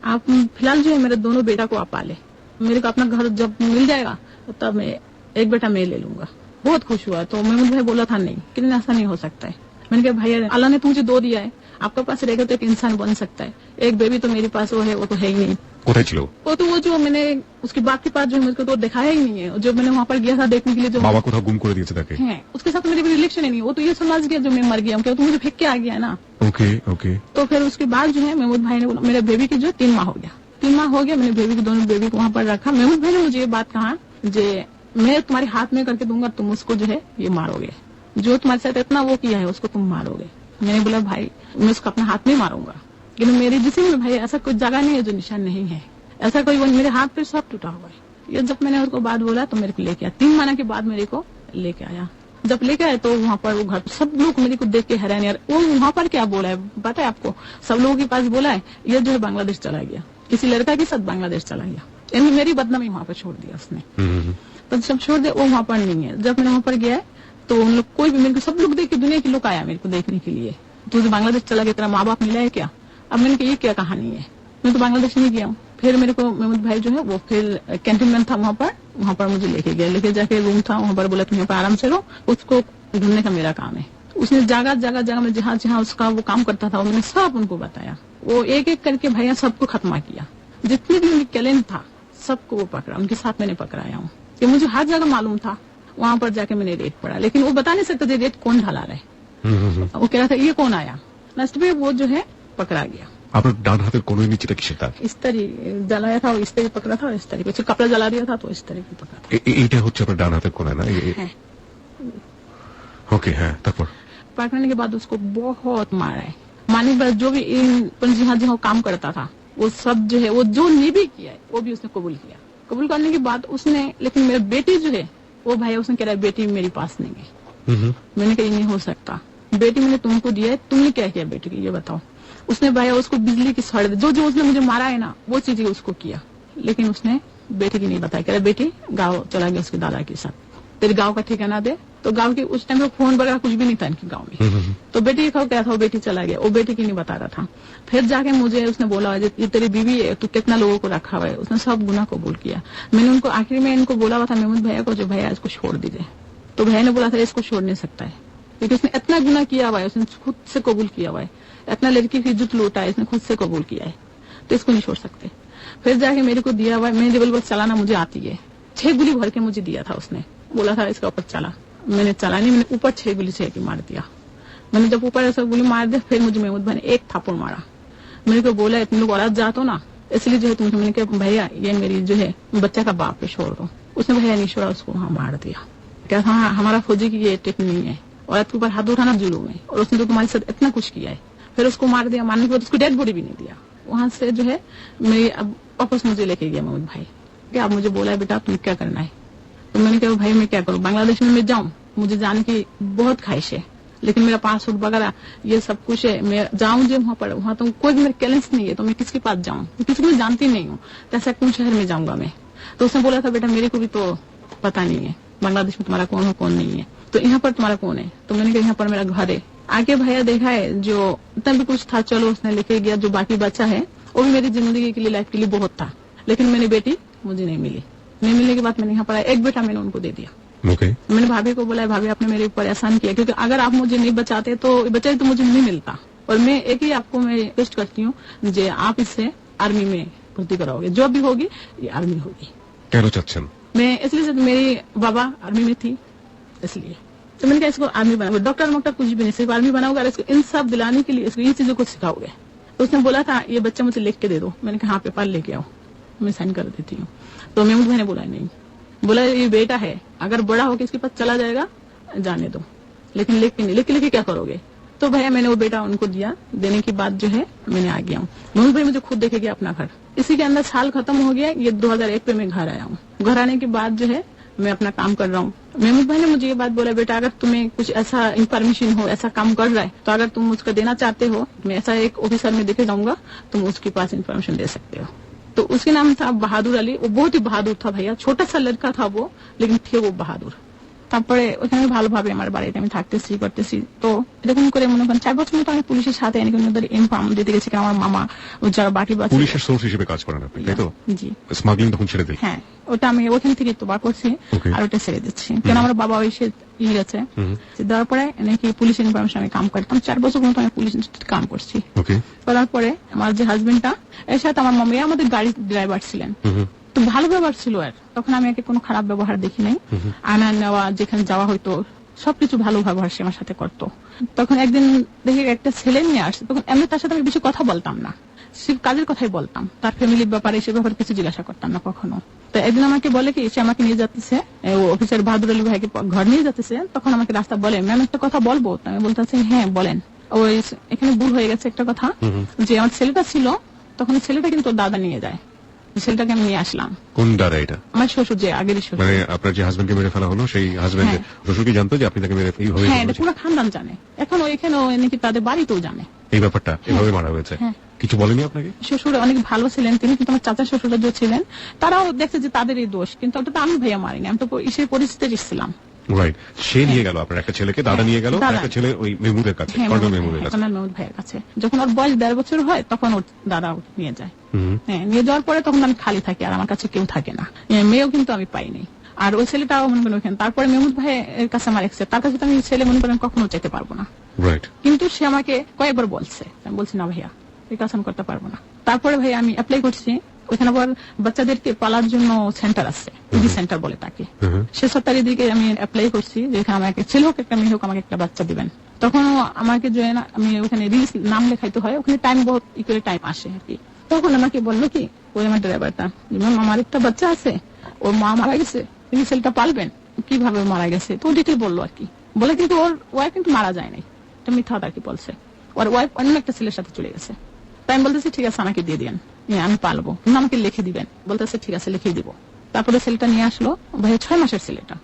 आप फिलहाल जो है मेरे दोनों बेटा को आप पाले, मेरे को अपना घर जब मिल जाएगा तो तब मैं एक बेटा मैं ले लूंगा। बहुत खुश हुआ। तो महमूद भाई बोला था नहीं कि ऐसा नहीं हो सकता है। मैंने कहा भाई अल्लाह ने तुझे 2 दिया है, आपके पास रहेगा तो एक इंसान बन सकता है, एक बेबी तो मेरे पास वो है, वो तो है ही नहीं। वो तो वो जो मैंने उसके बाप के पास जो मुझको तो दिखाया ही नहीं है, जो मैंने वहाँ पर गया था देखने के लिए, जो बाबा को था गुम कर दिया था है, उसके साथ मेरी रिलेशन ही नहीं। वो तो ये समझ गया जो मैं मर गया तो मुझे फेंक के आ गया ना। ओके। तो फिर उसके बाद जो है महमूद भाई ने मेरे बेबी की जो 3 माह हो गया, 3 माह हो गया, मैंने बेबी को दोनों बेबी को वहाँ पर रखा। महमूद भाई ने मुझे ये बात कहा जे मैं तुम्हारे हाथ में करके दूंगा, तुम उसको जो है ये मारोगे, जो तुम्हारे साथ इतना वो किया है उसको तुम मारोगे। मैंने बोला भाई मैं उसको अपने हाथ में मारूंगा, लेकिन मेरे जिसम में भाई ऐसा कोई जगह नहीं है जो निशान नहीं है, ऐसा कोई मेरे हाथ पे सब टूटा हुआ है। ये जब मैंने उसको बात बोला तो मेरे को लेके आया, 3 महीने के बाद मेरे को लेके आया। जब लेके आए तो वहाँ पर वो घर सब लोग मेरे को देख के हैरान, यार वो वहाँ पर क्या बोला है पता है आपको? सब लोगों के पास बोला है ये जो है बांग्लादेश चला गया, किसी लड़का के साथ बांग्लादेश चला गया, यानी मेरी बदनामी वहाँ पर छोड़ दिया उसने। तो जब छोड़ दिया वो वहाँ पर नहीं है। जब मैंने वहाँ पर गया तो उन लोग कोई भी मेरे को सब लोग देख के दुनिया के लोग आया मेरे को देखने के लिए, तू तो बांग्लादेश चला गया, तेरा माँ बाप मिला है क्या? अब मैंने कहा ये क्या कहानी है, मैं तो बांग्लादेश नहीं गया हूँ। फिर मेरे को महमूद भाई जो है वो फिर कैंटोनमेंट था वहाँ पर मुझे लेके गया, लेके जाके रूम था वहाँ पर, बोला तुम यहाँ पर आराम से रहो, उसको ढूंढने का मेरा काम है। उसने जगह जगह जगह में जहाँ जहाँ उसका वो काम करता था वो मैंने सब उनको बताया। वो एक एक करके भैया सबको खत्मा किया, जितने भी उनके टैलेंट था सबको वो पकड़ा, उनके साथ मैंने पकड़ाया हूँ। कि मुझे हर जगह मालूम था, वहाँ पर जाके मैंने रेट पड़ा, लेकिन वो बता नहीं सकते थे रेट कौन ढाला रहे। वो कह रहा था ये कौन आया, लास्ट में वो जो है पकड़ा गया। আপনার ডান হাতের কোন নিচেটা কিসের দাগ? इस तरह जलाया था, इस तरह पकड़ा था, इस तरह कुछ कपड़ा जला दिया था तो इस तरह पकड़ा था। এইটা হচ্ছে আপনার ডান হাতের কোনা না? है। ওকে, হ্যাঁ, তারপর पकड़ने के बाद उसको बहुत मारा है, मारने के बाद जो भी जहाँ जहाँ काम करता था वो सब जो है वो जो नहीं भी किया है वो भी उसने कबूल किया। कबूल करने के बाद उसने, लेकिन मेरा बेटी जो है वो भाई उसने कह रहा है बेटी मेरे पास नहीं है। मैंने कहा नहीं हो सकता, बेटी मैंने तुमको दिया है, तुमने क्या किया बेटी की ये बताओ। उसने भाई उसको बिजली की सड़ जो जो उसने मुझे मारा है ना वो चीजें उसको किया, लेकिन उसने बेटी की नहीं बताया। कह रहा बेटी गाँव चला गया उसके दादा के साथ, तेरे गाँव का ठिकाना दे। तो गाँव के उस टाइम में फोन वगैरह कुछ भी नहीं था इनके गाँव में, तो बेटी का क्या था वो बेटी चला गया, वो बेटी की नहीं बता रहा था। फिर जाके मुझे उसने बोला ये तेरी बीवी है, तू कितना लोगों को रखा हुआ है, उसने सब गुना कबूल किया। मैंने उनको आखिर में इनको बोला हुआ था महमूद भैया को, जो भैया इसको छोड़ दीजिए, तो भैया ने बोला था इसको छोड़ नहीं सकता है क्योंकि उसने इतना गुना किया हुआ है, उसने खुद से कबूल किया हुआ है, इतना लड़की की इज्जत लूटा है, इसने खुद से कबूल किया है, तो इसको नहीं छोड़ सकते। फिर जाके मेरे को दिया हुआ है, मैं रिवॉल्वर चलाना मुझे आती है, 6 गोली भर के मुझे दिया था उसने, बोला था इसका ऊपर चला, मैंने चला नहीं, मैंने ऊपर 6 गोली से मार दिया। मैंने जब ऊपर ऐसा गोली मार दिया फिर मुझे महमूद भाई ने एक थापड़ मारा, मेरे को बोला तुम लोग औरत जात हो ना इसलिए जो है तुम, मैंने कहा भैया ये मेरी जो है बच्चा का बाप है छोड़ दो। उसने भैया नहीं छोड़ा, उसको वहां मार दिया। क्या हाँ हमारा फौजी की ये टिप नहीं है, औरत के ऊपर हाथ उठाना जुलूम है, और उसने तो तुम्हारे साथ इतना कुछ किया है। फिर उसको मार दिया, मारने के बाद उसको डेड बॉडी भी नहीं दिया। वहां से जो है मेरी अब वापस मुझे लेके गया महमूद भाई, क्या आप मुझे बोला है बेटा तुम क्या करना है, तो मैंने कहा भाई मैं क्या करूँ, बांग्लादेश में मैं जाऊँ, मुझे जाने की बहुत ख्वाहिश है, लेकिन मेरा पासपोर्ट वगैरह ये सब कुछ है, मैं जाऊँ जो वहाँ पर, वहाँ तो कोई भी मेरे कैलेंस नहीं है, तो मैं किसके पास जाऊँ, किसी को जानती नहीं हूँ, तो ऐसा कौन शहर में जाऊंगा मैं। तो उसने बोला था बेटा मेरे को भी तो पता नहीं है बांग्लादेश में तुम्हारा कौन है कौन नहीं है, तो यहाँ पर तुम्हारा कौन है, तो मैंने कहा यहाँ पर मेरा घर है। आगे भैया देखा है जो इतना भी कुछ था, चलो उसने लेके गया, जो बाकी बच्चा है वो भी मेरी जिंदगी के लिए लाइफ के लिए बहुत था, लेकिन मेरी बेटी मुझे नहीं मिली। नहीं मिलने के बाद मैंने यहाँ पढ़ा, एक बेटा मैंने उनको दे दिया। मैंने भाभी को बोला भाभी आपने मेरे ऊपर एहसान किया, क्योंकि अगर आप मुझे नहीं बचाते तो बच्चा तो मुझे नहीं मिलता, और मैं एक ही आपको मैं रिक्वेस्ट करती हूँ जो आप इससे आर्मी में भर्ती कराओगे, जो भी होगी ये आर्मी होगी। क्या चाहছেন? मैं इसलिए मेरी बाबा आर्मी में थी इसलिए, तो मैंने कहा इसको आर्मी बनाओगे, डॉक्टर मॉक्टर कुछ भी नहीं, सिर्फ आर्मी बनाओगे, और इसको इन सब दिलाने के लिए इसको ये चीजों को सिखाओगे। तो उसने बोला था ये बच्चा मुझे लिख के दे दो, मैंने कहा हाँ पेपर लेके आओ मैं साइन कर देती हूँ। तो महमूद भाई ने बोला नहीं, बोला ये बेटा है अगर बड़ा होकर इसके पास चला जाएगा जाने दो, लेकिन लिख के नहीं, लिख क्या करोगे। तो भैया मैंने वो बेटा उनको दिया, देने के बाद जो है मैंने आ गया हूँ। महमूद भाई मुझे खुद देखे गया अपना घर, इसी के अंदर साल खत्म हो गया, ये 2001 पे मैं घर आया हूँ। घर आने के बाद जो है मैं अपना काम कर रहा हूँ। महमूद भाई ने मुझे ये बात बोला बेटा अगर तुम्हें कुछ ऐसा इन्फॉर्मेशन हो, ऐसा काम कर रहा है, तो अगर तुम उसको देना चाहते हो, मैं ऐसा एक ऑफिसर में देखे जाऊंगा, तुम उसके पास इन्फॉर्मेशन दे सकते हो। तो उसके नाम था बहादुर अली, वो बहुत ही बहादुर था भैया, छोटा सा लड़का था वो, लेकिन थे वो बहादুর। তারপরে ওখানে ভালোভাবে আমার বাড়িতে আমি থাকতেছি করতেছি, তো এরকম করে মনে করেন 4 বছর মতো আমি পুলিশের সাথে ওদের ইনফর্ম দিতে গেছি, কারণ আমার মামা যারা বাকি বাচ্চা পুলিশের সোর্স হিসেবে কাজ করেন আপনি, তাই তো? জি। স্মাগলিং তখন ছেড়ে দিই? হ্যাঁ, ওটা আমি ওখান থেকে তোবা করছি আর ওটা ছেড়ে দিচ্ছি, কারণ আমার বাবা এসে গেছে দেওয়ার পরে নাকি পুলিশ ইনফরমেশন আমি কাম করতাম, 4 বছর মতো আমি পুলিশ কাম করছি। করার পরে আমার যে হাজবেন্ডটা এর সাথে আমার মামা আমাদের গাড়ি ড্রাইভার ছিলেন, তো ভালো ব্যবহার ছিল, আর তখন আমি একে কোনো খারাপ ব্যবহার দেখি নাই, আনা নেওয়া যেখানে যাওয়া হয়তো সবকিছু ভালো ব্যবহার সে আমার সাথে করতো। তখন একদিন দেখি একটা ছেলে নিয়ে আসছে, তখন এমনি তার সাথে আমি বেশি কথা বলতাম না, সির্ফ কাজের কথাই বলতাম, তার ফ্যামিলির ব্যাপারে সে ব্যাপারে কিছু জিজ্ঞাসা করতাম না কখনো। তো একদিন আমাকে বলে কি সে আমাকে নিয়ে যাচ্ছে, অফিসার বাহাদুর আলী ভাইকে ঘর নিয়ে যাচ্ছে, তখন আমাকে রাস্তা বলে ম্যাম একটা কথা বলবো, আমি বলতেছি হ্যাঁ বলেন। ওই এখানে ভুল হয়ে গেছে একটা কথা, যে আমার ছেলেটা ছিল তখন ছেলেটা কিন্তু দাদা নিয়ে যায়, ছেলেটাকে আমি নিয়ে আসলাম। কোন দাদা এটা? আমার শ্বশুর, যে আগের শ্বশুর, মানে আপনার যে হাজবেন্ডকে মেরে ফেলা হলো সেই হাজবেন্ড শ্বশুর কি জানতো যে আপনি তাকে মেরে এইভাবে? হ্যাঁ, এটা পুরো খানদান জানে, এখন ওইখানে নাকি তাদের বাড়িতেও জানে এই ব্যাপারটা, এভাবে মারা হয়েছে। কিছু বলেনি আপনাকে? শ্বশুর অনেক ভালো ছিলেন তিনি, কিন্তু আমার চাচা শ্বশুরা যে ছিলেন তারাও দেখছে যে তাদের এই দোষ, কিন্তু ওটা তো আমি ভাইয়া মারিনি, আমি তো ইসের পরিস্থিতি এসেছিলাম। রাইট, সে নিয়ে গেল আপনার একটা ছেলেকে, দাদা নিয়ে গেল, দাদা। একটা ছেলে ওই মেহমুদের কাছে, কর্নেল মেহমুদের কাছে। কর্নেল মেহমুদ ভাইয়ের কাছে। যখন ওর বয়স 1.5 বছর হয় তখন ওর দাদা ওকে নিয়ে যায়। হুম। হ্যাঁ, নিয়ে যাওয়ার পরে তখন আমি খালি থাকি আর আমার কাছে কেউ থাকে না। মেয়েও কিন্তু আমি পাইনি। আর ওই ছেলেটাও মনে করেন ওখানে। তারপরে মেহমুদ ভাইয়ের কাছে আমার এক্সেপ্ট, তার কাছে তো আমি ছেলে মনে করেন কখনো যেতে পারবো না। রাইট। কিন্তু সে আমাকে কয়েকবার বলছে, আমি বলছি না ভাইয়া এই কাজ আমি করতে পারবো না। তারপরে ভাই আমি অ্যাপ্লাই করছি, ওখানে আবার বাচ্চাদেরকে পালার জন্য সেন্টার আছে, ইডি সেন্টার বলে তাকে। সে 7 তারিখ দিকে আমি অ্যাপ্লাই করছি যে এখানে আমাকে ছেলে হোক একটা মেয়ে হোক আমাকে একটা বাচ্চা দিবেন। তখন আমাকে জয়েন, আমি ওখানে রিলিজ নাম লেখাইতে হয়, ওখানে টাইম বহুত ইকুয়াল টাইম আসে আর কি। তখন আমাকে বললো কি ওই আমার ড্রাইভারটা, ম্যাম আমার একটা বাচ্চা আছে, ওর মা মারা গেছে, তিনি ছেলেটা পালবেন, কিভাবে মারা গেছে তো ডিটেল বললো আর কি। বলে কিন্তু ওর ওয়াইফ কিন্তু মারা যায় নাই, এটা মিথ্যা আর কি বলছে। ওর ওয়াইফ অন্য একটা ছেলের সাথে চলে গেছে। তাই আমি বলতেছি ঠিক আছে আমাকে দিয়ে দিন, আমি পালবো, আমাকে লিখে দিবেন। বলতেছে ঠিক আছে লিখে দিব। তারপরে ছেলেটা নিয়ে আসলো, ভাই 6 মাসের ছেলেটা,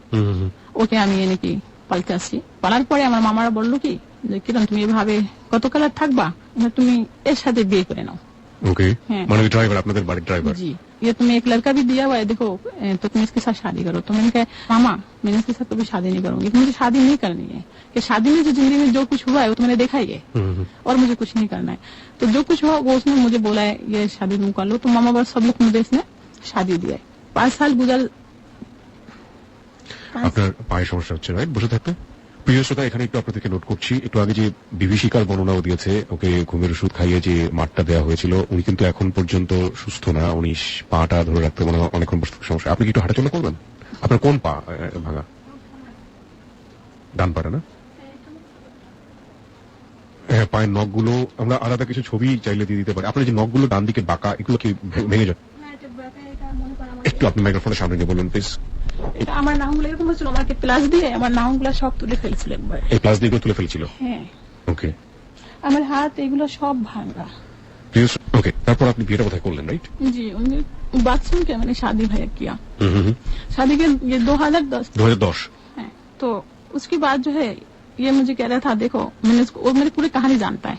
ওকে আমি এনে কি পালতে আসি। পালার পরে আমার মামারা বললো কি যে কিরণ তুমি এভাবে কতকাল আর থাকবা, তুমি এর সাথে বিয়ে করে নাও। ओके, हाँ। माने ड्राइवर, আপনাদের বাড়ির ড্রাইভার। जी, ये तुम्हें एक लड़का भी दिया हुआ है, देखो तो तुम इसके साथ शादी करो। तो मैंने कहा मामा मैंने इसके साथ कभी शादी नहीं करूंगी, मुझे शादी नहीं करनी है। कि शादी में जो जिंदगी में जो कुछ हुआ है वो तो मैंने देखा ही है, और मुझे कुछ नहीं करना है। तो जो कुछ हुआ वो उसने मुझे बोला है ये शादी तुम कर लो। तो मामा बस सब लोग मुझे इसने शादी दिया है। 5 साल गुजर। আপনার পায়ে সমস্যা হচ্ছে, রাইট? বসে থাকতে। প্রিয় শ্রোতা, এখানে একটু আপনাদেরকে নোট করছি, একটু আগে যে বিভীষিকার বর্ণনাও দিয়েছে, ওকে ঘুমের ওষুধ খাইয়ে যে মাঠটা দেওয়া হয়েছিল, উনি কিন্তু এখন পর্যন্ত সুস্থ না। উনি পাটা ধরে রাখতে মানে অনেকক্ষণ বসে থাকতে সমস্যা। আপনি কি একটু হাঁটাচলা করবেন? আপনার কোন পা ভাঙা? ডান পাটা না? হ্যাঁ, পায়ের নখগুলো আমরা আলাদা কিছু ছবি চাইলে দিয়ে দিতে পারি। আপনার যে নখগুলো ডান দিকে বাঁকা, এগুলো কি ভেঙে যায়? একটু আপনি মাইক্রোফোনের সামনে নিয়ে বলুন প্লিজ। এটা আমার নামগুলো এরকম হচ্ছিল, আমাকে প্লাস দিয়ে আমার নামগুলো সব তুলে ফেলছিল একবার। এই প্লাস দিয়ে তুলে ফেলছিল? হ্যাঁ, ওকে। আমার হাত এগুলো সব ভাঙা। ओके, তারপর আপনি বিয়েটা কোথায় করলেন, রাইট? जी, उनके बाथरूम के मैंने शादी भैया किया। शादी के ये 2010 है। तो उसके बाद जो है ये मुझे कह रहा था देखो, मैंने उसको, वो मेरी पूरी कहानी जानता है।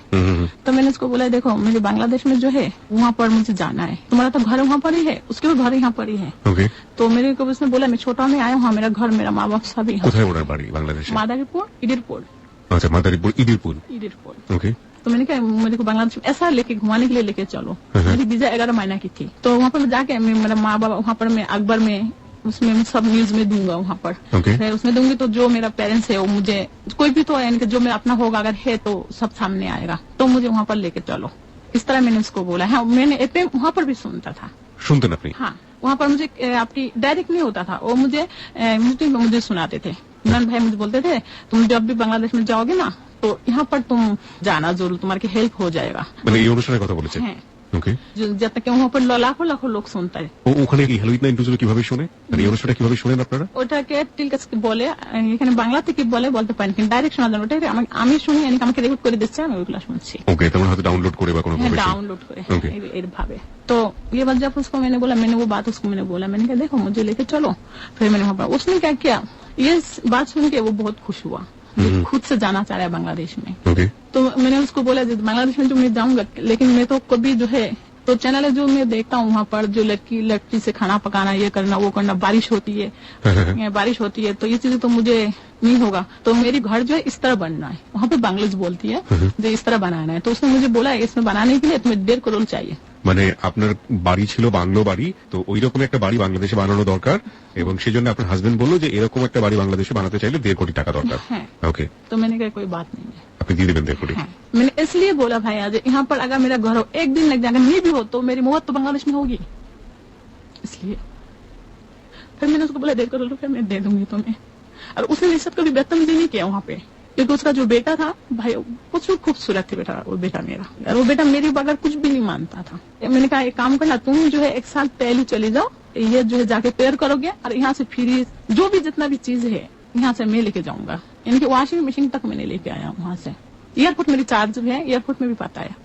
तो मैंने उसको बोला देखो मुझे बांग्लादेश में जो है वहाँ पर मुझे जाना है, तुम्हारा तो घर वहाँ पर ही है, उसके भी घर यहाँ पर ही है। ओके। तो मेरे को उसने बोला मैं छोटा में आया हूँ, मेरा घर मेरा माँ बाप सभी है। কোথায় ওনার বাড়ি বাংলাদেশে? मादारीपुर इडिरपुर। আচ্ছা, মাদারীপুর, ইদিরপুর। इडिरपुर। ओके। तो मैंने कहा मेरे को बांग्लादेश में ऐसा लेके घुमाने के लिए लेके चलो। मेरी वीजा 11 महीना की थी। तो वहाँ पर जाके मेरा माँ बाप वहाँ पर मैं अकबर में उसमें मैं सब न्यूज में दूंगा वहाँ पर। Okay. उसमें दूंगी तो जो मेरा पेरेंट्स है वो मुझे कोई भी तो यानी कि जो मेरा अपना होगा अगर है तो सब सामने आएगा, तो मुझे वहाँ पर लेके चलो। इस तरह मैंने उसको बोला। हाँ, मैंने एफएम वहाँ पर भी सुनता था। শুনতেন আপনি? हाँ, वहाँ पर मुझे आपकी डायरेक्ट नहीं होता था, वो मुझे सुनाते थे। इमरान भाई मुझे बोलते थे तुम जब भी बांग्लादेश में जाओगे ना तो यहाँ पर तुम जाना जरूर, तुम्हारी हेल्प हो जाएगा। মানে এই অনুষ্ঠানের কথা বলেছে? হ্যাঁ, ওকে। जब तक वहाँ पर लाखों लाखों लोग सुनता है। ওখানে কি হ্যালো ইতনা ইন্টুজুলো কিভাবে শুনে, মানে এই অনুষ্ঠানটা কিভাবে শুনেন আপনারা? ওটাকে টিলকাস বলে, এখানে বাংলা থেকে বলে বলতে পারেন, কিন্তু ডাইরেক্ট শোনা যায় না। ওটা আমি শুনি, আমাকে রেকর্ড করে দিচ্ছে, আমি ওইগুলো শুনছি। ওকে, তার মানে হয়তো ডাউনলোড করে বা কোনো ভাবে? डाउनलोड करे Okay. एड भावे। तो ये बात जब उसको मैंने बोला, मैंने वो बात उसको मैंने बोला, मैंने कहा देखो मुझे लेके चलो। फिर मैंने वहाँ पर उसने क्या किया, ये बात सुन के वो बहुत खुश हुआ, खुद से जाना चाह रहा है बांग्लादेश में। ওকে। तो मैंने उसको बोला बांग्लादेश में जो मैं जाऊंगा, लेकिन मैं तो कभी जो है तो चैनल है जो मैं देखता हूँ वहाँ पर जो लड़की से खाना पकाना, ये करना वो करना, बारिश होती है बारिश होती है तो ये चीजें तो मुझे नहीं होगा। तो मेरी घर जो है इस तरह बनना है, वहाँ पे बांग्लादेश बोलती है जो इस तरह बनाना है। तो उसने मुझे बोला इसमें बनाने के लिए तुम्हें 1.5 करोड़ चाहिए। মানে আপনার বাড়ি ছিল বাংলো বাড়ি, তো ওই রকম একটা বাড়ি বাংলাদেশে বানানো দরকার, এবং সেজন্য আপনার হাজবেন্ড বললো যে এরকম একটা বাড়ি বাংলাদেশে বানাতে চাইলে 1.5 কোটি টাকা দরকার। হ্যাঁ। ওকে। तो मैंने कहा कोई बात नहीं है। আপনি দিয়ে দেবেন 1.5 কোটি? हाँ, मैंने इसलिए बोला भाई आज यहाँ पर अगर मेरा घर हो एक दिन लग जाएगा, नहीं भी हो तो मेरी मौत तो बांग्लादेश में होगी, इसलिए फिर मैंने उसको बोला 1.5 करोड़ रुपया मैं दे दूंगी तुम्हें। और उसने मेरे साथ कभी बदतमीजी नहीं किया वहाँ पे, क्योंकि उसका जो बेटा था भाई कुछ खूबसूरत थी बेटा, वो बेटा मेरा, और वो बेटा मेरे बगैर कुछ भी नहीं मानता था। मैंने कहा एक काम करना, तुम जो है 1 साल पहले चले जाओ, ये जो है जाके पेयर करोगे, और यहाँ से फिर जो भी जितना भी चीज है यहाँ से मैं लेके जाऊंगा, यानी कि वॉशिंग मशीन तक मैंने लेके आया वहाँ से। एयरपोर्ट मेरी चार्ज है, एयरपोर्ट में भी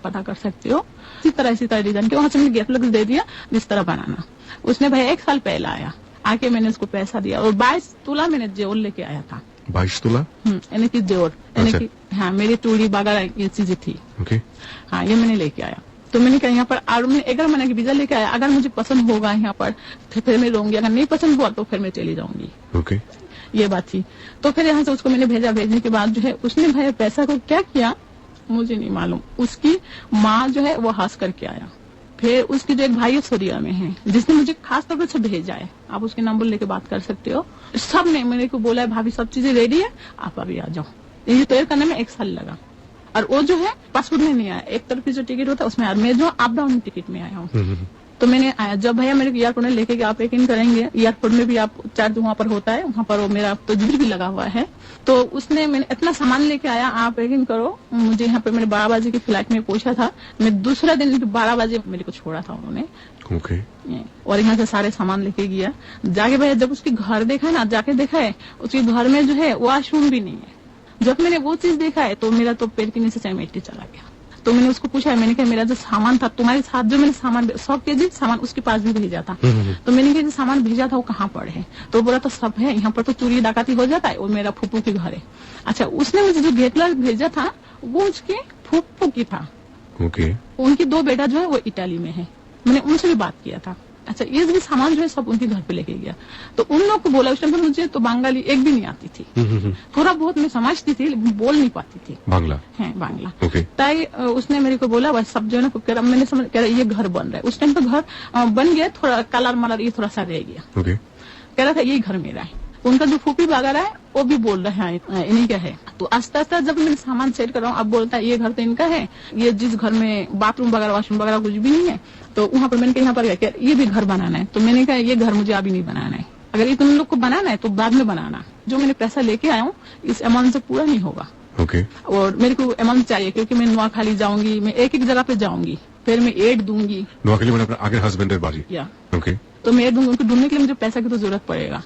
पता कर सकते हो। इसी तरह रीजन के वहाँ से मैंने गेट लग दे दिया जिस तरह बनाना। उसने भाई 1 साल पहले आया, आके मैंने उसको पैसा दिया, और 22 तोला मैंने जेवर लेके आया था। 22 তোলা? यानी कि जेवर, यानी कि हाँ मेरी चूड़ी वगैरह ये चीजें थी। ओके। हाँ, ये मैंने लेके आया। तो मैंने कहा यहाँ पर और मैं 11 महीने की वीजा लेके आया, अगर मुझे पसंद होगा यहाँ पर फिर मैं रहूंगी, अगर नहीं पसंद हुआ तो फिर मैं चली जाऊंगी। ओके। ये बात थी। तो फिर यहाँ से उसको मैंने भेजा, भेजने के बाद जो है उसने भाई पैसा को क्या किया मुझे नहीं मालूम, उसकी माँ जो है वो हंस करके आया। फिर उसकी जो एक भाई है सूर्या में है जिसने मुझे खास तौर पर से भेजा है, आप उसके नंबर लेके बात कर सकते हो। सब ने मेरे को बोला है भाभी सब चीजें रेडी है, आप अभी आ जाओ। ये तैयार करने में 1 साल लगा। और वो जो है पासपोर्ट में नहीं आया, एक तरफ की जो टिकट होता है उसमें आया, मैं जो अप डाउन टिकट में आया हूँ। तो मैंने आया जब भैया मेरे को एयरपोर्ट में लेके आप चेक इन करेंगे, एयरपोर्ट में भी आप चार्ज वहाँ पर होता है, वहाँ पर वो मेरा तस्वीर भी लगा हुआ है। तो उसने मैंने इतना सामान लेके आया, आप चेक इन करो। मुझे यहाँ पे मेरे 12 बजे की फ्लाइट में पूछा था, मैं दूसरा दिन 12 बजे मेरे को छोड़ा था उन्होंने। ओके। और यहाँ से सारे सामान लेके गया। जाके भैया जब उसकी घर देखा ना, जाके देखा है उसके घर में जो है वॉशरूम भी नहीं है। जब मैंने वो चीज देखा है तो मेरा तो पेट के नीचे चमेटी चला गया। तो मैंने उसको पूछा, मैंने कहा मेरा जो सामान था तुम्हारे साथ, जो मैंने सामान 100 केजी सामान उसके पास भी भेजा था, तो मैंने कहा जो सामान भेजा था वो कहाँ पर है? तो बोला तो सब है, यहाँ पर तो चोरी डाकाती हो जाता है, वो मेरा फूफू के घर है। अच्छा, उसने मुझे जो गेटलर भेजा था वो उसके फूफू की था। ओके। उनकी 2 बेटा जो है वो इटाली में है, मैंने उनसे भी बात किया था। अच्छा, ये भी सामान जो है सब उनके घर पे लेके गया। तो उन लोग को बोला, उस टाइम पर मुझे तो बंगाली एक भी नहीं आती थी, थोड़ा बहुत मैं समझती थी लेकिन बोल नहीं पाती थी बांग्ला है बांग्ला। ओके। ताई उसने मेरे को बोला बस सब जो है ना कह रहा, मैंने समझ कह रहा ये घर बन रहा है। उस टाइम पर घर बन गया, थोड़ा कलर मलर ये थोड़ा सा रह गया। ओके। कह रहा था ये घर मेरा है। उनका जो फूफी वगैरह है वो भी बोल रहे हैं इन्हीं का है। तो आस्ते आस्ते जब मैंने सामान सेट कर रहा हूँ, अब बोलता है ये घर तो इनका है, ये जिस घर में बाथरूम वगैरह वॉशरूम वगैरह कुछ भी नहीं है। तो वहाँ पर मैंने कहा यहाँ पर क्या ये भी घर बनाना है। तो मैंने कहा ये घर मुझे अभी नहीं बनाना है, अगर ये तुम लोग को बनाना है तो बाद में बनाना, जो मैंने पैसा लेके आया हूँ इस अमाउंट से पूरा नहीं होगा। ओके। और मेरे को अमाउंट चाहिए क्योंकि मैं नोआखाली जाऊंगी, मैं एक एक जगह पे जाऊंगी, फिर मैं एड दूंगी। नोआखाली मैंने अपना आगे हस्बैंड बाजी। या ओके। तो मैं एड दूंगी, उनको ढूंढने के लिए मुझे पैसा की तो जरूरत पड़ेगा।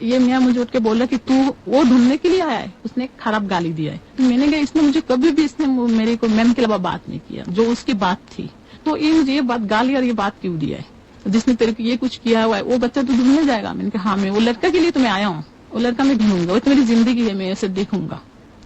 ये मियाँ मुझे उठ के बोला कि तू वो ढूंढने के लिए आया है, उसने एक खराब गाली दिया है। तो मैंने कहा इसने मुझे कभी भी इसने मेरे को मैम के अलावा बात नहीं किया, जो उसकी बात थी। तो ये मुझे ये बात गाली और ये बात क्यों दिया है, जिसने तेरे को ये कुछ किया हुआ है वो बच्चा तो ढूंढने जाएगा। मैंने कहा हाँ, मैं वो लड़का के लिए तो मैं आया हूँ, वो लड़का मैं ढूंढूंगा, वो तो मेरी जिंदगी है, मैं ऐसे देखूंगा।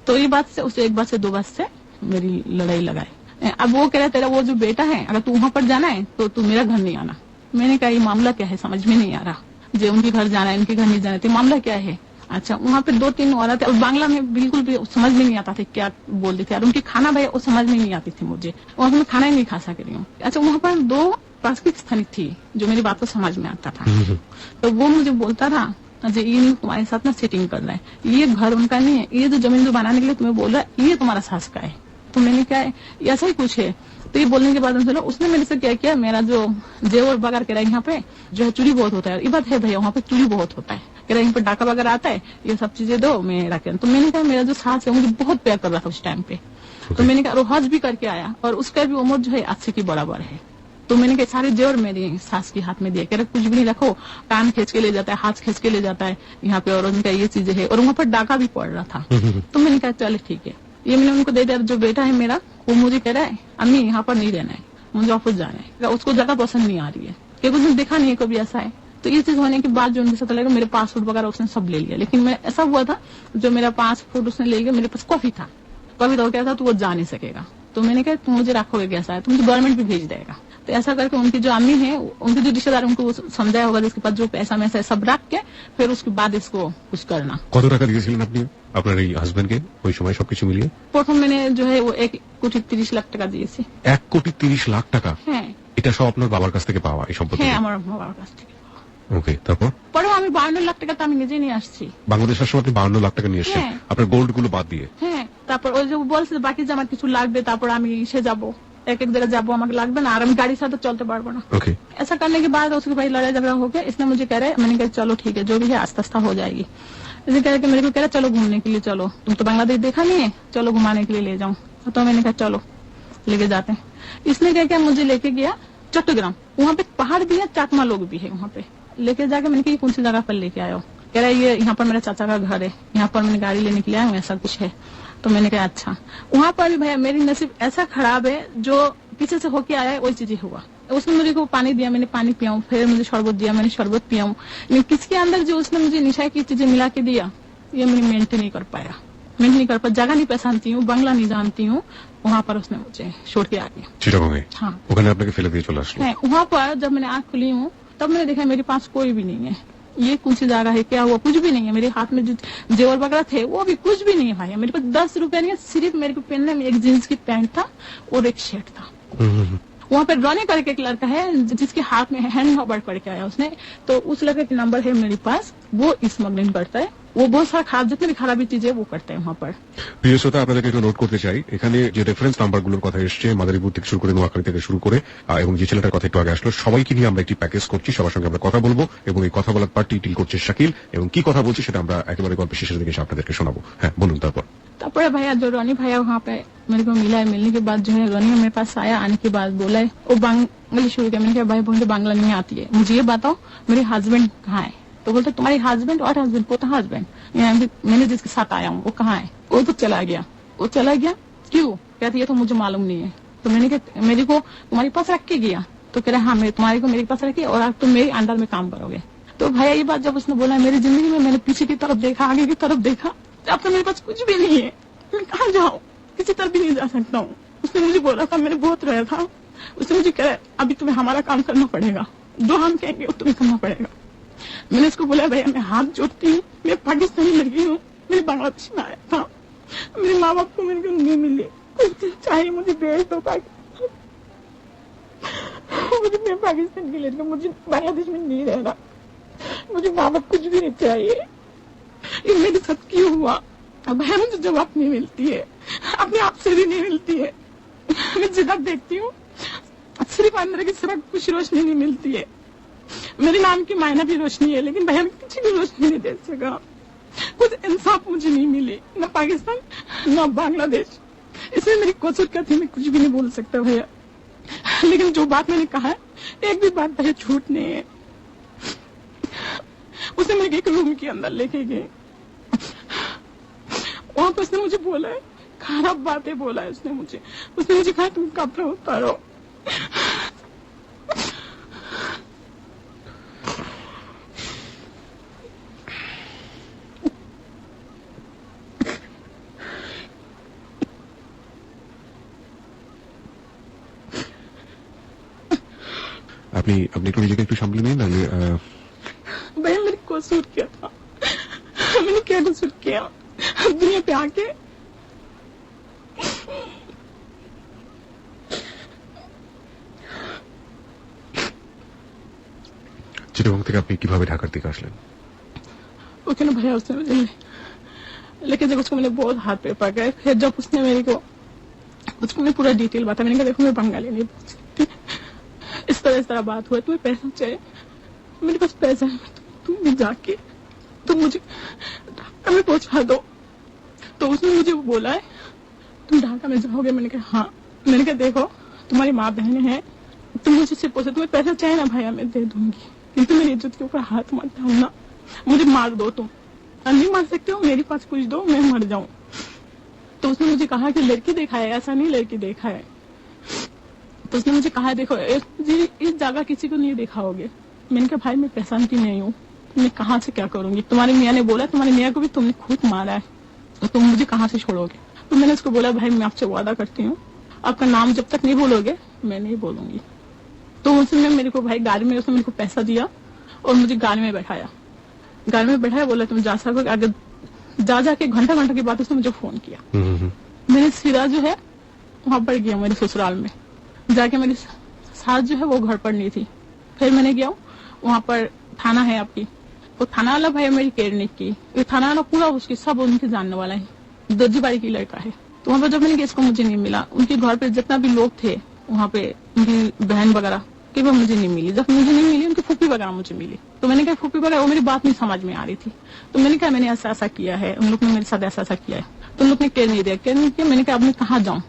तो ये बात से उसे 1 बात से 2 बात से मेरी लड़ाई लगाई। अब वो कह रहा तेरा वो जो बेटा है अगर तू वहाँ पर जाना है तो तू मेरा घर नहीं आना। मैंने कहा ये मामला क्या है, समझ में नहीं आ रहा, जो उनके घर जाना है उनके घर नहीं जाना है, तो मामला क्या है? अच्छा, वहाँ पे 2-3 औरतें और बांग्ला में बिल्कुल भी समझ में नहीं आता था क्या बोल रही थी, और उनकी खाना भाई वो समझ में नहीं आती थी मुझे, वहाँ मैं खाना ही नहीं खा सक रही हूँ। अच्छा, वहाँ पर 2 पाकिस्तानी थी जो मेरी बात को समझ में आता था। तो वो मुझे बोलता था ये नहीं तुम्हारे साथ ना सेटिंग कर रहा है, ये घर उनका नहीं है, ये जो जमीन जो बनाने के लिए तुम्हें बोल रहा है ये तुम्हारा सास का है। तो मैंने क्या है ऐसा ही कुछ है। तो ये बोलने के बाद उसने मेरे से क्या किया, मेरा जो जेवर वगैरह कह रहा है यहाँ पे जो है चोरी बहुत होता है, ये बात है भैया वहाँ पे चोरी बहुत होता है, कह रहा है यहाँ पे डाका वगैरह आता है, ये सब चीजें दो मैं रखे। तो मैंने कहा मेरा जो सास है मुझे बहुत प्यार कर रहा था उस टाइम पे। तो मैंने कहा हज भी करके आया और उसका भी उम्र जो है 80 की बराबर है। तो मैंने कहा सारे जेवर मेरे सास के हाथ में दिया, कह रहा कुछ भी नहीं रखो, कान खींच के ले जाता है, हाथ खींच के ले जाता है यहाँ पे, और उनका ये चीजें है, और वहाँ पर डाका भी पड़ रहा था। तो मैंने कहा चले ठीक है, ये मैंने उनको दे दिया। जो बेटा है मेरा वो मुझे कह रहा है अम्मी यहाँ पर नहीं रहना है, मुझे ऑफिस जाना है, उसको जगह पसंद नहीं आ रही है क्योंकि उसने देखा नहीं है कभी ऐसा है। तो ये चीज होने के बाद जो उनके साथ लगा, मेरे पासपोर्ट वगैरह उसने सब ले लिया, लेकिन मैं ऐसा हुआ था जो मेरा पासपोर्ट उसने ले लिया, मेरे पास कॉफी था, कॉफी तो क्या था तो वो जा नहीं सकेगा। तो मैंने कहा तुम मुझे रखोगे कैसा है, तो मुझे गवर्नमेंट भी भेज देगा। तो ऐसा करके उनकी जो अम्मी है, उनके जो रिश्तेदार उनको समझाया होगा जिसके पास जो पैसा में से सब रख के फिर उसके बाद इसको कुछ करना। কত টাকা দিয়েছিলেন আপনি আপনার এই হাজবেন্ডকে ওই সময় সবকিছু মিলিয়ে? প্রথম मैंने जो है वो 1,30,00,000 টাকা দিয়েছি। 1,30,00,000 টাকা? হ্যাঁ। এটা সব আপনার বাবার কাছ থেকে পাওয়া এই সম্পত্তি? হ্যাঁ, আমার বাবার কাছ থেকে। ওকে, তারপর? পরেও আমি 52,00,000 টাকা তো আমি নিজেই নিয়ে আসছি। বাংলাদেশ আসার সময় আপনি 52,00,000 টাকা নিয়ে এসেছেন আপনার গোল্ড গুলো বাদ দিয়ে? হ্যাঁ, তারপর ওই যে বলছে বাকি যে আমার কিছু লাগবে, তারপর আমি এসে যাবো, एक एक जगह जाबो, আমাকে লাগবে না, আর আমি গাড়ি সাথে चलते पारबो ना। ओके। ऐसा करने के बाद उसके भाई लड़ाई झगड़ा हो गया, इसने मुझे कह रहा है, मैंने कहा चलो ठीक है जो भी है आस्ता आस्ता हो जाएगी। इसे कह रहे मेरे को कह रहा चलो घूमने के लिए, चलो तुम तो बांग्लादेश देखा नहीं है, चलो घुमाने के लिए ले जाऊं। तो मैंने कहा चलो लेके जाते हैं। इसने क्या किया, मुझे लेके गया चट्टग्राम, वहाँ पे पहाड़ भी है, चाकमा लोग भी है, वहाँ पे लेके जाके मैंने कहा कौन सी जगह पर लेके आया हो, कह रहा है ये यहाँ पर मेरा चाचा का घर है, यहाँ पर मैंने गाड़ी लेने के लिए आया हूँ, ऐसा कुछ है। तो मैंने कहा अच्छा। वहाँ पर भी भैया मेरी नसीब ऐसा खराब है, जो पीछे से होके आया है वही चीजें हुआ। उसने मुझे को पानी दिया, मैंने पानी पिया, फिर मुझे शरबत दिया, मैंने शरबत पिया। लेकिन किसके अंदर जो उसने मुझे निशा की चीजें मिला के दिया, ये मैंने मेंटेन नहीं कर पाया, मेंटेन नहीं कर पाया। जगह नहीं पहचानती हूँ, बांग्ला नहीं जानती हूँ, वहाँ पर उसने मुझे छोड़ के आ गया। চিটাগং? हाँ, ওখানে আপনাকে ফেলে দিয়ে চলে আসলো? वहाँ पर जब मैंने आँख खुली हूँ तब मैंने देखा मेरे पास कोई भी नहीं है। ये कौन सी जगह है, क्या हुआ, कुछ भी नहीं है। मेरे हाथ में जो जेवर वगैरह थे वो भी कुछ भी नहीं है भाई। मेरे पास 10 रुपए नहीं है, सिर्फ मेरे को पहनने में एक जींस की पैंट था और एक शर्ट था। वहाँ पे रॉनी करके एक लड़का है जिसके हाथ में हैंड हॉबर करके आया उसने, तो उस लड़के का नंबर है मेरे पास, वो स्मगलिंग करता है, वो बहुत सारा खराब जितने भी खराबी चीजें वो करते हैं वहाँ पर। প্রিয় শ্রোতা, আপনাদেরকে একটু নোট করতে চাই, এখানে যে রেফারেন্স নাম্বারগুলোর কথা এসছে মাদারীপুর থেকে শুরু করে নোয়াখালী থেকে শুরু করে এবং যে ছেলেটার কথা একটু আগে আসলো, সবাইকে নিয়ে আমরা একটি প্যাকেজ করছি, সবার সঙ্গে আমরা কথা বলবো এবং এই কথা বলার পার্টি ডিল করছে শাকিল, এবং কি কথা বলছি সেটা আমরা একেবারে গল্পের শেষের দিকে এসে আপনাদেরকে শোনাবো। হ্যাঁ বলুন। तापर भैया जो रॉनी भैया वहाँ पे मेरे को मिला है, मिलने के बाद जो है रॉनी मेरे पास आया, आने के बाद बोला है वो बांग्ला शुरू किया। मैंने कहा भाई मुझे बांग्ला नहीं आती है, मुझे ये बताओ मेरे हस्बैंड कहाँ है। तो बोलते तुम्हारे हस्बैंड और हस्बैंड पोता हस्बैंड मैंने जिसके साथ आया हूँ वो कहाँ है। वो तो चला गया। वो चला गया क्यों, कहती है तो मुझे मालूम नहीं है। तो मैंने कहा मेरे को तुम्हारे पास रख के गया, तो कह रहा हाँ मैं तुम्हारे को मेरे पास रखे और आप तुम मेरे अंडर में काम करोगे। तो भैया ये बात जब उसने बोला, मेरी जिंदगी में मैंने पीछे की तरफ देखा, आगे की तरफ देखा, अब तो मेरे पास कुछ भी नहीं है, मैं कहाँ जाऊँ, किसी तरफ भी नहीं जा सकता हूँ। उसने मुझे बोला था, मैंने बहुत रोया था। उसने मुझे कहा अभी तुम्हें हमारा काम करना पड़ेगा, जो हम कहेंगे वो तुम्हें करना पड़ेगा। मैंने उसको बोला भैया मैं हाथ जोड़ती हूँ, मैं पाकिस्तानी लड़की हूँ, मेरे बांग्लादेश में आया था, मेरे माँ बाप को मेरे को नहीं मिले, कुछ चाहिए मुझे भेज दो पाकिस्तान। मुझे मैं पाकिस्तान की लड़की, मुझे बांग्लादेश में नहीं रहना, मुझे माँ बाप कुछ भी नहीं चाहिए। ये मेरे साथ क्यों हुआ, अब है मुझे जवाब नहीं मिलती है, अपने आप से भी नहीं मिलती है। मैं जिधर देखती हूँ सिर्फ अंदर की सिर्फ कुछ रोशनी नहीं मिलती है। मेरे नाम की मायना भी रोशनी है, लेकिन भैया किसी भी रोशनी नहीं दे सका। कुछ इंसाफ मुझे नहीं मिली, न पाकिस्तान न बांग्लादेश। इसमें मेरी कसूर क्या थी मैं कुछ भी नहीं बोल सकता भैया, लेकिन जो बात मैंने कहा एक भी बात भैया झूठ नहीं है। उसे मेरे एक रूम के अंदर लेके गए, वहां पर उसने मुझे बोला है खराब बातें बोला है उसने मुझे कहा तुम कपड़े उतारो। আপনি একটু নিজেকে একটু সামলে নিন। भैया मेरे कसूर क्या था, मैंने क्या कसूर किया दुनिया पे आके। চিটাগং থেকে আপনি কিভাবে ঢাকার দিকে আসলেন? ओके ना भैया उसने मुझे लेके जब उसको मैंने बहुत हाथ पे पकड़ा, फिर जब उसने मेरे को उसको मैंने पूरा डिटेल बताया, मैंने कहा देखो मैं बंगाली नहीं बोल सकती, इस तरह बात हुआ, तुम्हें पैसा चाहिए, मेरे पास पैसा है, तुम भी जाके तुम मुझे ढाका में पहुंचा दो। तो उसने मुझे बोला है तुम ढाका में जाओगे, मैंने कहा हाँ। मैंने कहा देखो तुम्हारी माँ बहन है, तुम मुझे से पूछो तुम्हें पैसा चाहिए ना भैया मैं दे दूंगी, किंतु मेरी इज्जत के ऊपर हाथ मत डालना, मुझे मार दो, तुम नहीं मार सकते हो, मेरे पास कुछ दो मैं मर जाऊं। तो उसने मुझे कहा कि लड़की देखा है, ऐसा नहीं लड़की देखा है। तो उसने मुझे कहा देखो इस जगह किसी को नहीं देखा होगे। मैंने कहा भाई मैं पहचानती नहीं हूँ, मैं कहाँ से क्या करूंगी, तुम्हारे मियाँ ने बोला तुम्हारे मियाँ को भी तुमने खुद मारा है, तो तुम मुझे कहाँ से छोड़ोगे। तो मैंने उसको बोला भाई मैं आपसे वादा करती हूँ आपका नाम जब तक नहीं बोलोगे मैं नहीं बोलूंगी। तो उसने मेरे को भाई गाड़ी में उसने मेरे को पैसा दिया और मुझे गाड़ी में बैठाया, बोला तुम जा सकोगे आगे। जाके घंटा के बाद उसने मुझे फोन किया। मैंने सीधा जो है वहां पर गया मेरे ससुराल में, जाके मेरी सास जो है वो घर पर नहीं थी। फिर मैंने गया वहां पर थाना है आपकी, वो थाना वाला भाई मेरी केरनिक की, थाना वाला पूरा उसकी सब उनके जानने वाला है, दर्जीबाड़ी की लड़का है। तो वहां पर जब मैंने इसको मुझे नहीं मिला, उनके घर पे जितना भी लोग थे वहां पे उनकी बहन वगैरह कि वो मुझे नहीं मिली। जब मुझे नहीं मिली उनकी फूफी वगैरह मुझे मिली। तो मैंने कहा फूफी वगैरह वो मेरी बात नहीं समझ में आ रही थी। तो मैंने कहा मैंने ऐसा किया है, उन लोग ने मेरे साथ ऐसा किया है। तो उन लोग ने केयर नहीं किया। मैंने कहा अब मैं कहाँ जाऊँ,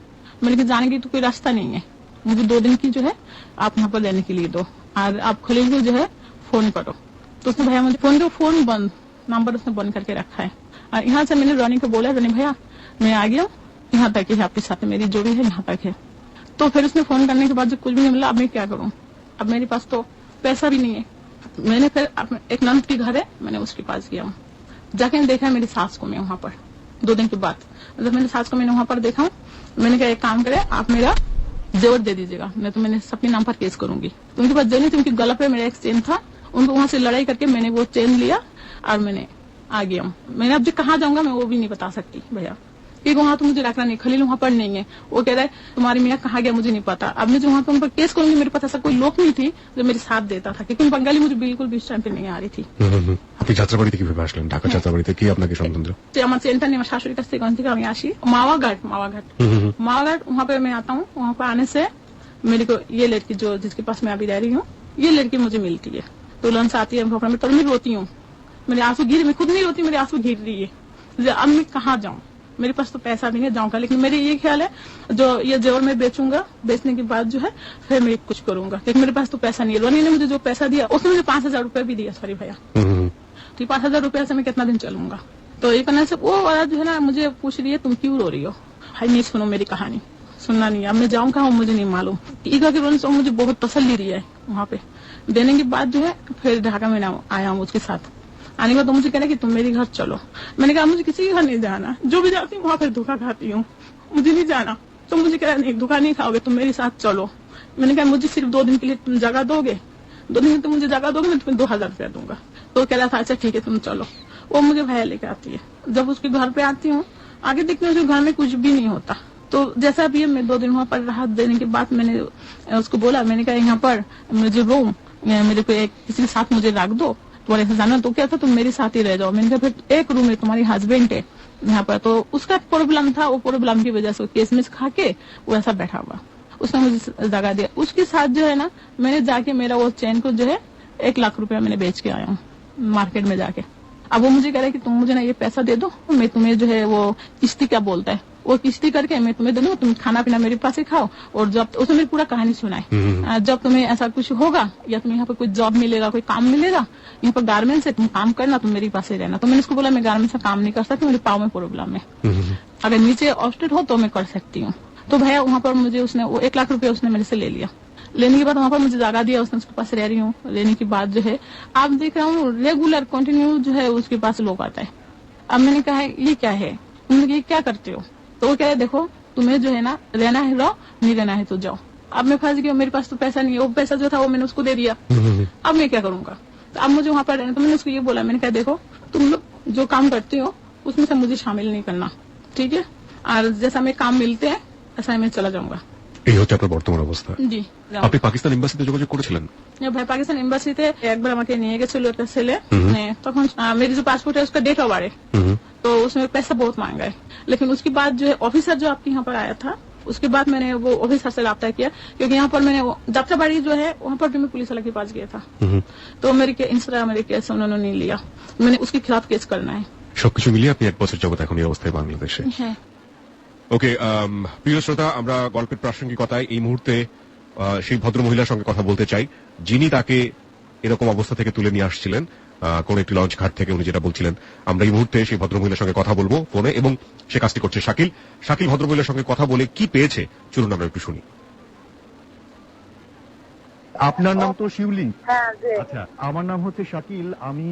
मैंने कहा जाने की तो कोई रास्ता नहीं है, मुझे 2 दिन की जो है आप यहाँ पर लेने के लिए दो और आप खलील को जो है फोन करो। तो उसने भैया मुझे फोन दो, फोन बंद, नंबर उसने बंद करके रखा है। और यहाँ से मैंने रॉनी को बोला रॉनी भैया मैं आ गया, यहाँ तक ही है आपके साथ मेरी जो भी है यहाँ तक है। तो फिर उसने फोन करने के बाद जब कुछ भी नहीं मिला, अब मैं क्या करूँ, अब मेरे पास तो पैसा भी नहीं है। मैंने फिर एक नंद की घर है, मैंने उसके पास गया हूँ, जाके देखा मेरी सास को मैं वहाँ पर 2 दिन के बाद जब मैंने सास को मैंने वहाँ पर देखा, मैंने कहा एक काम करे आप मेरा जेवर दे दीजिएगा, मैं तो मैंने सबके नाम पर केस करूंगी। तो उनके पास जेवर नहीं थी, उनकी गला पे मेरा एक चेन था उनको वहां से लड़ाई करके मैंने वो चेन लिया और मैंने आ गया। मैंने अब जो कहाँ जाऊंगा मैं वो भी नहीं बता सकती भैया, क्योंकि वहां तो मुझे रखना नहीं, खलील वहां पर नहीं है। वो कह रहा है तुम्हारी मियाँ कहाँ गया मुझे नहीं पता। अब मैं जो वहां पर उन पर केस करूंगी, मेरे पास ऐसा कोई लोग नहीं थी जो मेरे साथ देता था, क्योंकि बंगाली मुझे बिल्कुल भी इस टाइम पे नहीं आ रही थी। আপনি যাত্রাবাড়িতে কিভাবে আসলেন? ঢাকা যাত্রাবাড়িতে কি আপনাকে সন্ধান দিল? আমার চেনটা নিয়ে আমার শাশুড়ির কাছ থেকে ওখান থেকে আমি আসি मावाघाट वहां पे मैं आता हूँ। वहां पर आने से मेरे को ये लड़की जो जिसके पास मैं अभी रह रही हूँ, ये लड़की मुझे मिलती है, तुलन से आती है, मैं रोती हूँ, मेरे आंसू मैं खुद नहीं रोती, मेरे आंसू गिर रही है। अब मैं कहाँ जाऊँ, मेरे पास तो पैसा भी नहीं जाऊंगा, लेकिन मेरे ये ख्याल है जो ये जेवर में बेचूंगा, बेचने के बाद जो है फिर मैं कुछ करूंगा, लेकिन मेरे पास तो पैसा नहीं है। रोनी ने मुझे जो पैसा दिया उसने मुझे 5,000 रुपया भी दिया, सॉरी भैया, तो 5,000 रुपया से मैं कितना दिन चलूंगा। तो ये करने से वो वाला जो है ना मुझे पूछ रही है तुम क्यों रो रही हो। भाई नहीं सुनो मेरी कहानी, सुनना नहीं, अब मैं जाऊँ कहाँ मुझे नहीं मालूम। ईगा के रोने से मुझे बहुत तसल्ली रही है वहाँ पे। देने के बाद जो है फिर ढाका में आया हूँ उसके साथ। आने के बाद तो मुझे कह रहा कि तुम मेरे घर चलो। मैंने कहा मुझे किसी के घर नहीं जाना, जो भी जाती हूँ वहाँ पर धोखा खाती हूँ, मुझे नहीं जाना। तो मुझे कह रहा नहीं धोखा नहीं खाओगे, तुम मेरे साथ चलो। मैंने कहा मुझे सिर्फ 2 दिन के लिए तुम जगह दोगे, 2 दिन तुम मुझे जगह दोगे, मैं तुम्हें 2,000 रुपया दूंगा। तो कह रहा था अच्छा ठीक है तुम चलो। वो मुझे भैया लेके आती है, जब उसके घर पे आती हूँ आगे देखती हूँ उसके घर में कुछ भी नहीं होता। तो जैसा भी है मैं 2 दिन वहाँ पर राहत देने के बाद मैंने उसको बोला, मैंने कहा यहाँ पर मुझे रूम मेरे को किसी के साथ मुझे रख दो, तुम्हारे साथ जाना। तो क्या था तुम मेरे साथ ही रह जाओ। मैंने कहा फिर एक रूम है, तुम्हारी हस्बैंड है यहाँ पर, तो उसका प्रॉब्लम था, वो प्रॉब्लम की वजह से केस में खा के वो ऐसा बैठा हुआ, उसने मुझे जगह दिया। उसके साथ जो है ना मैंने जाके मेरा वो चैन को जो है 1 लाख रुपया मैंने बेच के आया हूँ मार्केट में जाके। अब वो मुझे कह रहा है कि तुम मुझे ना ये पैसा दे दो, मैं तुम्हें जो है वो किस्ती क्या बोलता है वो किस्ती करके मैं तुम्हें दे दूँ, तुम खाना पीना मेरे पास ही खाओ, और जब उसने मेरी पूरा कहानी सुनाई, जब तुम्हें ऐसा कुछ होगा या तुम्हें यहाँ पर कोई जॉब मिलेगा, कोई काम मिलेगा यहाँ पर गारमेंट्स है, तुम काम करना, तुम मेरे पास ही रहना। तो मैंने उसको बोला मैं गारमेंट्स से काम नहीं कर सकती, मेरे पाँव में प्रॉब्लम है, अगर नीचे ऑस्टेड हो तो मैं कर सकती हूँ। तो भैया वहाँ पर मुझे उसने वो 1 लाख रुपया उसने मेरे से ले लिया। लेने के बाद वहाँ पर मुझे जगह दिया उसने, उसके पास रह रही हूँ। लेने के बाद जो है आप देख रहा हूँ रेगुलर कंटिन्यू जो है उसके पास लोग आता है। अब मैंने कहा ये क्या है, उन्होंने कहा क्या करते हो, तो वो कह रहे देखो तुम्हें जो है ना रहना है रहो, नहीं रहना है तो जाओ। अब मैं फंस गया, मेरे पास तो पैसा नहीं है, वो पैसा जो था वो मैंने उसको दे दिया, अब मैं क्या करूंगा। तो अब मुझे वहाँ पर रहना, तो मैंने उसको ये बोला, मैंने कहा देखो तुम लोग जो काम करते हो उसमें से मुझे शामिल नहीं करना, ठीक है, और जैसा मैं काम मिलते हैं ऐसा मैं चला जाऊंगा। এই হচ্ছে আপনার বর্তমান অবস্থা। জি আপনি পাকিস্তান এম্বাসিতে যোগাযোগ করেছিলেন? ভাই পাকিস্তান এম্বাসিতে একবার আমাকে নিয়ে গেছিল একটা ছেলে, তখন मेरी जो पासपोर्ट है उसका डेट ऑफ है, तो उसमें पैसा बहुत मांगा है। लेकिन उसके बाद जो है ऑफिसर जो आपके यहाँ पर आया था, उसके बाद मैंने वो ऑफिसर से रब्ता किया, क्योंकि यहाँ पर मैंने जात्राबाड़ी जो है वहाँ पर भी मैं पुलिस वाले के पास गया था, तो मेरे केस उन्होंने नहीं लिया, मैंने उसके खिलाफ केस करना है। সবকিছু মিলিয়ে আপনি 1 বছর যাবত এখন এই অবস্থায় বাংলাদেশে। হ্যাঁ। ওকে, প্রিয় শ্রোতা, আমরা গল্পের প্রাসঙ্গিকতায় এই মুহূর্তে সেই ভদ্র মহিলার সঙ্গে কথা বলতে চাই যিনি তাকে এরকম অবস্থা থেকে তুলে নিয়ে আসছিলেন, কোন একটি লঞ্চ ঘাট থেকে উনি যেটা বলছিলেন। আমরা এই মুহূর্তে সেই ভদ্র মহিলার সঙ্গে কথা বলবো ফোনে, এবং সে কাজটি করছে শাকিল। শাকিল ভদ্র মহিলার সঙ্গে কথা বলে কি পেয়েছে চলুন আমরা একটু শুনি। আপনার নাম তো শিউলি? হ্যাঁ জি। আচ্ছা, আমার নাম হচ্ছে শাকিল, আমি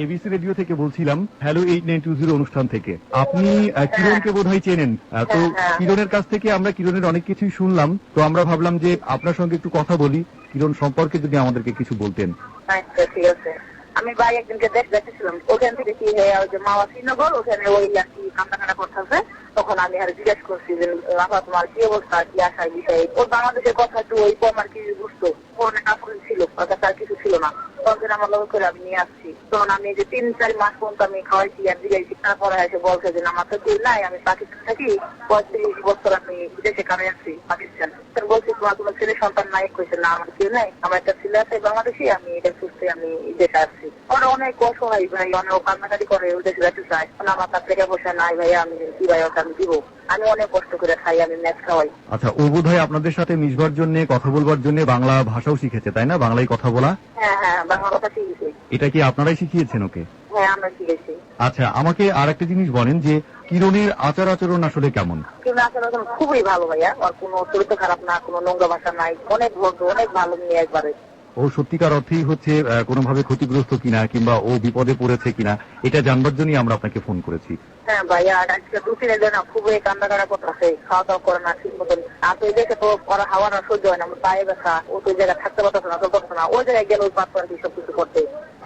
এবিসি রেডিও থেকে বলছিলাম, হ্যালো 8920 অনুষ্ঠান থেকে। আপনি কিরণকে বোধহয় চেনেন, তো কিরণের কাছ থেকে আমরা কিরণের অনেক কিছুই শুনলাম, তো আমরা ভাবলাম যে আপনার সঙ্গে একটু কথা বলি, কিরণ সম্পর্কে যদি আমাদেরকে কিছু বলতেন। আচ্ছা ঠিক আছে। আমি ভাই একদিনকে দেখতেছিলাম, ওখান থেকে কি ওই যে মাওয়া শ্রীনগর ওখানে ওই আর কি কান্দাকাটা করতেছে, তখন আমি আর জিজ্ঞেস করছি যে রাফা তোমার কি অবস্থা, কি আশার বিষয়ে। ওর বাংলাদেশের কথা একটু ওই কম আর কি বুঝতো, ফোনে কাপড় ছিল, ওর কাছে আর কিছু ছিল না, তখন আমার লক্ষ্য করে আমি নিয়ে আসছি। তখন আমি যে 3-4 মাস পর্যন্ত আমি খাওয়াইছি আর জিজ্ঞাসি, তারপরে এসে বলছে যে আমার তো কেউ নাই, আমি পাকিস্তান থাকি, 35 বছর আমি বিদেশে কামে আছি পাকিস্তান। বলছি তোমার কোনো ছেলে সন্তান নাই? কইছে না আমার কেউ নাই, আমার একটা ছেলে আছে বাংলাদেশি, আমি এটা সুস্থ আমি দেশে আসছি। ওরা অনেক অসহায় ভাই, অনেক কান্নাকাটি করে, ওই দেশে যেতে চায়, আমার তার টাকা পয়সা নাই ভাই, আমি কি ভাই ওকে আমি দিব, আমি অনেক কষ্ট করে খাই, আমি ম্যাচ খাওয়াই। আচ্ছা, ও বোধহয় আপনাদের সাথে মিশবার জন্য, কথা বলবার জন্য বাংলা ভাষাও শিখেছে, তাই না? বাংলায় কথা বলা? হ্যাঁ হ্যাঁ, বাংলা কথা শিখেছি। এটা কি আপনারাই শিখিয়েছেন ওকে? হ্যাঁ আমরা শিখেছি। আচ্ছা, আমাকে আর একটা জিনিস বলেন যে কিরণের আচার আচরণ আসলে কেমন? কিরণ আচার আচরণ খুবই ভালো ভাইয়া, আর কোনো চরিত্র খারাপ না, কোনো নোংরা ভাষা নাই, অনেক ভদ্র, অনেক ভালো মেয়ে একবারে। ও সত্যিকার অর্থেই হচ্ছে কোনোভাবে ক্ষতিগ্রস্ত কিনা কিংবা ও বিপদে পড়েছে কিনা এটা জানবার জন্যই আমরা আপনাকে ফোন করেছি। হ্যাঁ ভাইয়া, আর আজকে 2-3 দিন না খুবই কান্দাকাটা করতেছে, খাওয়া দাওয়া করে না ঠিক মতন। আর তো এই দেখে তো ওরা হাওয়া না সহ্য হয় না, আমার পায়ে ব্যথা, ও তো ওই জায়গায় থাকতে পারতেছে না, চলতে পারতেছে না, ওই জায়গায় গেলে ওই পারতো আর কি সবকিছু করতে।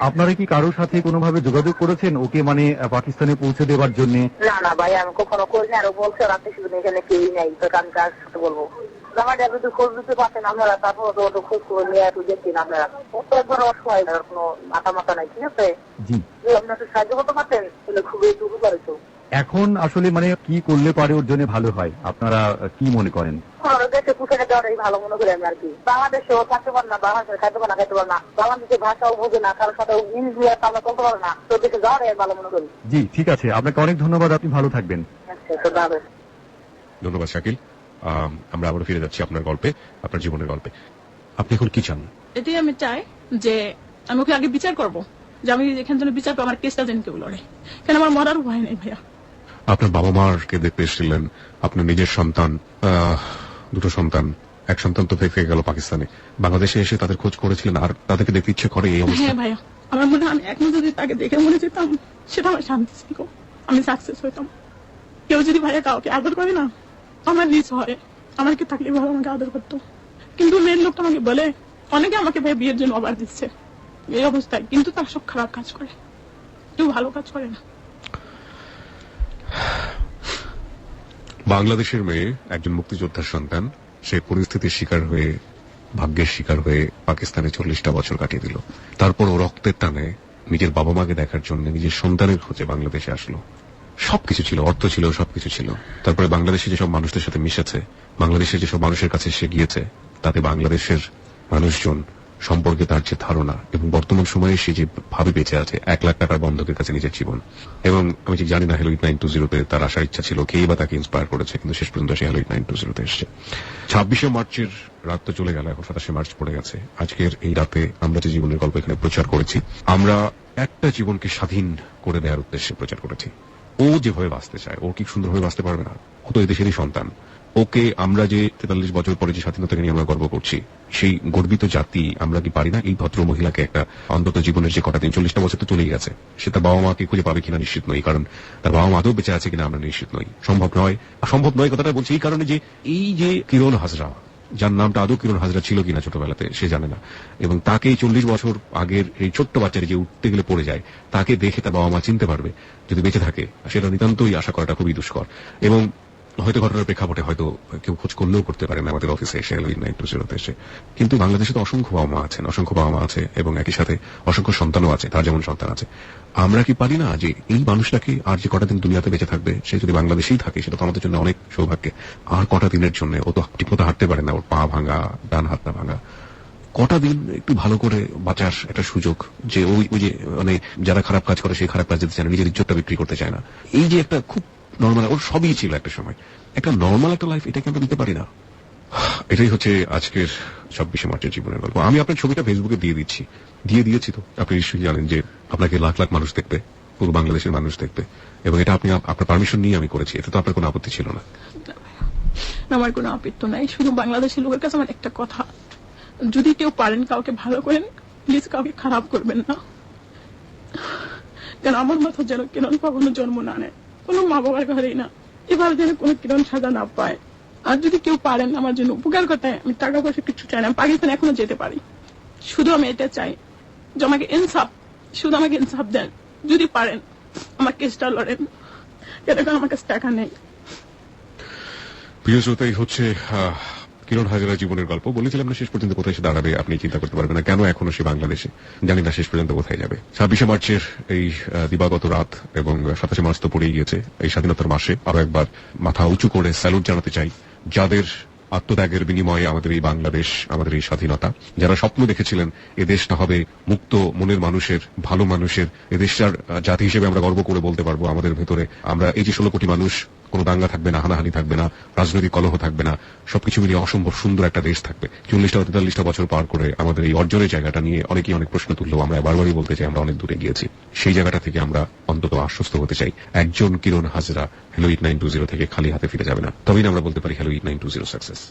আপনারা কি কারোর সাথে কোনোভাবে যোগাযোগ করেছেন ওকে মানে পাকিস্তানে পৌঁছে দেওয়ার জন্য? না না ভাইয়া, আমি কখনো করিনি, আর ও বলছে রাতে শুধু এখানে কেউই নাই, তো আমি কার সাথে বলবো। জামাইটা যদি খোঁজ দিতে পারতেন আপনারা, তারপর তো ওটা খোঁজ করে নিয়ে একটু দেখতেন আপনারা। ও তো একবার অসহায়, আর কোনো মাথা নাই, ঠিক আছে? জি, যদি আপনার একটু সাহায্য করতে পারতেন তাহলে খুবই একটু উপকার হতো। এখন আসলে মানে কি করলে পারে ওর জন্য ভালো হয়, আপনারা কি মনে করেন? দেশে পুষে দেওয়াটাই ভালো মনে করি আমি আর কি। বাংলাদেশে ও থাকতে পারে না, বাংলাদেশে খাইতে পারে না, বাংলাদেশের ভাষাও বোঝে না, কারোর সাথে ইংলিশ দিয়ে আমরা চলতে পারে না, তো দেশে যাওয়াটাই ভালো মনে করি। জি ঠিক আছে, আপনাকে অনেক ধন্যবাদ, আপনি ভালো থাকবেন। আচ্ছা, তো দাদা। ধন্যবাদ শাকিল। আমরা আবারও ফিরে যাচ্ছি আপনার গল্পে, আপনার জীবনের গল্পে। আপনি এখন কি চান? এটাই আমি চাই যে আমি ওকে আগে বিচার করব, যে আমি এখান থেকে বিচার করবো, আমার কেসটা যেন কেউ লড়ে, কেন আমার মরার উপায় নেই ভাইয়া। আপনার বাবা মাকে দেখতে এসেছিলেন, আপনার নিজের সন্তান, দুটো সন্তান, এক সন্তান তো থেকে গেল পাকিস্তানে, বাংলাদেশে এসে তাদের খোঁজ করেছিলেন, আর তাদেরকে দেখতে ইচ্ছে করে এই অবস্থা? হ্যাঁ ভাইয়া, আমার মনে হয় আমি এখন যদি তাকে দেখে মনে যেতাম, সেটা আমার শান্তি ছিল, আমি সাকসেস হইতাম। কেউ যদি ভাইয়া কাউকে আদর করে না, আমার নিজ হয়, আমার কি থাকলে ভালো আমাকে আদর করতো। কিন্তু মেয়ের লোকটা আমাকে বলে, অনেকে আমাকে ভাই বিয়ের জন্য অফার দিচ্ছে এই অবস্থায়, কিন্তু তার সব খারাপ কাজ করে, কেউ ভালো কাজ করে না। বাংলাদেশের মেয়ে, একজন মুক্তিযোদ্ধার সন্তান, সে পরিস্থিতির শিকার হয়ে, ভাগ্যের শিকার হয়ে পাকিস্তানে 40টা বছর কাটিয়ে দিল। তারপর ও রক্তের টানে নিজের বাবা মাকে দেখার জন্য নিজের সন্তানের খোঁজে বাংলাদেশে আসলো। সবকিছু ছিল, অর্থ ছিল, সবকিছু ছিল। তারপরে বাংলাদেশে যেসব মানুষদের সাথে মিশেছে, বাংলাদেশের যেসব মানুষের কাছে সে গিয়েছে, তাতে বাংলাদেশের মানুষজন সম্পর্কে তার যে ধারণা, এবং বর্তমান সময়ে সে যে ভাবে বেঁচে আছে, 1 লাখ টাকার বন্ধকের কাছে নিজের জীবন। এবং আমি ঠিক জানি না হ্যালো 8920-তে তার আসার ইচ্ছা ছিল, কেই বা তাকে ইন্সপায়ার করেছে, কিন্তু শেষ পর্যন্ত সে হ্যালো 8920-তে এসছে। 26শে মার্চের রাত তো চলে গেল, এখন 27শে মার্চ পড়ে গেছে। আজকের এই রাতে আমরা যে জীবনের গল্প এখানে প্রচার করেছি, আমরা একটা জীবনকে স্বাধীন করে দেওয়ার উদ্দেশ্যে প্রচার করেছি। ও যেভাবে বাঁচতে চায়, ও কি সুন্দরভাবে বাঁচতে পারবে না? ও তো এই দেশেরই সন্তান। ওকে আমরা যে 43 বছর পরে যে স্বাধীনতাকে নিয়ে আমরা গর্ব করছি, সেই গর্বিত জাতি আমরা কি পারি না এই ভদ্র মহিলাকে একটা অন্তত জীবনের যে কটা দিন, 40টা বছর তো চলেই গেছে, সে তার বাবা মাকে খুঁজে পাবে কিনা নিশ্চিত নই, কারণ তার বাবা মা আদৌ বেঁচে আছে কিনা আমরা নিশ্চিত নই। সম্ভব নয় কথাটা বলছি এই কারণে যে এই যে কিরণ হাজরা, যার নামটা আদৌ কিরণ হাজরা ছিল কিনা ছোটবেলাতে সে জানে না, এবং তাকে 40 বছর আগের এই ছোট্ট বাচ্চাটি যে উঠতে গেলে পড়ে যায়, তাকে দেখে তার বাবা মা চিনতে পারবে যদি বেঁচে থাকে, সেটা নিতান্তই আশা করাটা খুবই দুষ্কর। এবং হয়তো ঘটনার প্রেক্ষাপটে হয়তো কেউ খোঁজ করলেও করতে পারে না আমাদের অফিসে এসে, হ্যালো 8920-তে এসে। কিন্তু বাংলাদেশে তো অসংখ্য বাবা মা আছে, এবং একই সাথে অসংখ্য সন্তানও আছে, তার যেমন সন্তান আছে। আমরা কি পারি না যে এই মানুষটাকে আর যে কটা দিন দুনিয়াতে বেঁচে থাকবে, সে যদি বাংলাদেশেই থাকে, সেটা তো আমাদের জন্য অনেক সৌভাগ্যে। আর কটা দিনের জন্য, ও তো ঠিকমতো হাঁটতে পারে না, ওর পা ভাঙা, ডান হাতটা ভাঙা, কটা দিন একটু ভালো করে বাঁচার একটা সুযোগ, যে ওই যে মানে যারা খারাপ কাজ করে সেই খারাপ কাজ যেতে চায় না, নিজের ইজ্জতটা বিক্রি করতে চায় না, এই যে একটা খুব নর্মাল, ওর সবই ছিল একটা সময়, একটা নর্মাল একটা লাইফ, এটাকে আমরা দিতে পারি না। এটাই হচ্ছে আজকের 26শে মার্চের জীবনের গল্প। আমি আপনার ছবিটা ফেসবুকে দিয়েছি তো, আপনি নিশ্চয়ই জানেন যে আপনাকে লাখ লাখ মানুষ দেখবে, পুরো বাংলাদেশের মানুষ দেখবে, এবং এটা আপনি আপনার পারমিশন নিয়ে আমি করেছি, এতে তো আপনার কোনো আপত্তি ছিল না? আমার কোনো আপত্তি নাই, শুধু বাংলাদেশের লোকের কাছে আমার একটা কথা, যদি কেউ পারেন কাউকে ভালো করেন, প্লিজ কাউকে খারাপ করবেন না, কারণ আমার মাথা যেন কিরণ কখনো জন্ম না নেয়, কোনো মা বাবার ঘরেই না, এভাবে যেন কোনো কিরণ সাজা না পায়। আর যদি কেউ পারেন আমার জন্য উপকার করতে, আমি টাকা পয়সা কিছু চাই না, পাকিস্তানে এখনো যেতে পারি, শুধু আমি এটা চাই যে আমাকে ইনসাফ দেন, যদি পারেন আমার কেসটা লড়েন, কারণ আমার কাছে টাকা নেই। প্রিয় শ্রোতাই হচ্ছে কিরণ হাজরা জীবনের গল্প। বলেছিলাম না শেষ পর্যন্ত কোথায় সে দাঁড়াবে আপনি চিন্তা করতে পারবেন না, কেন এখনো সে বাংলাদেশে, জানি না শেষ পর্যন্ত কোথায় যাবে। 26শে মার্চের এই দিবাগত রাত এবং 27শে মার্চ তো পড়েই গেছে, এই স্বাধীনতার মাসে আরো একবার মাথা উঁচু করে স্যালুট জানাতে চাই যাদের আত্মত্যাগের বিনিময়ে আমাদের এই বাংলাদেশ, আমাদের এই স্বাধীনতা, যারা স্বপ্ন দেখেছিলেন এ দেশটা হবে মুক্ত মনের মানুষের, ভালো মানুষের, এ দেশটার জাতি হিসেবে আমরা গর্ব করে বলতে পারবো আমাদের ভেতরে আমরা এই যে 16 কোটি মানুষ, কোনো দাঙ্গা থাকবে না, হানাহানি থাকবে না, রাজনৈতিক কলহ থাকবে না, সবকিছু মিলিয়ে অসম্ভব সুন্দর একটা দেশ থাকবে। 40-43টা বছর পার করে আমাদের এই অর্জনের জায়গাটা নিয়ে অনেকেই অনেক প্রশ্ন তুললেও আমরা বারবারই বলতে চাই আমরা অনেক দূরে গিয়েছি। সেই জায়গাটা থেকে আমরা অন্তত আশ্বস্ত হতে চাই, একজন কিরণ হাজরা হ্যালো 8920 থেকে খালি হাতে ফিরে যাবে না, তবেই আমরা বলতে পারি হ্যালো 8920 সাকসেস।